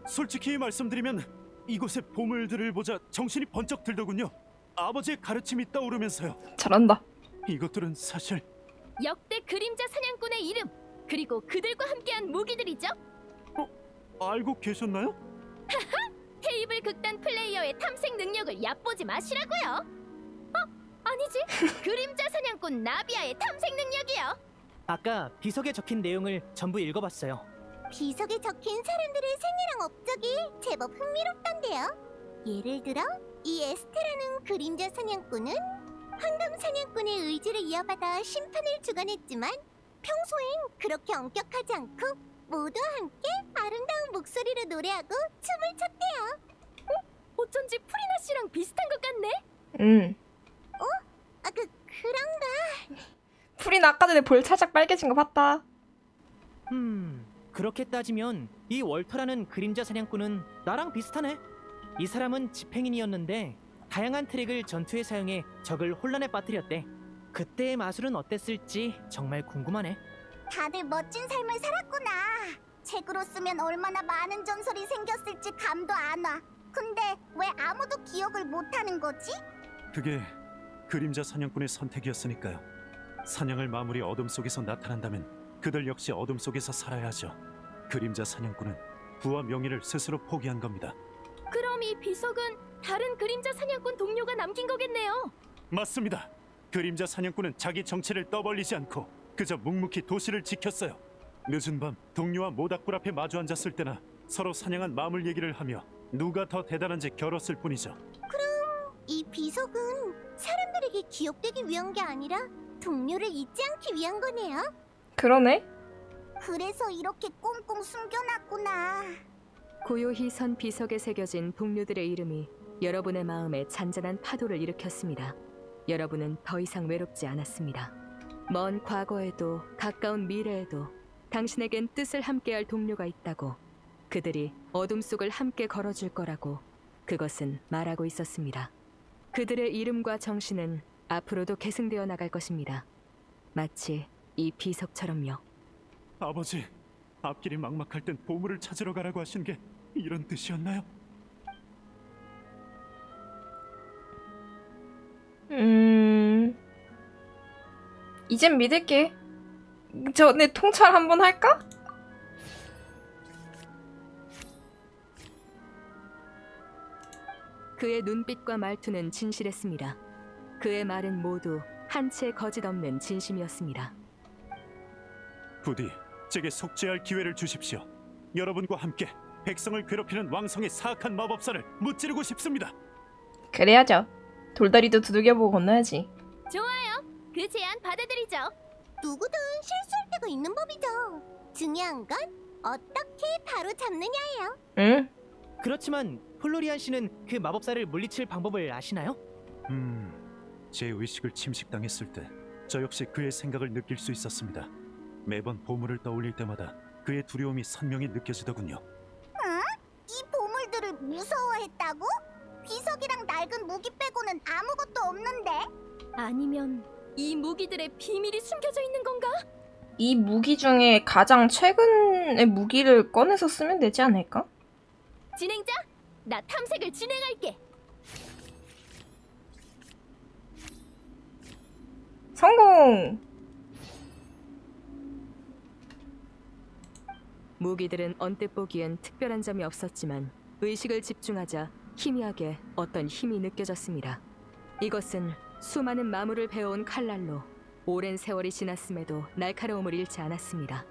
[SPEAKER 6] 솔직히 말씀드리면 이곳의 보물들을 보자 정신이 번쩍 들더군요. 아버지의 가르침이 떠오르면서요.
[SPEAKER 1] 잘한다.
[SPEAKER 6] 이것들은 사실
[SPEAKER 4] 역대 그림자 사냥꾼의 이름 그리고 그들과 함께한 무기들이죠.
[SPEAKER 6] 알고 계셨나요?
[SPEAKER 4] 테이블 극단 플레이어의 탐색 능력을 얕보지 마시라고요. 아니지. 그림자 사냥꾼 나비아의 탐색 능력이요.
[SPEAKER 5] 아까 비석에 적힌 내용을 전부 읽어봤어요.
[SPEAKER 2] 비석에 적힌 사람들의 생애랑 업적이 제법 흥미롭던데요. 예를 들어 이 에스테라는 그림자 사냥꾼은 황금 사냥꾼의 의지를 이어받아 심판을 주관했지만 평소엔 그렇게 엄격하지 않고 모두와 함께 아름다운 목소리로 노래하고 춤을 췄대요.
[SPEAKER 4] 어쩐지 프리나 씨랑 비슷한 것 같네.
[SPEAKER 2] 그런가?
[SPEAKER 1] 프린 아까 전에 볼 살짝 빨개진 거 봤다.
[SPEAKER 5] 그렇게 따지면 이 월터라는 그림자 사냥꾼은 나랑 비슷하네. 이 사람은 집행인이었는데 다양한 트릭을 전투에 사용해 적을 혼란에 빠뜨렸대. 그때의 마술은 어땠을지 정말 궁금하네.
[SPEAKER 2] 다들 멋진 삶을 살았구나. 책으로 쓰면 얼마나 많은 전설이 생겼을지 감도 안 와. 근데 왜 아무도 기억을 못하는 거지?
[SPEAKER 6] 그게 그림자 사냥꾼의 선택이었으니까요. 사냥을 마무리 어둠 속에서 나타난다면 그들 역시 어둠 속에서 살아야 하죠. 그림자 사냥꾼은 부와 명예를 스스로 포기한 겁니다.
[SPEAKER 4] 그럼 이 비석은 다른 그림자 사냥꾼 동료가 남긴 거겠네요.
[SPEAKER 6] 맞습니다. 그림자 사냥꾼은 자기 정체를 떠벌리지 않고 그저 묵묵히 도시를 지켰어요. 늦은 밤 동료와 모닥불 앞에 마주 앉았을 때나 서로 사냥한 마물 얘기를 하며 누가 더 대단한지 겨뤘을 뿐이죠.
[SPEAKER 2] 이 비석은 사람들에게 기억되기 위한 게 아니라 동료를 잊지 않기 위한 거네요.
[SPEAKER 1] 그러네.
[SPEAKER 2] 그래서 이렇게 꽁꽁 숨겨놨구나.
[SPEAKER 3] 고요히 선 비석에 새겨진 동료들의 이름이 여러분의 마음에 잔잔한 파도를 일으켰습니다. 여러분은 더 이상 외롭지 않았습니다. 먼 과거에도 가까운 미래에도 당신에겐 뜻을 함께할 동료가 있다고, 그들이 어둠 속을 함께 걸어줄 거라고 그것은 말하고 있었습니다. 그들의 이름과 정신은 앞으로도 계승되어 나갈 것입니다. 마치 이 비석처럼요.
[SPEAKER 6] 아버지, 앞길이 막막할 땐 보물을 찾으러 가라고 하신 게 이런 뜻이었나요?
[SPEAKER 1] 이젠 믿을게. 내 통찰 한번 할까?
[SPEAKER 3] 그의 눈빛과 말투는 진실했습니다. 그의 말은 모두 한치의 거짓 없는 진심이었습니다.
[SPEAKER 6] 부디 제게 속죄할 기회를 주십시오. 여러분과 함께 백성을 괴롭히는 왕성의 사악한 마법사를 무찌르고 싶습니다.
[SPEAKER 1] 그래야죠. 돌다리도 두들겨보고 건너야지.
[SPEAKER 4] 좋아요. 그 제안 받아들이죠.
[SPEAKER 2] 누구든 실수할 때가 있는 법이죠. 중요한 건 어떻게 바로 잡느냐예요.
[SPEAKER 1] 응?
[SPEAKER 5] 그렇지만 플로리안 씨는 그 마법사를 물리칠 방법을 아시나요?
[SPEAKER 6] 제 의식을 침식당했을 때 저 역시 그의 생각을 느낄 수 있었습니다. 매번 보물을 떠올릴 때마다 그의 두려움이 선명히 느껴지더군요.
[SPEAKER 2] 이 보물들을 무서워했다고? 비석이랑 낡은 무기 빼고는 아무것도 없는데?
[SPEAKER 4] 아니면 이 무기들의 비밀이 숨겨져 있는 건가?
[SPEAKER 1] 이 무기 중에 가장 최근의 무기를 꺼내서 쓰면 되지 않을까?
[SPEAKER 4] 진행자, 나 탐색을 진행할게.
[SPEAKER 1] 성공!
[SPEAKER 3] 무기들은 언뜻 보기엔 특별한 점이 없었지만 의식을 집중하자 희미하게 어떤 힘이 느껴졌습니다. 이것은 수많은 마물을 베어온 칼날로 오랜 세월이 지났음에도 날카로움을 잃지 않았습니다.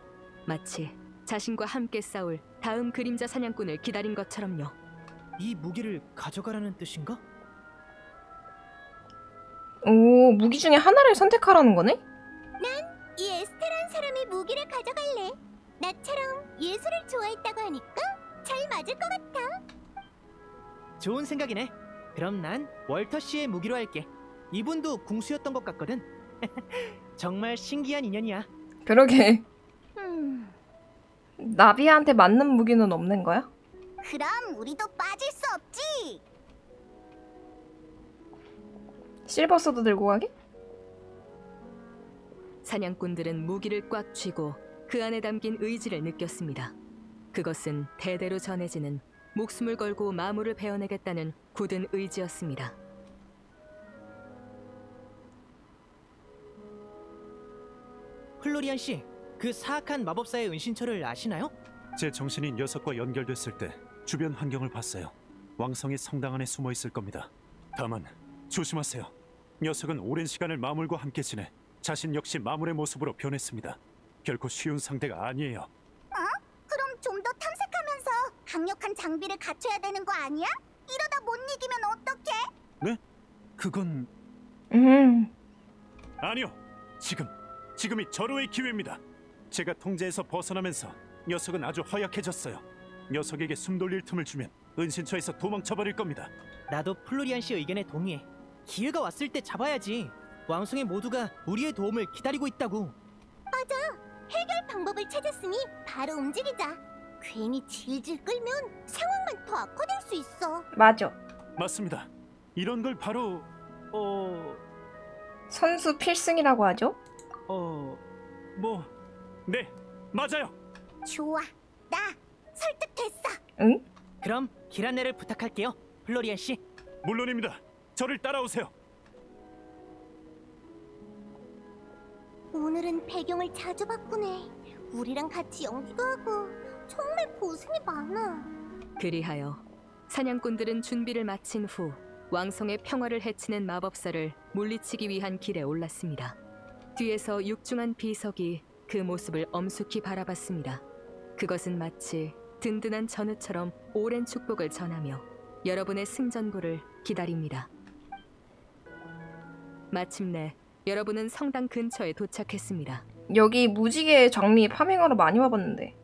[SPEAKER 3] 마치 자신과 함께 싸울 다음 그림자 사냥꾼을 기다린 것처럼요.
[SPEAKER 5] 이 무기를 가져가라는 뜻인가?
[SPEAKER 1] 오, 무기 중에 하나를 선택하라는 거네?
[SPEAKER 2] 이 에스테라는 사람의 무기를 가져갈래. 나처럼 예술을 좋아했다고 하니까 잘 맞을 것 같아.
[SPEAKER 5] 좋은 생각이네. 그럼 난 월터 씨의 무기로 할게. 이분도 궁수였던 것 같거든. 정말 신기한 인연이야.
[SPEAKER 1] 그러게. 나비한테 맞는 무기는 없는 거야?
[SPEAKER 2] 그럼 우리도 빠질 수 없지.
[SPEAKER 1] 실버서도 들고 가게?
[SPEAKER 3] 사냥꾼들은 무기를 꽉 쥐고 그 안에 담긴 의지를 느꼈습니다. 그것은 대대로 전해지는 목숨을 걸고 마물을 베어내겠다는 굳은 의지였습니다.
[SPEAKER 5] 플로리안 씨, 그 사악한 마법사의 은신처를 아시나요?
[SPEAKER 6] 제 정신이 녀석과 연결됐을 때 주변 환경을 봤어요. 왕성이 성당 안에 숨어 있을 겁니다. 다만 조심하세요. 녀석은 오랜 시간을 마물과 함께 지내 자신 역시 마물의 모습으로 변했습니다. 결코 쉬운 상대가 아니에요.
[SPEAKER 2] 그럼 좀 더 탐색하면서 강력한 장비를 갖춰야 되는 거 아니야? 이러다 못 이기면 어떡해?
[SPEAKER 6] 네? 그건... 아니요. 지금이 절호의 기회입니다. 제가 통제에서 벗어나면서 녀석은 아주 허약해졌어요. 녀석에게 숨 돌릴 틈을 주면 은신처에서 도망쳐버릴 겁니다.
[SPEAKER 5] 나도 플로리안 씨 의견에 동의해. 기회가 왔을 때 잡아야지. 왕성의 모두가 우리의 도움을 기다리고 있다고.
[SPEAKER 2] 해결 방법을 찾았으니 바로 움직이자. 괜히 질질 끌면 상황만 더 악화될 수 있어.
[SPEAKER 1] 맞아.
[SPEAKER 6] 맞습니다. 이런 걸 바로...
[SPEAKER 1] 선수 필승이라고 하죠?
[SPEAKER 6] 네, 맞아요.
[SPEAKER 2] 좋아, 나 설득됐어.
[SPEAKER 1] 응?
[SPEAKER 5] 그럼 길 안내를 부탁할게요, 플로리안 씨.
[SPEAKER 6] 물론입니다. 저를 따라오세요.
[SPEAKER 2] 오늘은 배경을 자주 바꾸네. 우리랑 같이 연기도 하고 정말 고생이 많아.
[SPEAKER 3] 그리하여 사냥꾼들은 준비를 마친 후 왕성의 평화를 해치는 마법사를 물리치기 위한 길에 올랐습니다. 뒤에서 육중한 비석이 그 모습을 엄숙히 바라봤습니다. 그것은 마치 든든한 전우처럼 오랜 축복을 전하며 여러분의 승전보를 기다립니다. 마침내 여러분은 성당 근처에 도착했습니다.
[SPEAKER 1] 여기 무지개 장미 파밍하러 많이 와봤는데.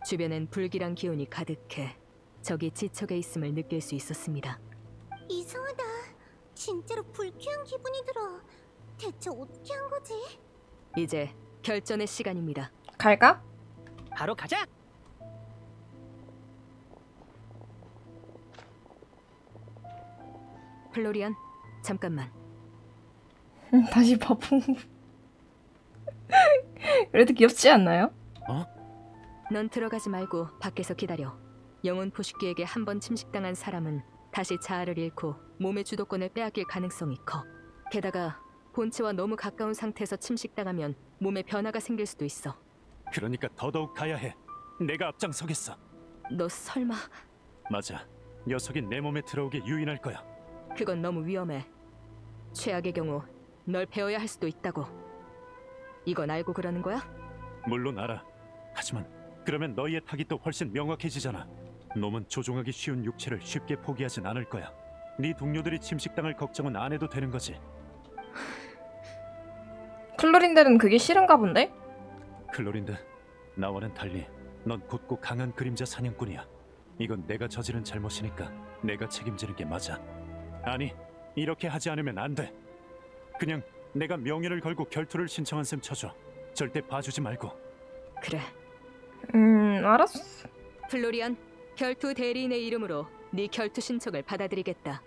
[SPEAKER 3] 주변엔 불길한 기운이 가득해 적이 지척에 있음을 느낄 수 있었습니다.
[SPEAKER 2] 이상하다. 진짜로 불쾌한 기분이 들어. 대체 어떻게 한 거지?
[SPEAKER 3] 이제 결전의 시간입니다.
[SPEAKER 1] 갈까?
[SPEAKER 5] 바로 가자.
[SPEAKER 3] 플로리안, 잠깐만.
[SPEAKER 1] 다시 바쁜. 그래도 귀엽지 않나요?
[SPEAKER 3] 넌 들어가지 말고 밖에서 기다려. 영혼 포식귀에게 한 번 침식당한 사람은 다시 자아를 잃고 몸의 주도권을 빼앗길 가능성이 커. 게다가 본체와 너무 가까운 상태에서 침식당하면 몸에 변화가 생길 수도 있어.
[SPEAKER 6] 그러니까 더더욱 가야 해. 내가 앞장서겠어.
[SPEAKER 3] 너 설마...
[SPEAKER 6] 맞아. 녀석이 내 몸에 들어오게 유인할 거야.
[SPEAKER 3] 그건 너무 위험해. 최악의 경우 널 베어야 할 수도 있다고. 이건 알고 그러는 거야?
[SPEAKER 6] 물론 알아. 하지만 그러면 너희의 타깃도 훨씬 명확해지잖아. 놈은 조종하기 쉬운 육체를 쉽게 포기하진 않을 거야. 네 동료들이 침식당할 걱정은 안 해도 되는 거지.
[SPEAKER 1] 클로린들은 그게 싫은가 본데?
[SPEAKER 6] 클로린드, 나와는 달리 넌 곧고 강한 그림자 사냥꾼이야. 이건 내가 저지른 잘못이니까 내가 책임지는 게 맞아. 아니, 이렇게 하지 않으면 안 돼. 그냥 내가 명예를 걸고 결투를 신청한 셈 쳐줘. 절대 봐주지 말고.
[SPEAKER 3] 그래.
[SPEAKER 1] 알았어.
[SPEAKER 3] 플로리안, 결투 대리인의 이름으로 네 결투 신청을 받아들이겠다.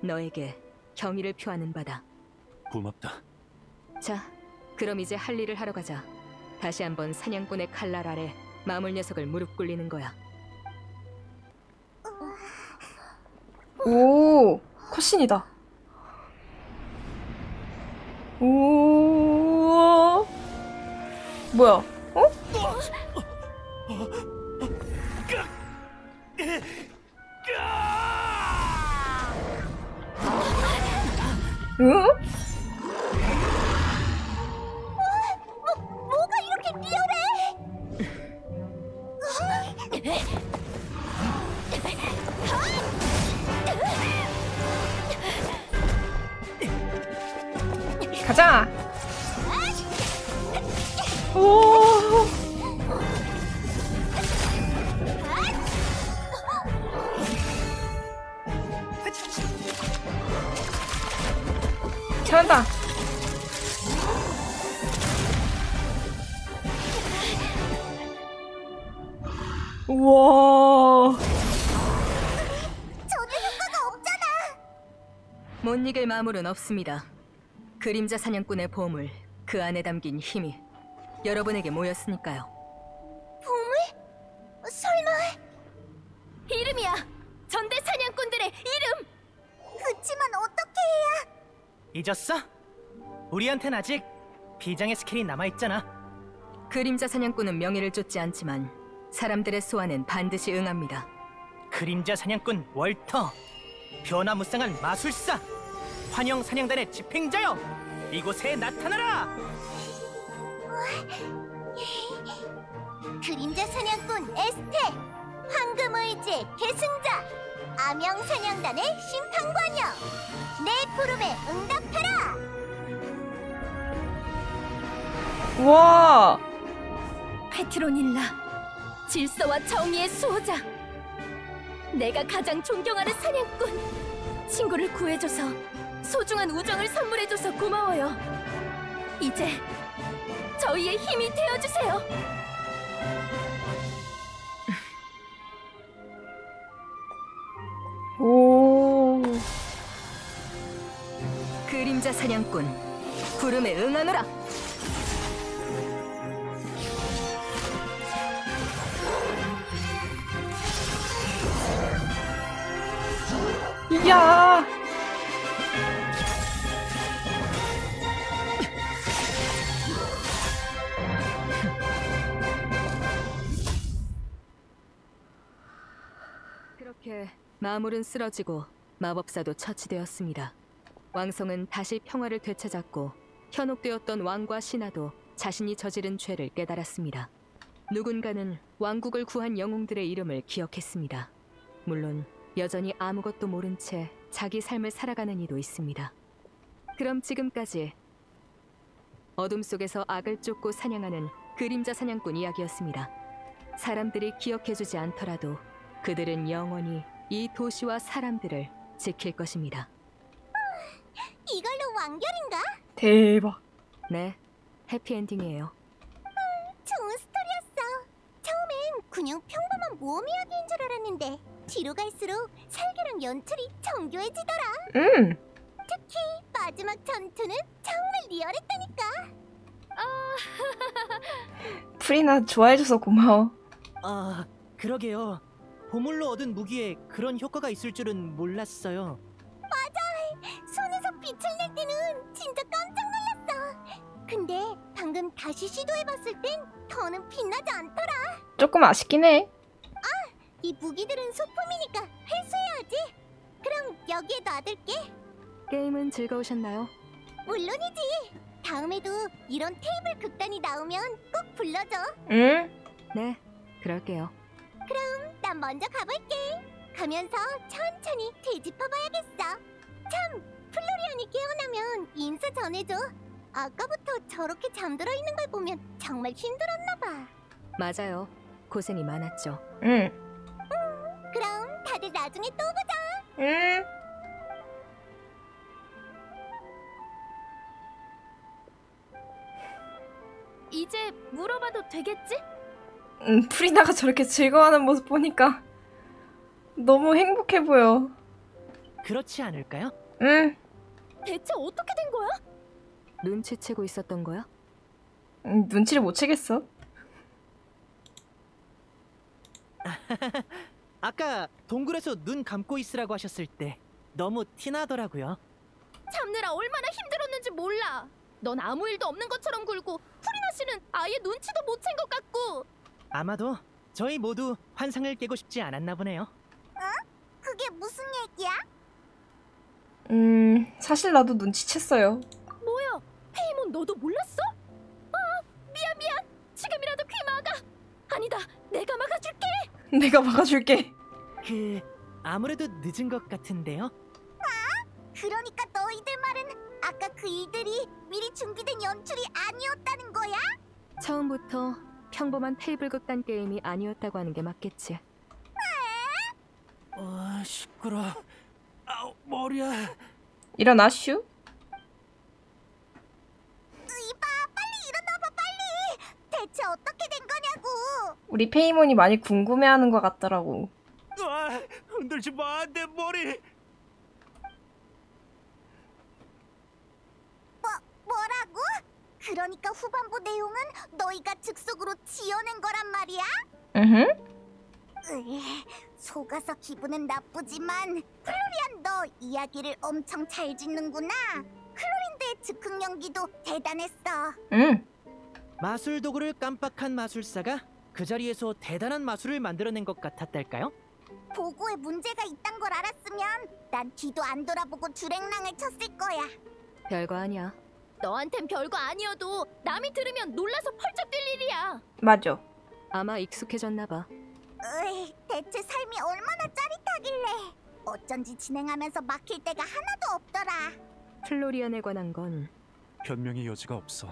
[SPEAKER 3] 너에게 경의를 표하는 바다.
[SPEAKER 6] 고맙다.
[SPEAKER 3] 자, 그럼 이제 할 일을 하러 가자. 다시 한번 사냥꾼의 칼날 아래 마물 녀석을 무릎 꿇리는 거야.
[SPEAKER 1] 오, 컷신이다. 오, 뭐야? 어? 응?
[SPEAKER 2] 뭐가 이렇게 리얼해?
[SPEAKER 1] 가자. 오. 잘한다. 우와.
[SPEAKER 2] 전혀 효과가 없잖아.
[SPEAKER 3] 못 이길 마물은 없습니다. 그림자 사냥꾼의 보물, 그 안에 담긴 힘이 여러분에게 모였으니까요.
[SPEAKER 2] 보물? 설마
[SPEAKER 4] 이름이야. 전대 사냥꾼들의 이름.
[SPEAKER 2] 그치만 어떻게 해야?
[SPEAKER 5] 잊었어? 우리한텐 아직 비장의 스킬이 남아있잖아.
[SPEAKER 3] 그림자 사냥꾼은 명예를 쫓지 않지만 사람들의 소원은 반드시 응합니다.
[SPEAKER 5] 그림자 사냥꾼 월터, 변화무쌍한 마술사, 환영 사냥단의 집행자여, 이곳에 나타나라!
[SPEAKER 2] 그림자 사냥꾼 에스테, 황금의지의 계승자, 암영 사냥단의 심판관여, 내 부름에 응답하라.
[SPEAKER 1] 와.
[SPEAKER 4] 페트로닐라, 질서와 정의의 수호자. 내가 가장 존경하는 사냥꾼. 친구를 구해줘서, 소중한 우정을 선물해줘서 고마워요. 이제 저희의 힘이 되어주세요.
[SPEAKER 1] 오.
[SPEAKER 3] 그림자 사냥꾼, 부름에 응하노라!
[SPEAKER 1] 야.
[SPEAKER 3] 그렇게 마물은 쓰러지고 마법사도 처치되었습니다. 왕성은 다시 평화를 되찾았고 현혹되었던 왕과 신하도 자신이 저지른 죄를 깨달았습니다. 누군가는 왕국을 구한 영웅들의 이름을 기억했습니다. 물론 여전히 아무것도 모른 채 자기 삶을 살아가는 이도 있습니다. 그럼 지금까지 어둠 속에서 악을 쫓고 사냥하는 그림자 사냥꾼 이야기였습니다. 사람들이 기억해주지 않더라도 그들은 영원히 이 도시와 사람들을 지킬 것입니다.
[SPEAKER 2] 이걸로 완결인가?
[SPEAKER 1] 대박.
[SPEAKER 3] 네, 해피엔딩이에요.
[SPEAKER 2] 좋은 스토리였어. 처음엔 그냥 평범한 모험 이야기인 줄 알았는데 뒤로 갈수록 설계랑 연출이 정교해지더라. 특히 마지막 전투는 정말 리얼했다니까.
[SPEAKER 1] 프리나 좋아해줘서 고마워.
[SPEAKER 5] 아, 그러게요. 보물로 얻은 무기에 그런 효과가 있을 줄은 몰랐어요.
[SPEAKER 2] 손에서 빛을 낼 때는 진짜 깜짝 놀랐어. 근데 방금 다시 시도해봤을 땐 더는 빛나지 않더라.
[SPEAKER 1] 조금 아쉽긴 해.
[SPEAKER 2] 이 무기들은 소품이니까 회수해야지. 그럼 여기에 놔둘게.
[SPEAKER 3] 게임은 즐거우셨나요?
[SPEAKER 2] 물론이지. 다음에도 이런 테이블 극단이 나오면 꼭 불러줘.
[SPEAKER 1] 응?
[SPEAKER 3] 네, 그럴게요.
[SPEAKER 2] 난 먼저 가볼게. 가면서 천천히 되짚어봐야겠어. 참, 플로리안이 깨어나면 인사 전해줘. 아까부터 저렇게 잠들어 있는 걸 보면 정말 힘들었나봐.
[SPEAKER 3] 맞아요. 고생이 많았죠.
[SPEAKER 1] 응.
[SPEAKER 2] 그럼 다들 나중에 또 보자.
[SPEAKER 1] 응.
[SPEAKER 4] 이제 물어봐도 되겠지?
[SPEAKER 1] 프리나가 저렇게 즐거워하는 모습 보니까 너무 행복해 보여.
[SPEAKER 5] 그렇지 않을까요?
[SPEAKER 1] 응.
[SPEAKER 4] 대체 어떻게 된 거야?
[SPEAKER 3] 눈치채고 있었던 거야?
[SPEAKER 1] 눈치를 못 채겠어.
[SPEAKER 5] 아까 동굴에서 눈 감고 있으라고 하셨을 때 너무 티나더라고요.
[SPEAKER 4] 참느라 얼마나 힘들었는지 몰라. 넌 아무 일도 없는 것처럼 굴고 프리나 씨는 아예 눈치도 못 챈 것 같고.
[SPEAKER 5] 아마도 저희 모두 환상을 깨고 싶지 않았나 보네요.
[SPEAKER 2] 그게 무슨 얘기야?
[SPEAKER 1] 사실 나도 눈치챘어요.
[SPEAKER 4] 뭐야? 페이몬 너도 몰랐어? 아, 미안. 지금이라도 귀 막아. 아니다, 내가 막아줄게.
[SPEAKER 1] 내가 막아줄게.
[SPEAKER 5] 아무래도 늦은 것 같은데요?
[SPEAKER 2] 그러니까 너희들 말은 아까 그 일들이 미리 준비된 연출이 아니었다는 거야?
[SPEAKER 3] 처음부터 평범한 테이블 극단 게임이 아니었다고 하는 게 맞겠지.
[SPEAKER 5] 시끄러. 아우, 머리야.
[SPEAKER 1] 일어나, 슈.
[SPEAKER 2] 이봐, 빨리 일어나봐, 빨리. 대체 어떻게 된 거냐고.
[SPEAKER 1] 우리 페이몬이 많이 궁금해하는 것 같더라고.
[SPEAKER 5] 흔들지 마, 내 머리.
[SPEAKER 2] 뭐라고? 그러니까 후반부 내용은 너희가 즉석으로 지어낸 거란 말이야?
[SPEAKER 1] 으흠.
[SPEAKER 2] 속아서 기분은 나쁘지만 플로리안 너 이야기를 엄청 잘 짓는구나. 클로린드의 즉흥 연기도 대단했어.
[SPEAKER 1] 응.
[SPEAKER 5] 마술 도구를 깜빡한 마술사가 그 자리에서 대단한 마술을 만들어낸 것 같았달까요?
[SPEAKER 2] 보고에 문제가 있단 걸 알았으면 난 뒤도 안 돌아보고 주랭랑을 쳤을 거야.
[SPEAKER 3] 별거 아니야.
[SPEAKER 4] 너한텐 별거 아니어도 남이 들으면 놀라서 펄쩍 뛸 일이야.
[SPEAKER 1] 맞아.
[SPEAKER 3] 아마 익숙해졌나 봐.
[SPEAKER 2] 대체 삶이 얼마나 짜릿하길래 어쩐지 진행하면서 막힐 때가 하나도 없더라.
[SPEAKER 3] 플로리안에 관한 건
[SPEAKER 6] 변명의 여지가 없어.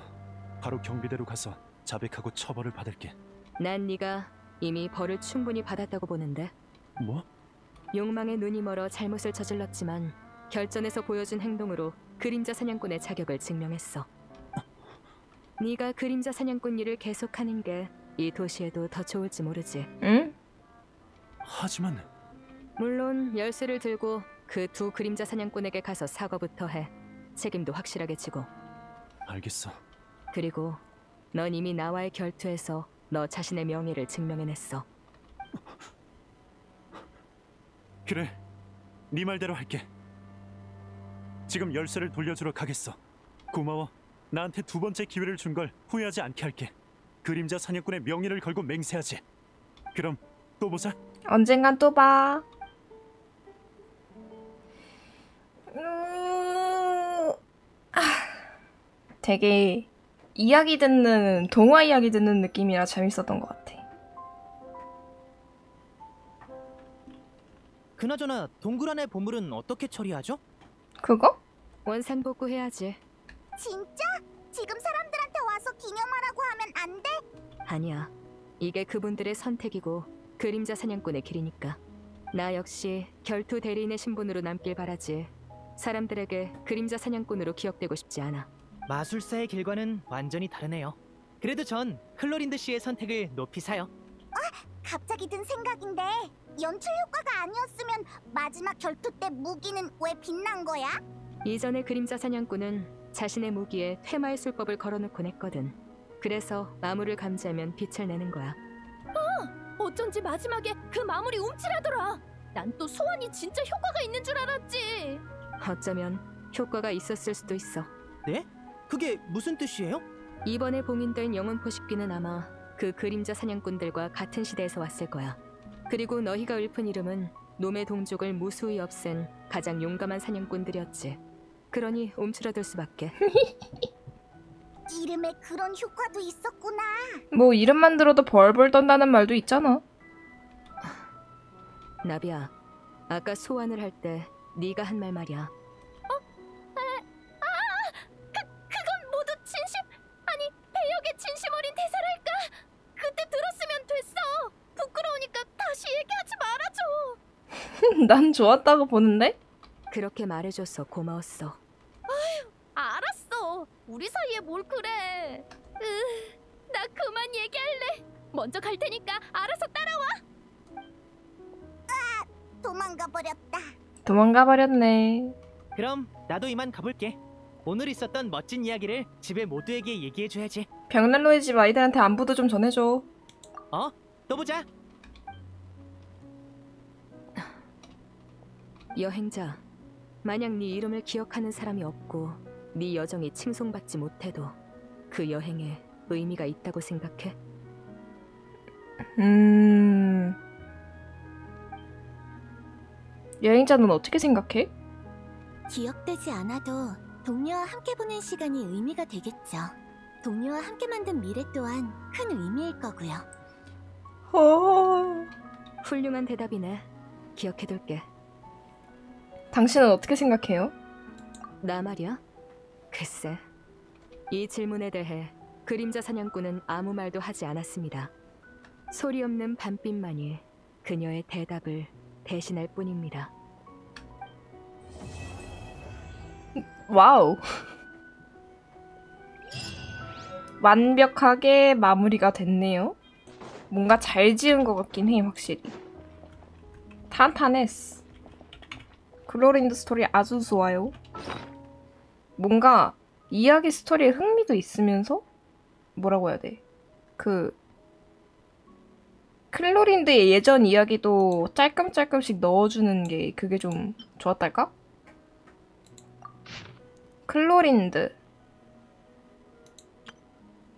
[SPEAKER 6] 바로 경비대로 가서 자백하고 처벌을 받을게.
[SPEAKER 3] 난 네가 이미 벌을 충분히 받았다고 보는데.
[SPEAKER 6] 뭐?
[SPEAKER 3] 욕망에 눈이 멀어 잘못을 저질렀지만 결전에서 보여준 행동으로 그림자 사냥꾼의 자격을 증명했어. 네가 그림자 사냥꾼 일을 계속하는 게 이 도시에도 더 좋을지 모르지.
[SPEAKER 1] 응?
[SPEAKER 6] 하지만
[SPEAKER 3] 물론 열쇠를 들고 그 두 그림자 사냥꾼에게 가서 사과부터 해. 책임도 확실하게 지고.
[SPEAKER 6] 알겠어.
[SPEAKER 3] 그리고 넌 이미 나와의 결투에서 너 자신의 명예를 증명해냈어.
[SPEAKER 6] 그래, 네 말대로 할게. 지금 열쇠를 돌려주러 가겠어. 고마워. 나한테 두 번째 기회를 준 걸 후회하지 않게 할게. 그림자 사냥꾼의 명예를 걸고 맹세하지. 그럼 또 보자.
[SPEAKER 1] 언젠간 또 봐. 되게 이야기 듣는, 동화 이야기 듣는 느낌이라 재밌었던 것 같아.
[SPEAKER 5] 그나저나 동굴 안의 보물은 어떻게 처리하죠?
[SPEAKER 1] 그거?
[SPEAKER 3] 원상복구해야지.
[SPEAKER 2] 진짜? 지금 사람들한테 와서 기념하라고 하면 안 돼?
[SPEAKER 3] 아니야. 이게 그분들의 선택이고 그림자 사냥꾼의 길이니까. 나 역시 결투 대리인의 신분으로 남길 바라지. 사람들에게 그림자 사냥꾼으로 기억되고 싶지 않아.
[SPEAKER 5] 마술사의 길과는 완전히 다르네요. 그래도 전 클로린드 씨의 선택을 높이 사요.
[SPEAKER 2] 갑자기 든 생각인데 연출 효과가 아니었으면 마지막 결투 때 무기는 왜 빛난 거야?
[SPEAKER 3] 이전의 그림자 사냥꾼은 자신의 무기에 퇴마의 술법을 걸어놓곤 했거든. 그래서 마물을 감지하면 빛을 내는 거야.
[SPEAKER 4] 어쩐지 마지막에 그 마무리 움찔하더라. 난 또 소환이 진짜 효과가 있는 줄 알았지.
[SPEAKER 3] 어쩌면 효과가 있었을 수도 있어.
[SPEAKER 5] 네? 그게 무슨 뜻이에요?
[SPEAKER 3] 이번에 봉인된 영혼 포식귀는 아마 그 그림자 사냥꾼들과 같은 시대에서 왔을 거야. 그리고 너희가 읊은 이름은 놈의 동족을 무수히 없앤 가장 용감한 사냥꾼들이었지. 그러니 움츠러들 수밖에.
[SPEAKER 2] 이름에 그런 효과도 있었구나.
[SPEAKER 1] 뭐 이름만 들어도 벌벌 떤다는 말도 있잖아.
[SPEAKER 3] 나비야, 아까 소환을 할 때 네가 한 말 말이야.
[SPEAKER 4] 그건 모두 진심, 아니 배역의 진심 어린 대사랄까. 그때 들었으면 됐어. 부끄러우니까 다시 얘기하지 말아줘.
[SPEAKER 1] 난 좋았다고 보는데?
[SPEAKER 3] 그렇게 말해줘서 고마웠어.
[SPEAKER 4] 알았어. 우리 사이에 뭘 그래. 나 그만 얘기할래. 먼저 갈 테니까 알아서 따라와.
[SPEAKER 2] 도망가 버렸다.
[SPEAKER 1] 도망가 버렸네.
[SPEAKER 5] 그럼 나도 이만 가볼게. 오늘 있었던 멋진 이야기를 집에 모두에게 얘기해줘야지.
[SPEAKER 1] 벽난로의 집 아이들한테 안부도 좀 전해줘.
[SPEAKER 5] 또 보자.
[SPEAKER 3] 여행자, 만약 네 이름을 기억하는 사람이 없고 네 여정이 칭송받지 못해도 그 여행에 의미가 있다고 생각해?
[SPEAKER 1] 여행자는 어떻게 생각해?
[SPEAKER 2] 기억되지 않아도 동료와 함께 보낸 시간이 의미가 되겠죠. 동료와 함께 만든 미래 또한 큰 의미일 거고요.
[SPEAKER 3] 훌륭한 대답이네. 기억해둘게.
[SPEAKER 1] 당신은 어떻게 생각해요?
[SPEAKER 3] 나 말이야? 글쎄, 이 질문에 대해 그림자 사냥꾼은 아무 말도 하지 않았습니다. 소리 없는 밤빛만이 그녀의 대답을 대신할 뿐입니다.
[SPEAKER 1] 와우. 완벽하게 마무리가 됐네요. 뭔가 잘 지은 것 같긴 해, 확실히. 탄탄했어. 클로린드 스토리 아주 좋아요. 뭔가 이야기 스토리에 흥미도 있으면서 뭐라고 해야 돼? 클로린드의 예전 이야기도 짤끔짤끔씩 넣어주는 게 그게 좀 좋았달까? 클로린드,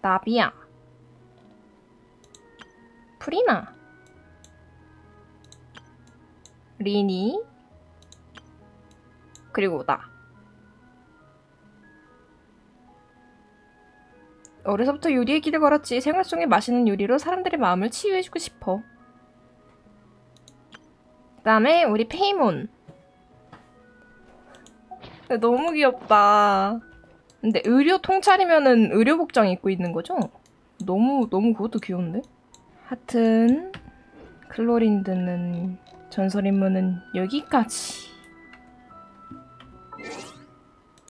[SPEAKER 1] 나비야, 프리나, 리니, 그리고 나. 어려서부터 요리에 기를 걸었지. 생활 속의 맛있는 요리로 사람들의 마음을 치유해주고 싶어. 그 다음에 우리 페이몬. 너무 귀엽다. 근데 의료 통찰이면은 의료 복장 입고 있는 거죠? 너무 그것도 귀여운데? 하여튼 클로린드는 전설 임무는 여기까지.